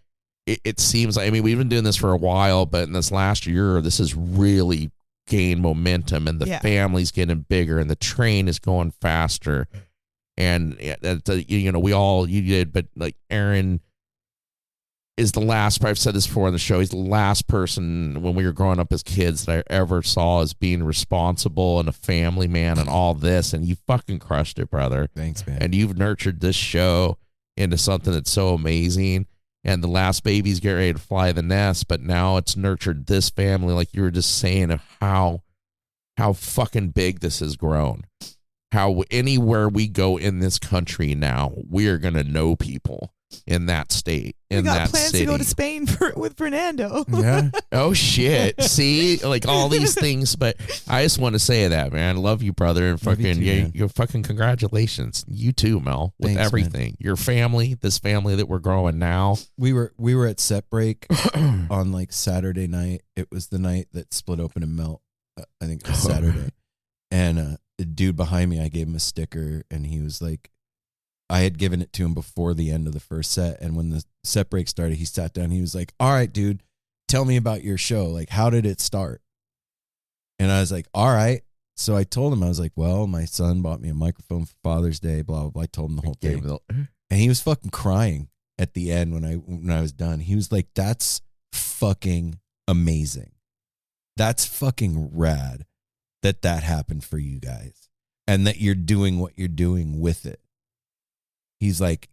it seems like, I mean, we've been doing this for a while, but in this last year, this has really gained momentum, and the family's getting bigger, and the train is going faster. And, you did, but like Aaron is the last, I've said this before on the show, he's the last person when we were growing up as kids that I ever saw as being responsible and a family man and all this. And you fucking crushed it, brother. Thanks, man. And you've nurtured this show into something that's so amazing. And the last baby's getting ready to fly the nest, but now it's nurtured this family, like you were just saying, of how fucking big this has grown. How anywhere we go in this country now, we are going to know people in that state, in that city. We got plans to go to Spain with Fernando. Yeah. Oh, shit. See? Like all these things. But I just want to say that, man. I love you, brother. And fucking, you're fucking congratulations. You too, Mel, with Thanks, everything. Man. Your family, this family that we're growing now. We were at Set Break on like Saturday night. It was the night that Split Open and Melt. I think it was Saturday. And the dude behind me, I gave him a sticker, and he was like, I had given it to him before the end of the first set. And when the set break started, he sat down. He was like, all right, dude, tell me about your show. Like, how did it start? And I was like, all right. So I told him, I was like, well, my son bought me a microphone for Father's Day, blah, blah, blah. I told him the whole thing. And he was fucking crying at the end when I was done. He was like, that's fucking amazing. That's fucking rad that happened for you guys and that you're doing what you're doing with it. He's like,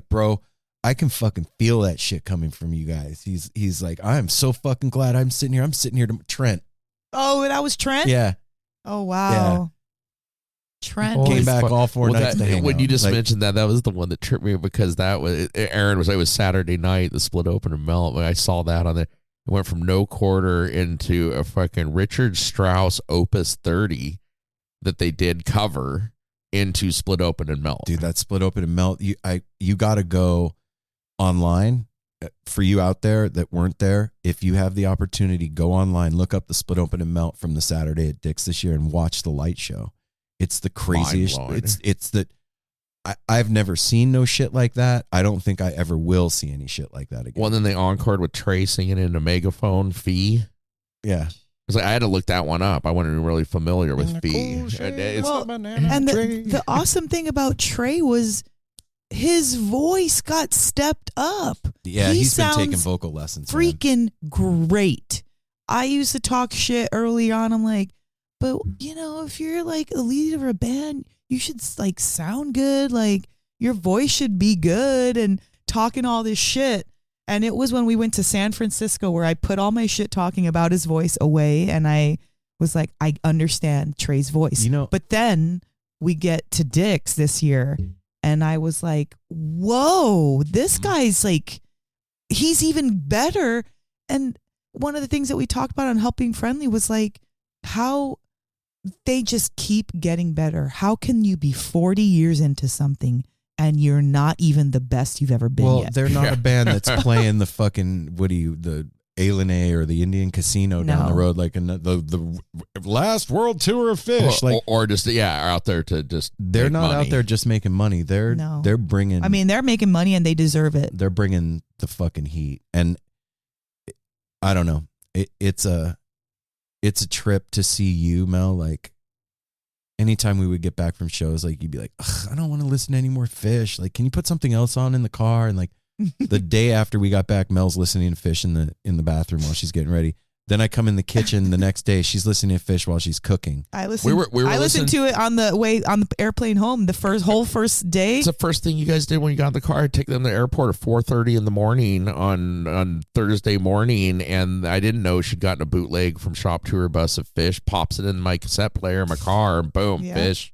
bro, I can fucking feel that shit coming from you guys. He's like, I'm so fucking glad I'm sitting here to Trent. Oh, that was Trent? Yeah. Oh, wow. Yeah. Trent came back all 4 nights to hang when out. you just mentioned that was the one that tripped me because that was Aaron it was Saturday night, the Split Open and Melt. When I saw that on there, it went from No Quarter into a fucking Richard Strauss Opus 30 that they did cover into Split Open and Melt. Dude, that Split Open and Melt, you got to go online. For you out there that weren't there, if you have the opportunity, go online, look up the Split Open and Melt from the Saturday at Dick's this year and watch the light show. It's the craziest. It's the I've never seen no shit like that. I don't think I ever will see any shit like that again. Well, then they encored with Trey singing in a megaphone, Fee. Yeah. It's like I had to look that one up. I wasn't really familiar with Fee. And the awesome thing about Trey was his voice got stepped up. Yeah, he's been taking vocal lessons. Freaking great. I used to talk shit early on. I'm like, but if you're like a leader of a band, you should like sound good. Like your voice should be good and talking all this shit. And it was when we went to San Francisco where I put all my shit talking about his voice away. And I was like, I understand Trey's voice. But then we get to Dick's this year. And I was like, whoa, this guy's like, he's even better. And one of the things that we talked about on Helping Friendly was like how they just keep getting better. How can you be 40 years into something and you're not even the best you've ever been yet? Well, they're not a band that's playing the fucking, the Alene or the Indian Casino down the road, like in the last world tour of Fish, or just out there to just. They're not money. out there just making money. They're bringing. I mean, they're making money and they deserve it. They're bringing the fucking heat, and I don't know. It's a trip to see you, Mel. Like anytime we would get back from shows, like you'd be like, I don't want to listen to any more Fish. Like, can you put something else on in the car? And like. The day after we got back, Mel's listening to Fish in the bathroom while she's getting ready. Then I come in the kitchen the next day. She's listening to Fish while she's cooking. I listened to it on the airplane home. The whole first day. It's the first thing you guys did when you got in the car. I take them to the airport at 4:30 in the morning on Thursday morning, and I didn't know she'd gotten a bootleg from Shop Tour Bus of Fish. Pops it in my cassette player in my car, and boom, Fish.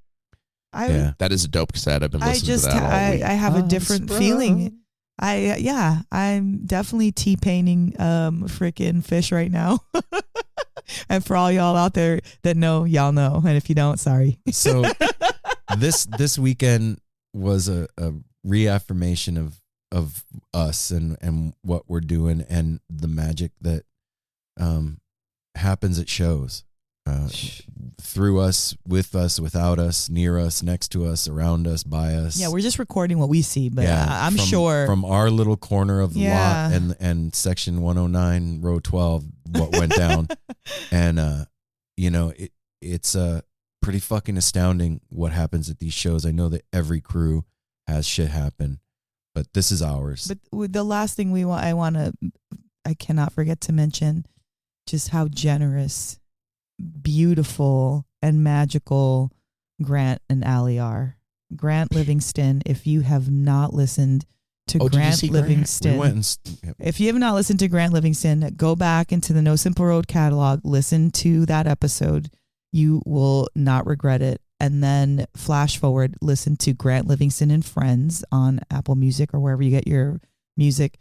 That is a dope cassette. I've been listening to that all week. I have a different feeling. I'm definitely T-painting freaking Fish right now. And for all y'all out there that know, y'all know. And if you don't, sorry. So this weekend was a reaffirmation of us and what we're doing and the magic that happens at shows. Through us, with us, without us, near us, next to us, around us, by us. Yeah, we're just recording what we see, but I'm sure from our little corner of the lot and section 109, row 12, what went down, and it's pretty fucking astounding what happens at these shows. I know that every crew has shit happen, but this is ours. But the last thing I cannot forget to mention, just how generous, beautiful and magical Grant and Allie are. Grant Livingston, if you have not listened to Grant Livingston, if you have not listened to Grant Livingston, go back into the No Simple Road catalog, listen to that episode. You will not regret it. And then flash forward, listen to Grant Livingston and Friends on Apple Music or wherever you get your music.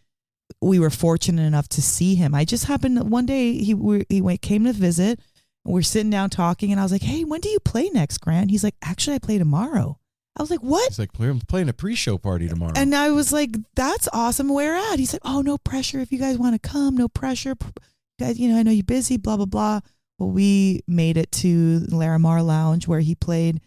We were fortunate enough to see him. I just happened one day, he came to visit. We're sitting down talking, and I was like, hey, when do you play next, Grant? He's like, actually, I play tomorrow. I was like, what? He's like, I'm playing a pre-show party tomorrow. And I was like, that's awesome. Where at? He's like, oh, no pressure. If you guys want to come, no pressure. Guys, I know you're busy, blah, blah, blah. Well, we made it to Larimar Lounge where he played,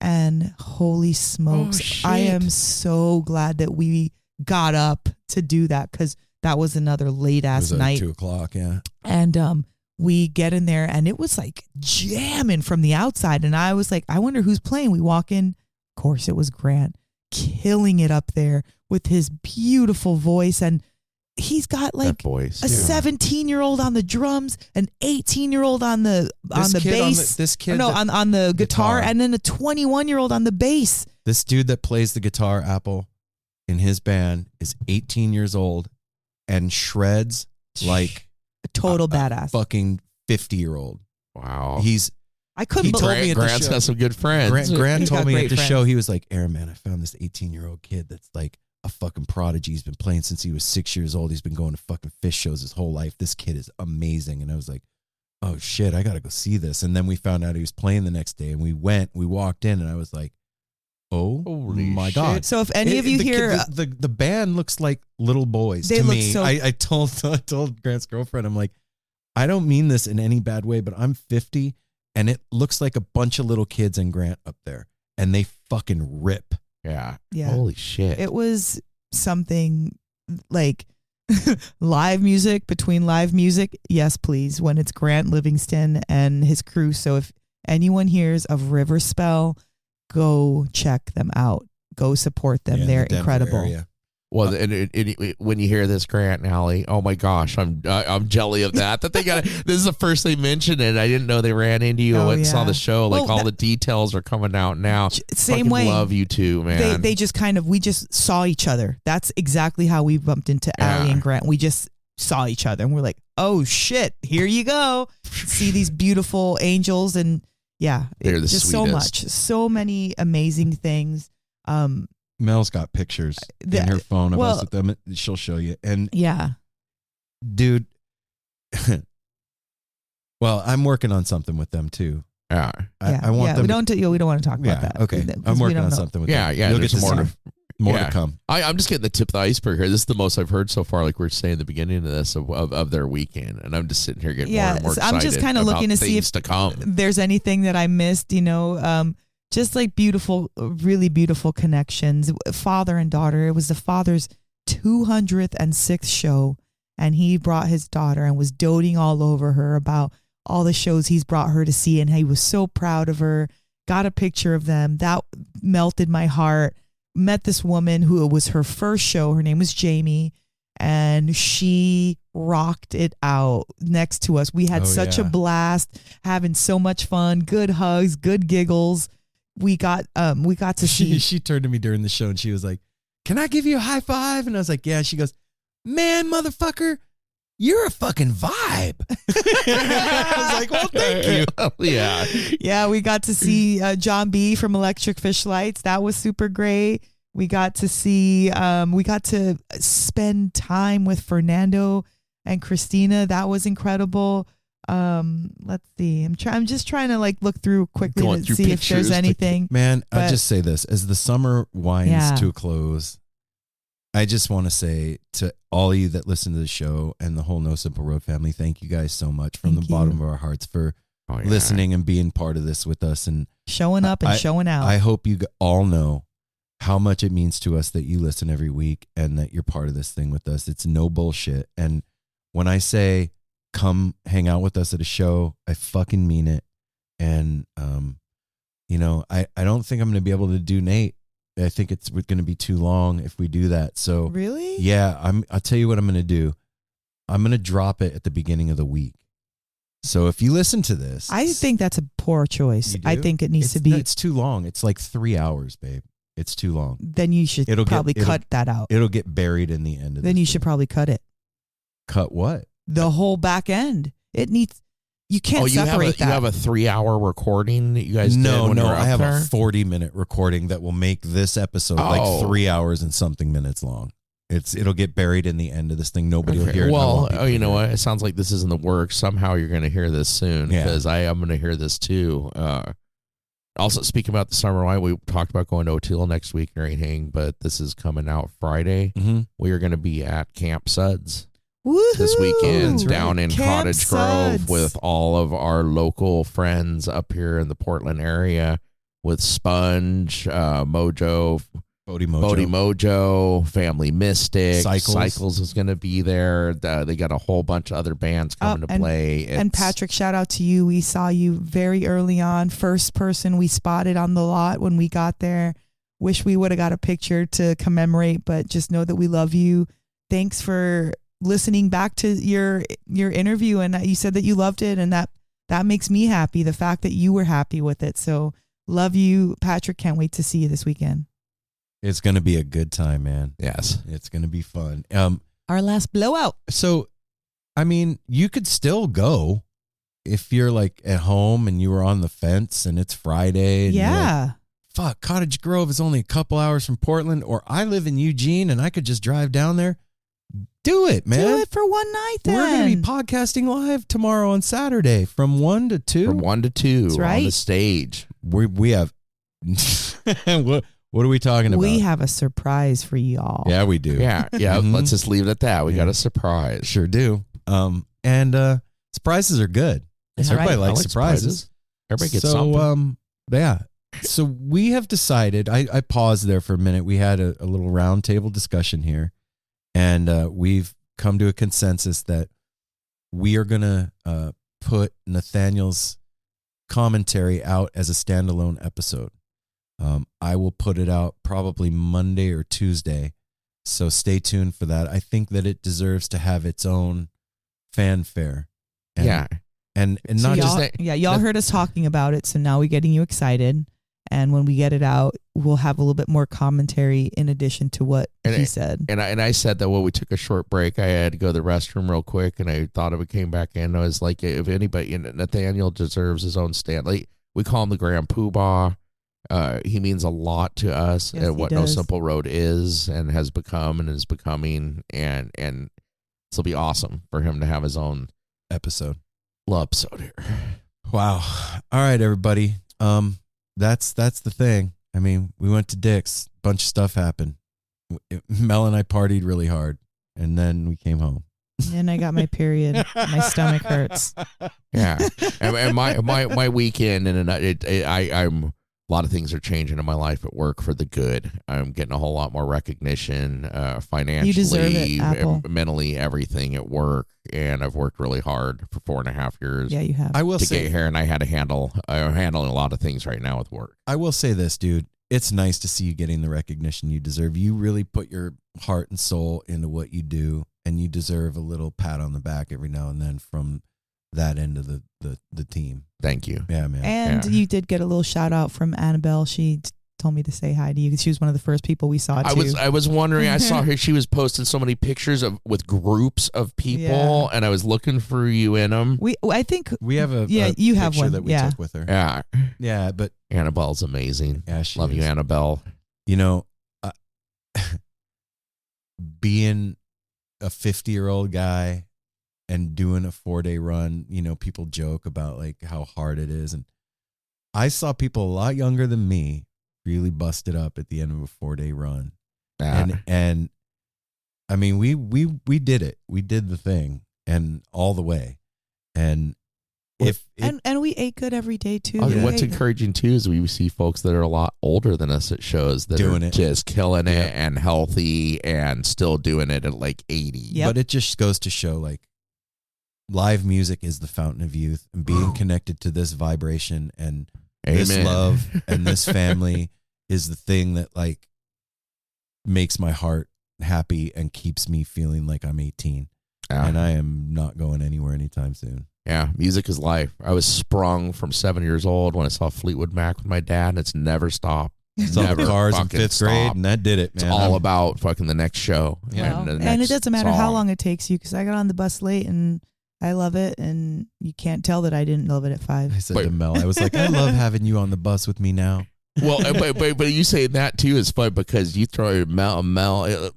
and holy smokes, I am so glad that we got up to do that because that was another late-ass night. 2:00, yeah. And we get in there and it was like jamming from the outside. And I was like, I wonder who's playing. We walk in. Of course, it was Grant, killing it up there with his beautiful voice. And he's got like voice, a 17-year-old on the drums, an 18-year-old on the bass. On the guitar, and then a 21-year-old on the bass. This dude that plays the guitar, Apple, in his band is 18 years old and shreds like a total badass. Fucking 50-year-old. Wow. I couldn't believe me at Grant's the show. got some good friends. Grant told me at the friends. show, he was like, Aaron, man, I found this 18-year-old kid that's like a fucking prodigy. He's been playing since he was 6 years old. He's been going to fucking Fish shows his whole life. This kid is amazing. And I was like, oh shit, I got to go see this. And then we found out he was playing the next day and we walked in and I was like, oh my God. So if any of you hear the band looks like little boys they to look me. so I told Grant's girlfriend, I'm like, I don't mean this in any bad way, but I'm 50 and it looks like a bunch of little kids and Grant up there and they fucking rip. Yeah. Yeah. Holy shit. It was something like live music between live music. Yes, please. When it's Grant Livingston and his crew. So if anyone hears of Riverspell, go check them out. Go support them. Yeah, They're the Denver incredible. area. Well, and when you hear this, Grant and Allie, oh my gosh, I'm jelly of that they got. This is the first they mentioned it. I didn't know they ran into you. I went and saw the show. Like all the details are coming out now. Same Fucking way. Love you too, man. They just we just saw each other. That's exactly how we bumped into Allie and Grant. We just saw each other and we're like, oh shit, here you go. See these beautiful angels and they're the just sweetest. so many amazing things. Mel's got pictures in her phone of us with them. She'll show you. And dude, well, I'm working on something with them too. Yeah. I want them. We don't want to talk about that. Okay. I'm working on something with them. Yeah. You'll get to more Yeah. to come. I'm just getting the tip of the iceberg here. This is the most I've heard so far, like we were saying at the beginning of this, of their weekend. And I'm just sitting here getting more and more excited. I'm just kind of looking to see if to come. There's anything that I missed, just like beautiful, really beautiful connections. Father and daughter. It was the father's 206th show. And he brought his daughter and was doting all over her about all the shows he's brought her to see. And he was so proud of her. Got a picture of them. That melted my heart. Met this woman who it was her first show. Her name was Jamie. And she rocked it out next to us. We had such a blast, having so much fun, good hugs, good giggles. We got to see. She turned to me during the show and she was like, can I give you a high five? And I was like, yeah. She goes, man, motherfucker, you're a fucking vibe. I was like, well, thank you. Yeah. Yeah, we got to see John B. from Electric Fish Lights. That was super great. We got to see, we got to spend time with Fernando and Christina. That was incredible. Let's see. I'm just trying to look through quickly to see if there's anything. Man, I'll just say this. As the summer winds to a close, I just want to say to all of you that listen to the show and the whole No Simple Road family, thank you guys so much from the bottom of our hearts for listening and being part of this with us and showing up and showing out. I hope you all know how much it means to us that you listen every week and that you're part of this thing with us. It's no bullshit. And when I say come hang out with us at a show, I fucking mean it. And, I don't think I'm going to be able to do Nate. I think it's going to be too long if we do that. So really? Yeah, I'll tell you what I'm going to do. I'm going to drop it at the beginning of the week. So if you listen to this, I think that's a poor choice. I think it needs to be. It's too long. It's like 3 hours, babe. It's too long. Then you should probably cut that out. It'll get buried in the end of. Then you should probably cut it. Cut what? The whole back end. It needs. You can't separate that. You have a 3-hour recording that you guys did when you were up I have there? a 40-minute recording that will make this episode like 3 hours and something minutes long. It'll get buried in the end of this thing. Nobody will hear it. Well, you know what? It sounds like this is in the works. Somehow you're going to hear this soon because I am going to hear this too. Also, speaking about the summer wine, we talked about going to O'Teal next week and everything, but this is coming out Friday. Mm-hmm. We are going to be at Camp Suds Woo-hoo! this weekend down in Camp Cottage Suds. Grove with all of our local friends up here in the Portland area with Sponge, Mojo, Bodhi Mojo. Bodhi Mojo, Family Mystic, Cycles. Cycles is going to be there. They got a whole bunch of other bands coming to play. And Patrick, shout out to you. We saw you very early on. First person we spotted on the lot when we got there. Wish we would have got a picture to commemorate, but just know that we love you. Thanks for listening back to your interview, and you said that you loved it, and that makes me happy. The fact that you were happy with it. So love you, Patrick. Can't wait to see you this weekend. It's going to be a good time, man. Yes. It's going to be fun. Our last blowout. So, I mean, you could still go if you're like at home and you were on the fence and it's Friday. And yeah. Like, fuck, Cottage Grove is only a couple hours from Portland, or I live in Eugene and I could just drive down there. Do it, man. Do it for one night then. We're going to be podcasting live tomorrow on Saturday from 1 to 2. From 1 to 2 That's right. on the stage. We have... What are we talking about? We have a surprise for y'all. Yeah, we do. Yeah. Mhm. Let's just leave it at that. We got a surprise. Sure do. And surprises are good. That's Everybody right. likes surprises. Everybody gets something. Yeah. So we have decided, I paused there for a minute. We had a little round table discussion here, and we've come to a consensus that we are going to put Nathaniel's commentary out as a standalone episode. I will put it out probably Monday or Tuesday, so stay tuned for that. I think that it deserves to have its own fanfare. And So not just y'all, that. yeah, y'all heard us talking about it, so now we're getting you excited. And when we get it out, we'll have a little bit more commentary in addition to what he said. And I said that when we took a short break, I had to go to the restroom real quick, and I thought if it came back in, I was like, if anybody, Nathaniel deserves his own stand. Like, we call him the Grand Poobah. He means a lot to us, Yes, and he what does. No Simple Road is and has become and is becoming, and this will be awesome for him to have his own episode. Episode here. Wow. All right, everybody. That's the thing. I mean, we went to Dick's. A bunch of stuff happened. Mel and I partied really hard, and then we came home. And I got my period. My stomach hurts. Yeah, and my weekend, and I'm a lot of things are changing in my life at work for the good. I'm getting a whole lot more recognition, financially, You deserve it, Apple. Mentally, everything at work. And I've worked really hard for 4.5 years. Yeah, you have. I will to say get here, and I'm handling a lot of things right now with work. I will say this, dude. It's nice to see you getting the recognition you deserve. You really put your heart and soul into what you do, and you deserve a little pat on the back every now and then from that end of the team. Thank you. Yeah, man. And you did get a little shout out from Annabelle. She told me to say hi to you. She was one of the first people we saw too. I was wondering. I saw her. She was posting so many pictures with groups of people, and I was looking for you in them. I think we have a you have picture one that we took with her. Yeah, but Annabelle's amazing. Yeah, she love is. you, Annabelle. You know, being a 50-year-old guy and doing a 4-day run, you know, people joke about like how hard it is, and I saw people a lot younger than me really busted up at the end of a 4-day run. And I mean, we did it. We did the thing and all the way. And and we ate good every day too. What's encouraging too is we see folks that are a lot older than us at shows that doing are it, just killing it and healthy and still doing it at like 80. But it just goes to show like live music is the fountain of youth, and being connected to this vibration and this love and this family is the thing that like makes my heart happy and keeps me feeling like I'm 18. And I am not going anywhere anytime soon. Yeah, music is life. I was sprung from 7 years old when I saw Fleetwood Mac with my dad, and it's never stopped. Saw the Cars in 5th grade, and that did it, man. It's all about fucking the next show. Yeah. And it doesn't matter how long it takes you, because I got on the bus late and I love it, and you can't tell that I didn't love it at 5. I said to Mel, I was like, I love having you on the bus with me now. Well, but you say that too is fun because you throw Mel.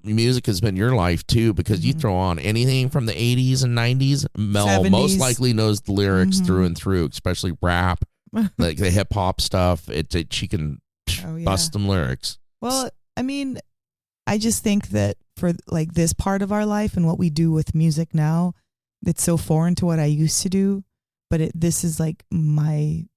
Music has been your life too, because you throw on anything from the 80s and 90s. Mel 70s. most likely knows the lyrics through and through, especially rap, like the hip hop stuff. She can bust them lyrics. Well, I mean, I just think that for like this part of our life and what we do with music now, it's so foreign to what I used to do. But this is like my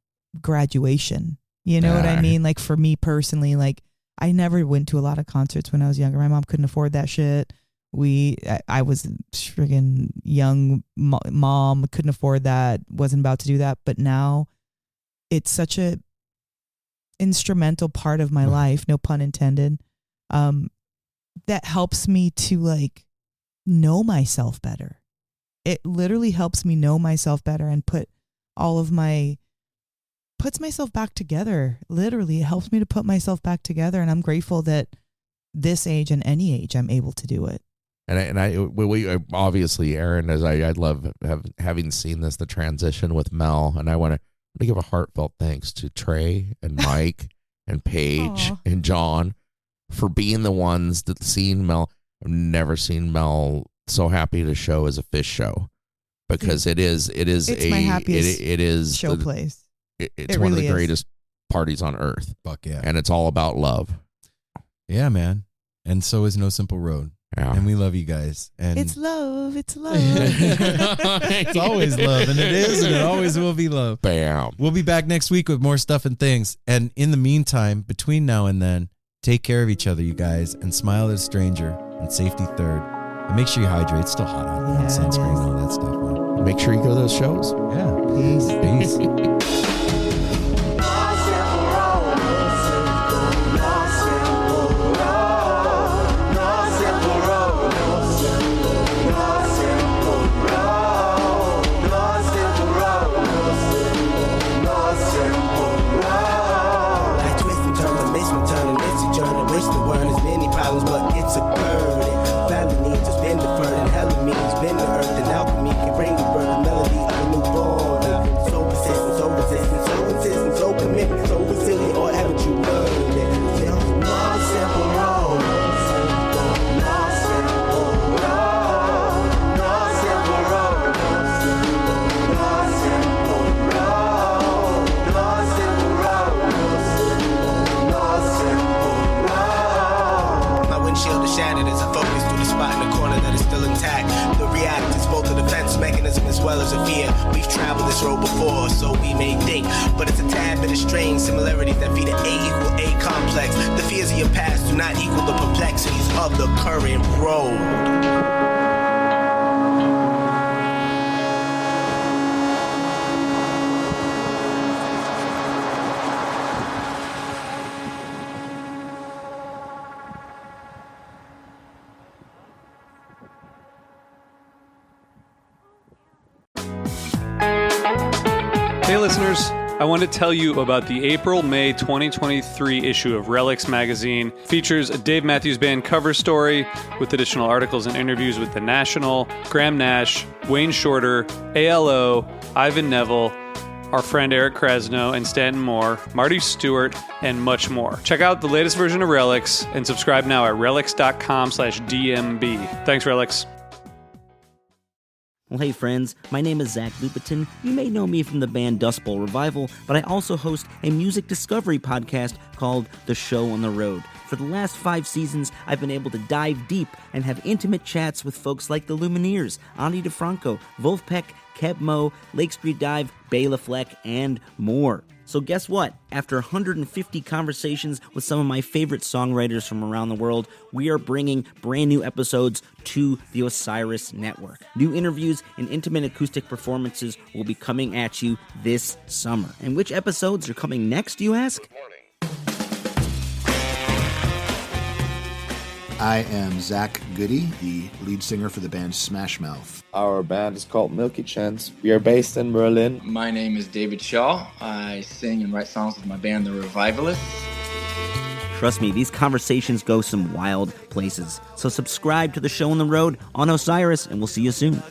graduation. You know what I mean? Like for me personally, like I never went to a lot of concerts when I was younger. My mom couldn't afford that shit. I was friggin' young mom, couldn't afford that, wasn't about to do that. But now it's such a instrumental part of my life, no pun intended, that helps me to like know myself better. It literally helps me know myself better and puts myself back together. Literally, it helps me to put myself back together. And I'm grateful that this age and any age, I'm able to do it. We obviously, Aaron, as I love having seen the transition with Mel, and I want to give a heartfelt thanks to Trey and Mike and Paige and John for being the ones that seen Mel. I've never seen Mel so happy to show as a Fish show, because it's my happiest show place. It's one really of the greatest parties on earth. Fuck yeah. And it's all about love. Yeah, man. And so is No Simple Road. Yeah. And we love you guys. And it's love. It's love. It's always love. And it is, and it always will be love. Bam. We'll be back next week with more stuff and things. And in the meantime, between now and then, take care of each other, you guys, and smile at a stranger, and safety third. And make sure you hydrate. It's still hot out there. Sunscreen and all that stuff, man. Make sure you go to those shows. Yeah. Peace. But it's a burden. Family needs has been deferred, and hell means been the earth, and alchemy can bring the birth, the melody of a newborn. So persistent, so resistant, so insistent, so commitment, so resilient, or haven't you learned it? No simple road. No simple road. No simple road. No simple road. No simple road. No simple road. My windshield is shattered as I focus through the spot in the corner that is still intact. The reality is both a defense mechanism as well as a fear. We've traveled this road before, so we may think, but it's a tad bit of strange similarities that feed an A = A complex. The fears of your past do not equal the perplexities of the current road. Hey listeners, I want to tell you about the April-May 2023 issue of Relics magazine. Features a Dave Matthews Band cover story with additional articles and interviews with The National, Graham Nash, Wayne Shorter, ALO, Ivan Neville, our friend Eric Krasno and Stanton Moore, Marty Stewart, and much more. Check out the latest version of Relics and subscribe now at relics.com/DMB. Thanks, Relics. Well, hey friends, my name is Zach Lupetin. You may know me from the band Dust Bowl Revival, but I also host a music discovery podcast called The Show on the Road. For the last 5 seasons, I've been able to dive deep and have intimate chats with folks like the Lumineers, Ani DeFranco, Wolfpack, Keb Mo, Lake Street Dive, Bela Fleck, and more. So guess what? After 150 conversations with some of my favorite songwriters from around the world, we are bringing brand new episodes to the Osiris Network. New interviews and intimate acoustic performances will be coming at you this summer. And which episodes are coming next, you ask? I am Zach Goody, the lead singer for the band Smash Mouth. Our band is called Milky Chance. We are based in Berlin. My name is David Shaw. I sing and write songs with my band, The Revivalists. Trust me, these conversations go some wild places. So subscribe to The Show on the Road on Osiris, and we'll see you soon.